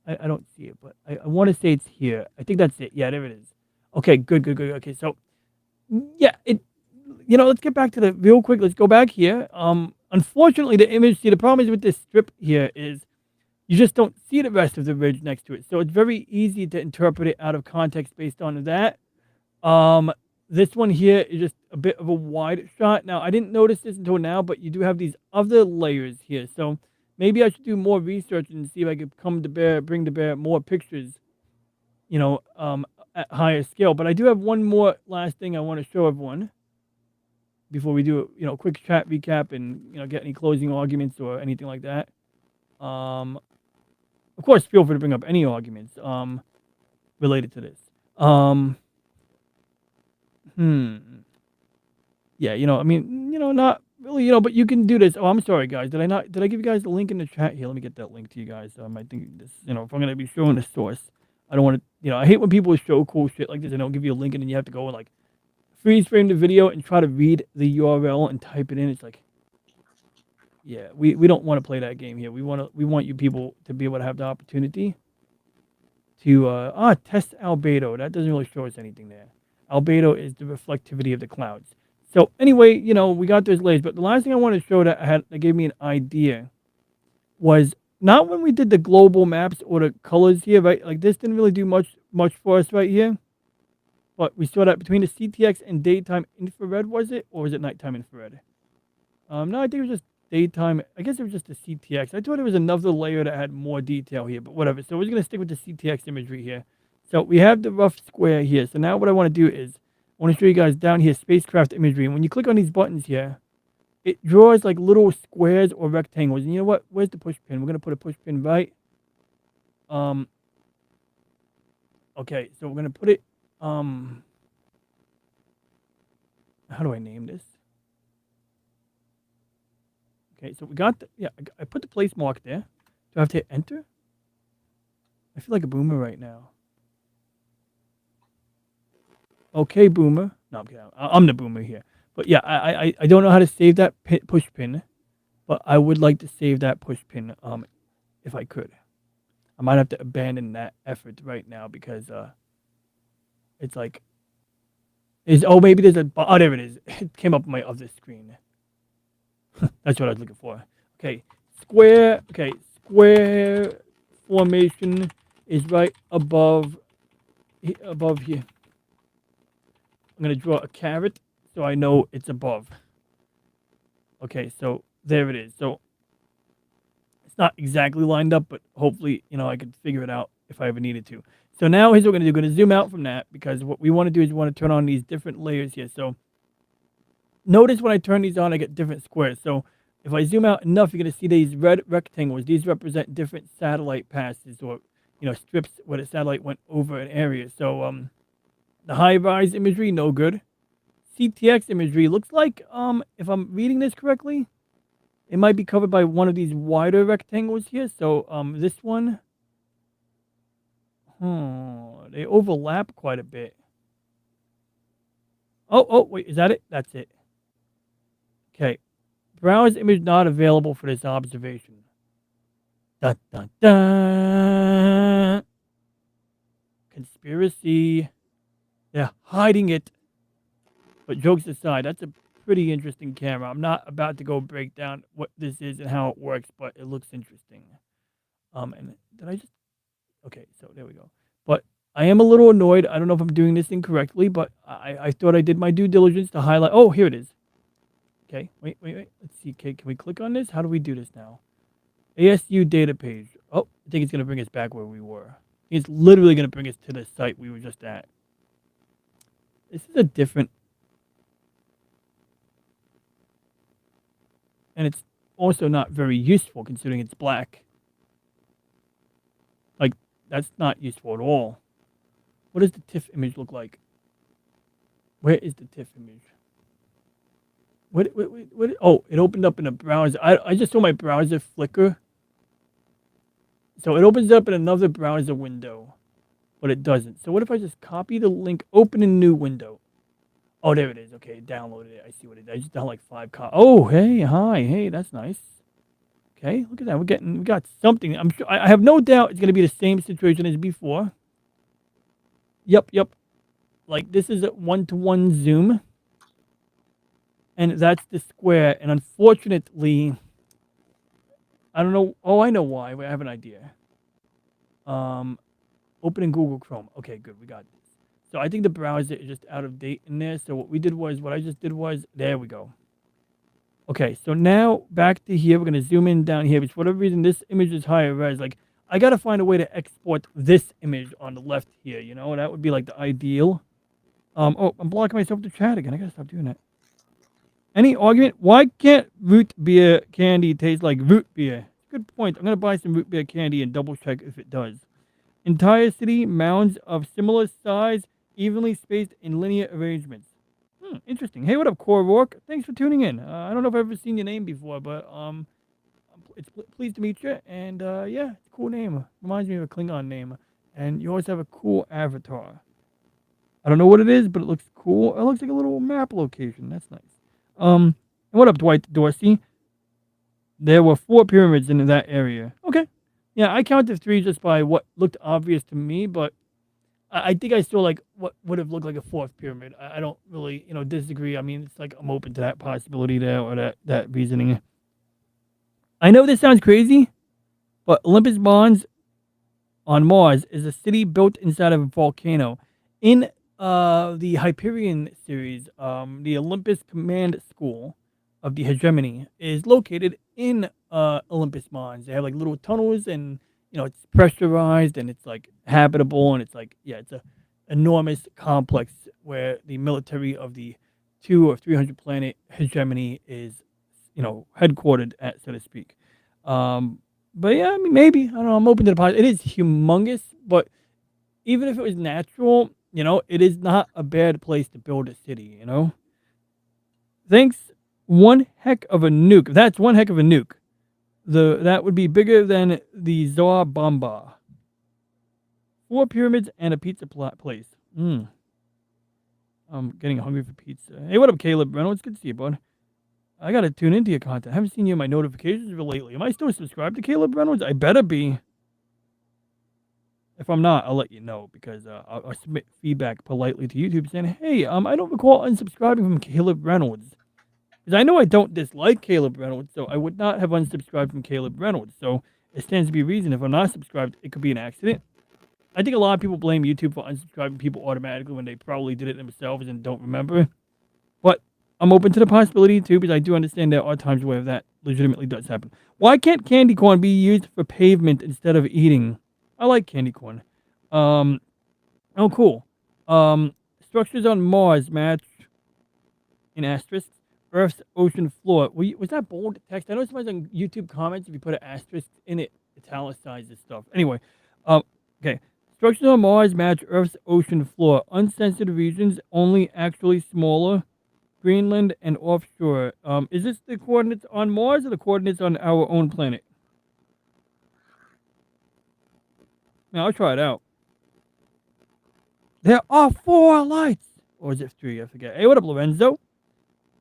I don't see it, but I want to say it's here. I think that's it. Yeah, there it is. Okay, good. Okay, so yeah, let's get back to the real quick. Let's go back here. Unfortunately, the image. See, the problem is with this strip here is you just don't see the rest of the ridge next to it, so it's very easy to interpret it out of context based on that. This one here is just a bit of a wide shot. Now, I didn't notice this until now, but you do have these other layers here. So maybe I should do more research and see if I could bring to bear more pictures, at higher scale. But I do have one more last thing I want to show everyone before we do a, quick chat recap and, get any closing arguments or anything like that. Of course, feel free to bring up any arguments, related to this. Yeah, not really, but you can do this. Oh, I'm sorry, guys. Did I give you guys the link in the chat here? Let me get that link to you guys. I think this, if I'm going to be showing the source, I don't want to, I hate when people show cool shit like this and don't give you a link and then you have to go and like freeze frame the video and try to read the URL and type it in. It's like, yeah, we don't want to play that game here. We want you people to be able to have the opportunity to, test albedo. That doesn't really show us anything there. Albedo is the reflectivity of the clouds. So anyway, we got those layers. But the last thing I wanted to show that gave me an idea was not when we did the global maps or the colors here, right? Like this didn't really do much for us right here. But we saw that between the CTX and daytime infrared, was it? Or was it nighttime infrared? No, I think it was just daytime. I guess it was just the CTX. I thought there was another layer that had more detail here, but whatever. So we're going to stick with the CTX imagery here. So we have the rough square here. So now what I want to do is I want to show you guys down here spacecraft imagery. And when you click on these buttons here, it draws like little squares or rectangles. And you know what? Where's the push pin? We're going to put a push pin right. Okay, so we're going to put it, how do I name this? Okay, so we got I put the place mark there. Do I have to hit enter? I feel like a boomer right now. Okay, boomer. No, I'm kidding. I'm the boomer here. But yeah, I don't know how to save that push pin, but I would like to save that push pin if I could. I might have to abandon that effort right now because it's like maybe there's there it is. It came up on my other screen. That's what I was looking for. Okay, square. Okay, square formation is right above here. I'm going to draw a caret so I know it's above. Okay, so there it is. So it's not exactly lined up, but hopefully, I could figure it out if I ever needed to. So now here's what we're going to do. We're going to zoom out from that because what we want to do is we want to turn on these different layers here. So notice when I turn these on, I get different squares. So if I zoom out enough, you're going to see these red rectangles. These represent different satellite passes or, strips where the satellite went over an area. So the high-rise imagery, no good. CTX imagery looks like, if I'm reading this correctly, it might be covered by one of these wider rectangles here. So this one, they overlap quite a bit. Oh, wait, is that it? That's it. Okay. Browse image not available for this observation. Dun, dun, dun. Conspiracy. They're hiding it. But jokes aside, that's a pretty interesting camera. I'm not about to go break down what this is and how it works, but it looks interesting. And did I just? Okay, so there we go. But I am a little annoyed. I don't know if I'm doing this incorrectly, but I thought I did my due diligence to highlight. Oh, here it is. Okay, wait. Let's see. Okay, can we click on this? How do we do this now? ASU data page. Oh, I think it's going to bring us back where we were. It's literally going to bring us to the site we were just at. This is a different... And it's also not very useful considering it's black. Like, that's not useful at all. What does the TIFF image look like? Where is the TIFF image? What? Oh, it opened up in a browser. I just saw my browser flicker. So it opens up in another browser window, but it doesn't. So what if I just copy the link, open a new window? Oh, there it is. Okay, downloaded it. I see what it is. I just downloaded like 5 copies. Oh, hey, hi, hey, that's nice. Okay, look at that. We got something. I'm sure. I have no doubt it's gonna be the same situation as before. Yep. Like this is a 1-to-1 zoom, and that's the square. And unfortunately, I don't know. Oh, I know why. I have an idea. Opening Google Chrome. Okay, good. We got this. So I think the browser is just out of date in there. So what I just did was, there we go. Okay, so now back to here. We're going to zoom in down here. Because for whatever reason, this image is higher res. Like, I got to find a way to export this image on the left here. You know, that would be like the ideal. Oh, I'm blocking myself to chat again. I got to stop doing that. Any argument? Why can't root beer candy taste like root beer? Good point. I'm going to buy some root beer candy and double check if it does. Entire city, mounds of similar size, evenly spaced in linear arrangements. Interesting. Hey, what up, Core Rourke? Thanks for tuning in. I don't know if I've ever seen your name before, but it's pleased to meet you. And yeah, it's a cool name. Reminds me of a Klingon name. And you always have a cool avatar. I don't know what it is, but it looks cool. It looks like a little map location. That's nice. And what up, Dwight Dorsey? There were 4 pyramids in that area. Okay. Yeah, I counted 3 just by what looked obvious to me, but I think I saw like what would have looked like a 4th pyramid. I don't really, disagree. I mean, it's like I'm open to that possibility there or that reasoning. I know this sounds crazy, but Olympus Mons on Mars is a city built inside of a volcano. In the Hyperion series, the Olympus Command School of the Hegemony is located in Olympus Mons. They have like little tunnels, and it's pressurized and it's like habitable, and it's like it's a enormous complex where the military of the 200 or 300 planet Hegemony is headquartered at, so to speak. But yeah, I mean, maybe I don't know. I'm open to the possibility. It is humongous, but even if it was natural, it is not a bad place to build a city. Thanks. One heck of a nuke. That's one heck of a nuke. That would be bigger than the Zoa Bamba. 4 pyramids and a pizza place. I'm getting hungry for pizza. Hey, what up, Caleb Reynolds? Good to see you, bud. I gotta tune into your content. I haven't seen you in my notifications lately. Am I still subscribed to Caleb Reynolds? I better be. If I'm not, I'll let you know, because I'll submit feedback politely to YouTube saying, hey, I don't recall unsubscribing from Caleb Reynolds. Because I know I don't dislike Caleb Reynolds, so I would not have unsubscribed from Caleb Reynolds. So it stands to be reason if I'm not subscribed, it could be an accident. I think a lot of people blame YouTube for unsubscribing people automatically when they probably did it themselves and don't remember. But I'm open to the possibility too, because I do understand there are times where that legitimately does happen. Why can't candy corn be used for pavement instead of eating? I like candy corn. Oh, cool. Structures on Mars match, in asterisk, Earth's ocean floor. Was that bold text? I know sometimes on YouTube comments, if you put an asterisk in it, italicizes stuff. Anyway, okay. Structures on Mars match Earth's ocean floor. Uncensored regions, only actually smaller. Greenland and offshore. Is this the coordinates on Mars or the coordinates on our own planet? Now, I'll try it out. There are 4 lights. Or is it 3? I forget. Hey, what up, Lorenzo?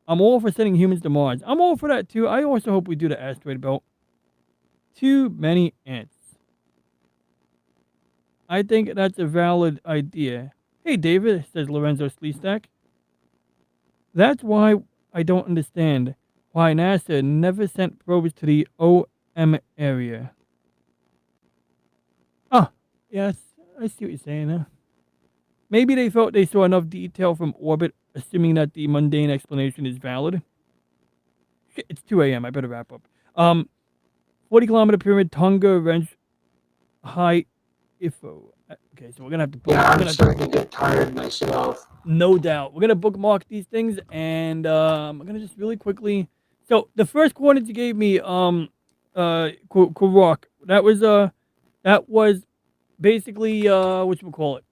I'm all for sending humans to Mars. I'm all for that, too. I also hope we do the asteroid belt. Too many ants. I think that's a valid idea. Hey, David, says Lorenzo Sleestack. That's why I don't understand why NASA never sent probes to the OM area. Oh, yes, I see what you're saying. Maybe they thought they saw enough detail from orbit, assuming that the mundane explanation is valid. Shit, it's 2 a.m. I better wrap up. 40-kilometer pyramid, Tonga Wrench, High Ifo. Okay, so we're gonna have to. Yeah, I'm starting to get tired myself. No doubt, we're gonna bookmark these things, and I'm gonna just really quickly. So the first coordinates you gave me, Kurok, that was basically whatchamacallit,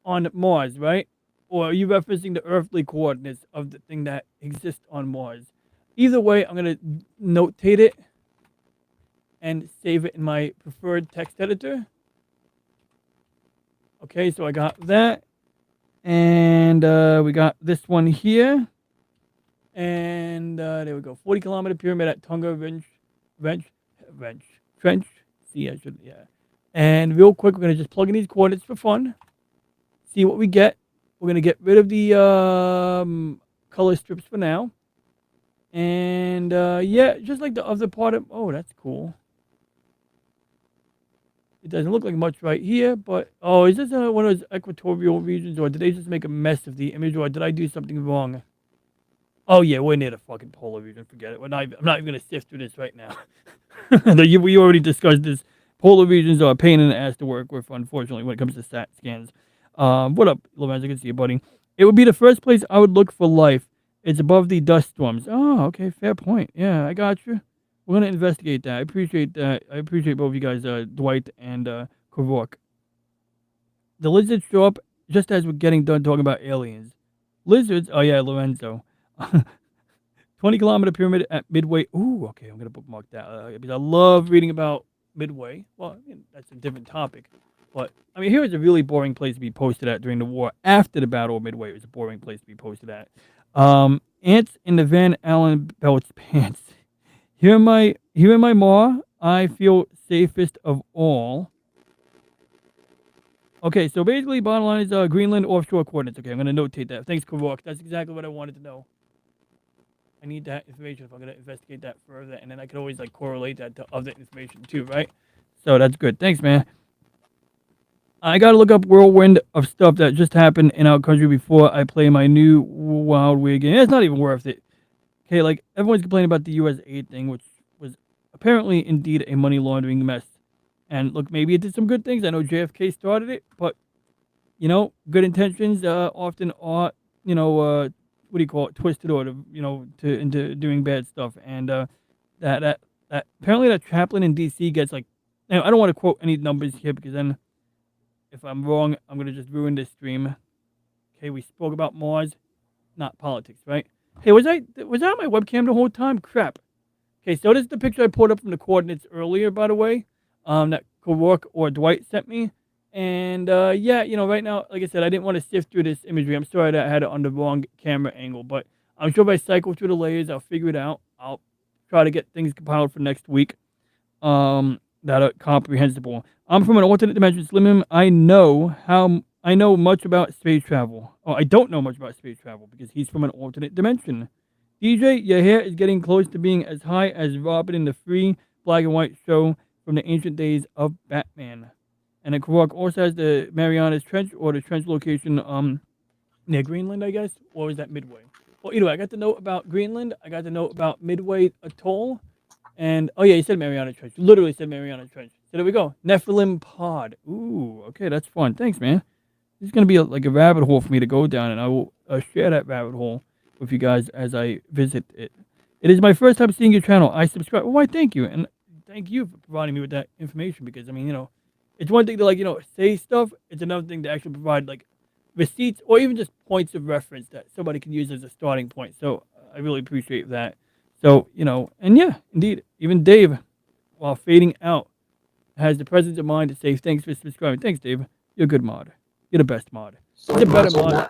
on Mars, right? Or are you referencing the earthly coordinates of the thing that exists on Mars? Either way, I'm gonna notate it and save it in my preferred text editor. Okay, so I got that, and we got this one here, and there we go. 40-kilometer pyramid at Tonga Trench. See, I should, yeah. And real quick, we're gonna just plug in these coordinates for fun. See what we get. We're gonna get rid of the color strips for now, and yeah, just like the other part of. Oh, that's cool. It doesn't look like much right here, but oh, is this one of those equatorial regions, or did they just make a mess of the image, or did I do something wrong? Oh yeah, we're near the fucking polar region. Forget it. I'm not even gonna sift through this right now. We already discussed this. Polar regions are a pain in the ass to work with, unfortunately, when it comes to stat scans. What up, Lorenzo? I can see you, buddy. It would be the first place I would look for life. It's above the dust storms. Oh, okay, fair point. Yeah, I got you. We're gonna investigate that. I appreciate that. I appreciate both of you guys, Dwight and Kavork. The lizards show up just as we're getting done talking about aliens. Lizards? Oh yeah, Lorenzo. 20-kilometer pyramid at Midway. Ooh, okay, I'm gonna bookmark that because I love reading about Midway. Well, I mean, that's a different topic, but I mean, here is a really boring place to be posted at during the war. After the Battle of Midway, it was a boring place to be posted at. Ants in the Van Allen belt's pants. Here in my maw, I feel safest of all. Okay, so basically, bottom line is Greenland offshore coordinates. Okay, I'm gonna notate that. Thanks, Kavork. That's exactly what I wanted to know. I need that information if I'm gonna investigate that further, and then I could always like correlate that to other information too, right? So that's good. Thanks, man. I gotta look up whirlwind of stuff that just happened in our country before I play my new wild weird game. It's not even worth it. Okay, like everyone's complaining about the U.S. aid thing, which was apparently indeed a money laundering mess. And look, maybe it did some good things. I know JFK started it, but you know, good intentions often are, you know, what do you call it, twisted or into doing bad stuff. And that apparently that chaplain in D.C. gets like, now I don't want to quote any numbers here because then if I'm wrong, I'm gonna just ruin this stream. Okay, we spoke about Mars, not politics, right? Hey, was I on my webcam the whole time? Crap. Okay, so this is the picture I pulled up from the coordinates earlier, by the way, that Kavork or Dwight sent me. And yeah, you know, right now, like I said, I didn't want to sift through this imagery. I'm sorry that I had it on the wrong camera angle, but I'm sure if I cycle through the layers, I'll figure it out. I'll try to get things compiled for next week that are comprehensible. I'm from an alternate dimension, Slim. I know much about space travel. Oh, I don't know much about space travel because he's from an alternate dimension. DJ, your hair is getting close to being as high as Robin in the free black and white show from the ancient days of Batman. And then Kavork also has the Marianas Trench or the trench location near Greenland, I guess, or was that Midway? Well, either way, I got to know about Greenland. I got to know about Midway Atoll. And, oh yeah, he said Mariana Trench. Literally said Mariana Trench. So there we go. Nephilim Pod. Ooh, okay, that's fun. Thanks, man. This is going to be like a rabbit hole for me to go down, and I will share that rabbit hole with you guys as I visit it. It is my first time seeing your channel. I subscribe. Why, thank you. And thank you for providing me with that information because, I mean, you know, it's one thing to, like, you know, say stuff. It's another thing to actually provide, like, receipts or even just points of reference that somebody can use as a starting point. So I really appreciate that. So, you know, and yeah, indeed, even Dave, while fading out, has the presence of mind to say thanks for subscribing. Thanks, Dave. You're a good mod. You're the best mod. You're the better mod.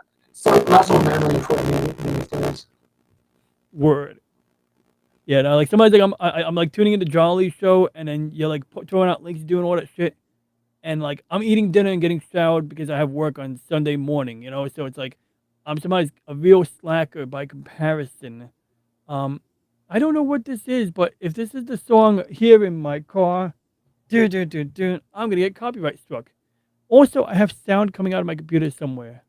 Muscle memory for me these days. Word. Yeah, no, like somebody's like, I'm like tuning into Jolly's show, and then you're like throwing out links, doing all that shit, and like I'm eating dinner and getting showered because I have work on Sunday morning, you know. So it's like somebody's a real slacker by comparison. I don't know what this is, but if this is the song here in my car, I'm gonna get copyright struck. Also, I have sound coming out of my computer somewhere.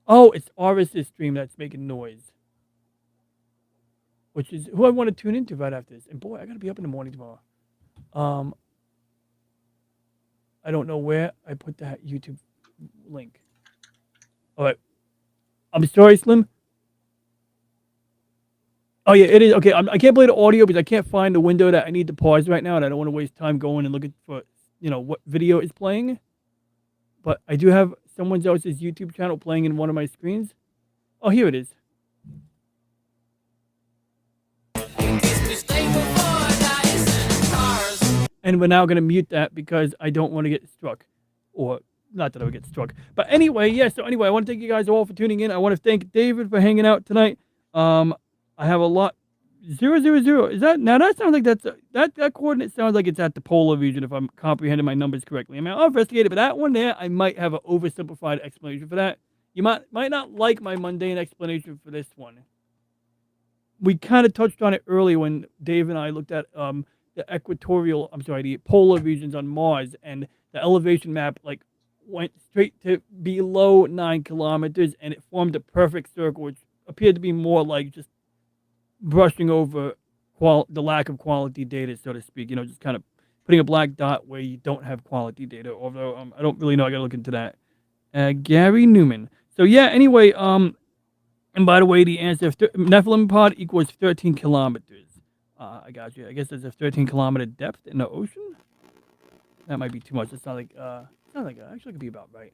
Oh, it's Aris's stream that's making noise, which is who I want to tune into right after this. And boy, I gotta be up in the morning tomorrow. Um, I don't know where I put that YouTube link. All right, I'm sorry, Slim. Oh yeah, it is okay. I can't play the audio because I can't find the window that I need to pause right now, and I don't want to waste time going and looking for what video is playing. But I do have someone else's YouTube channel playing in one of my screens. Oh, here it is. And we're now going to mute that because I don't want to get struck. Or, not that I would get struck. But anyway, yeah, so anyway, I want to thank you guys all for tuning in. I want to thank David for hanging out tonight. I have a lot. 000. Is that, now that sounds like that coordinate sounds like it's at the polar region if I'm comprehending my numbers correctly. I mean, I'll investigate it, but that one there, I might have an oversimplified explanation for that. You might not like my mundane explanation for this one. We kind of touched on it earlier when Dave and I looked at the polar regions on Mars, and the elevation map like went straight to below 9 kilometers, and it formed a perfect circle, which appeared to be more like just brushing over the lack of quality data, so to speak. Just kind of putting a black dot where you don't have quality data. Although I don't really know. I gotta look into that. Gary Newman. So yeah. Anyway, and by the way, the answer Nephilim pod equals 13 kilometers. I got you. I guess there's a 13-kilometer depth in the ocean. That might be too much. It's not like actually could be about right.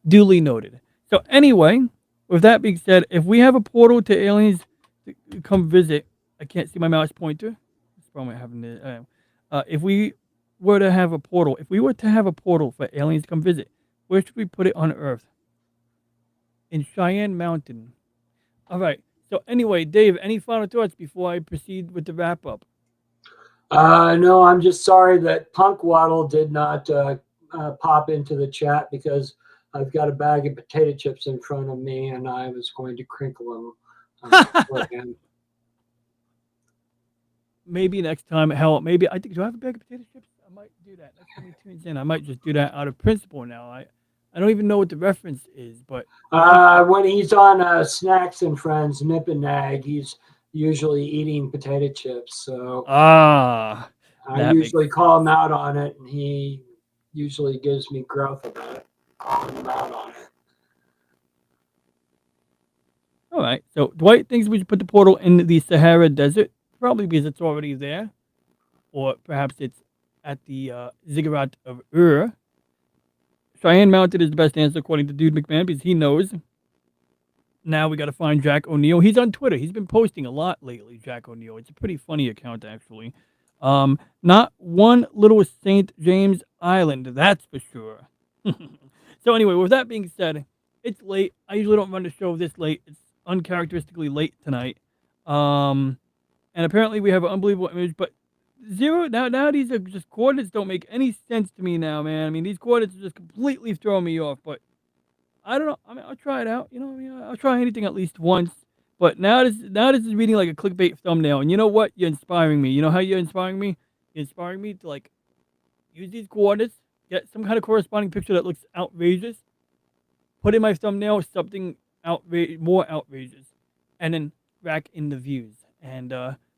Duly noted. So anyway, with that being said, if we have a portal to aliens to come visit, I can't see my mouse pointer. It's probably having the. If we were to have a portal for aliens to come visit, where should we put it on Earth? In Cheyenne Mountain. All right. So anyway, Dave, any final thoughts before I proceed with the wrap up? No, I'm just sorry that Punk Waddle did not pop into the chat because I've got a bag of potato chips in front of me and I was going to crinkle them for him. Maybe next time. Hell, maybe do I have a bag of potato chips? I might do that. Next time he tunes in, I might just do that out of principle now. I don't even know what the reference is, but when he's on Snacks and Friends, Nip and Nag, he's usually eating potato chips. So I usually call him out on it, and he usually gives me growth about it, calling him out on it. All right. So Dwight thinks we should put the portal in the Sahara Desert, probably because it's already there, or perhaps it's at the Ziggurat of Ur. Cheyenne Mountain is the best answer according to Dude McMahon because he knows. Now we got to find Jack O'Neill. He's on Twitter. He's been posting a lot lately, Jack O'Neill. It's a pretty funny account, actually. Not one little St. James Island, that's for sure. So anyway, with that being said, it's late. I usually don't run the show this late. It's uncharacteristically late tonight. And apparently we have an unbelievable image, but zero now these are just coordinates don't make any sense to me now, man. I mean, these coordinates are just completely throwing me off, but I don't know. I mean, I'll try it out. I'll try anything at least once. But now this is reading like a clickbait thumbnail, and you know what? You're inspiring me. You know how you're inspiring me? You're inspiring me to like use these coordinates, get some kind of corresponding picture that looks outrageous, put in my thumbnail something more outrageous, and then rack in the views. And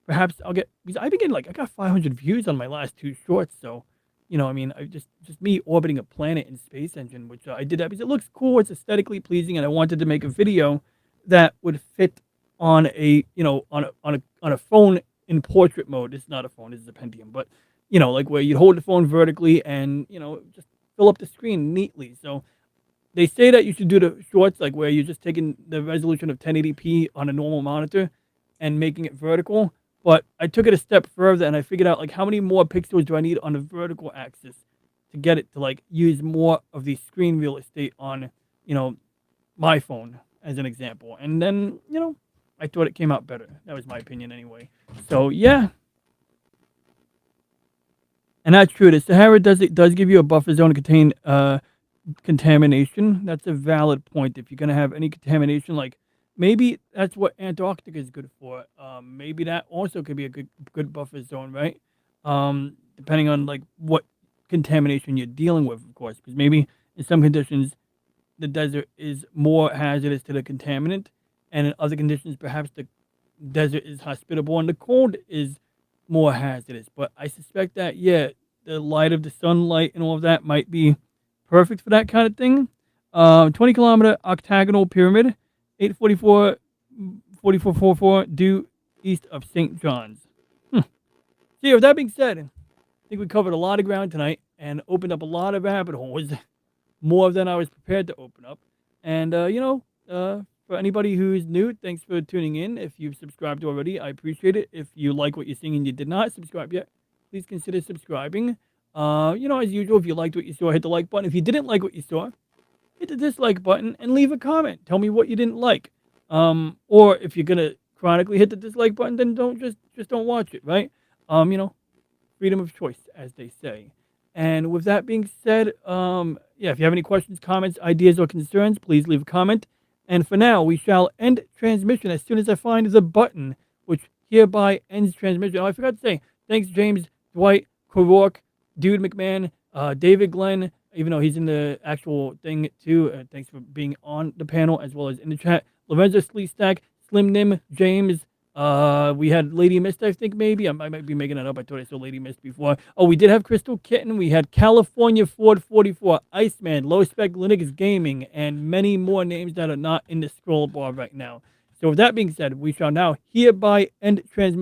perhaps I'll get, because I've been getting I got 500 views on my last 2 shorts, so I mean, I just me orbiting a planet in space engine, which I did that because it looks cool, it's aesthetically pleasing, and I wanted to make a video that would fit on a on a phone in portrait mode. It's not a phone, this is a Pentium, but like where you'd hold the phone vertically and just fill up the screen neatly. So they say that you should do the shorts like where you're just taking the resolution of 1080p on a normal monitor and making it vertical. But I took it a step further and I figured out how many more pixels do I need on the vertical axis to get it to use more of the screen real estate on, my phone as an example. And then, I thought it came out better. That was my opinion anyway. So yeah. And that's true. The Sahara does give you a buffer zone to contain contamination. That's a valid point. If you're gonna have any contamination, like maybe that's what Antarctica is good for. Maybe that also could be a good buffer zone, right? Depending on like what contamination you're dealing with, of course, because maybe in some conditions the desert is more hazardous to the contaminant, and in other conditions perhaps the desert is hospitable and the cold is more hazardous. But I suspect that the light of the sunlight and all of that might be perfect for that kind of thing. 20-kilometer octagonal pyramid, 844 4444 due east of St. John's. So yeah, with that being said, I think we covered a lot of ground tonight and opened up a lot of rabbit holes, more than I was prepared to open up. And for anybody who's new, thanks for tuning in. If you've subscribed already, I appreciate it. If you like what you're seeing and you did not subscribe yet, please consider subscribing. As usual, if you liked what you saw, hit the like button. If you didn't like what you saw, hit the dislike button and leave a comment. Tell me what you didn't like. Or if you're gonna chronically hit the dislike button, then don't watch it, right? Freedom of choice, as they say. And with that being said, if you have any questions, comments, ideas, or concerns, please leave a comment. And for now, we shall end transmission as soon as I find the button, which hereby ends transmission. Oh, I forgot to say, thanks, James, Dwight, Korok, Dude McMahon, David Glenn, even though he's in the actual thing too. Thanks for being on the panel as well as in the chat. Lorenzo Sleestack, Slim Nim, James. We had Lady Mist, I think, maybe. I might be making that up. I thought I saw Lady Mist before. Oh, we did have Crystal Kitten. We had California Ford 44, Iceman, Low Spec Linux Gaming, and many more names that are not in the scroll bar right now. So with that being said, we shall now hereby end transmission.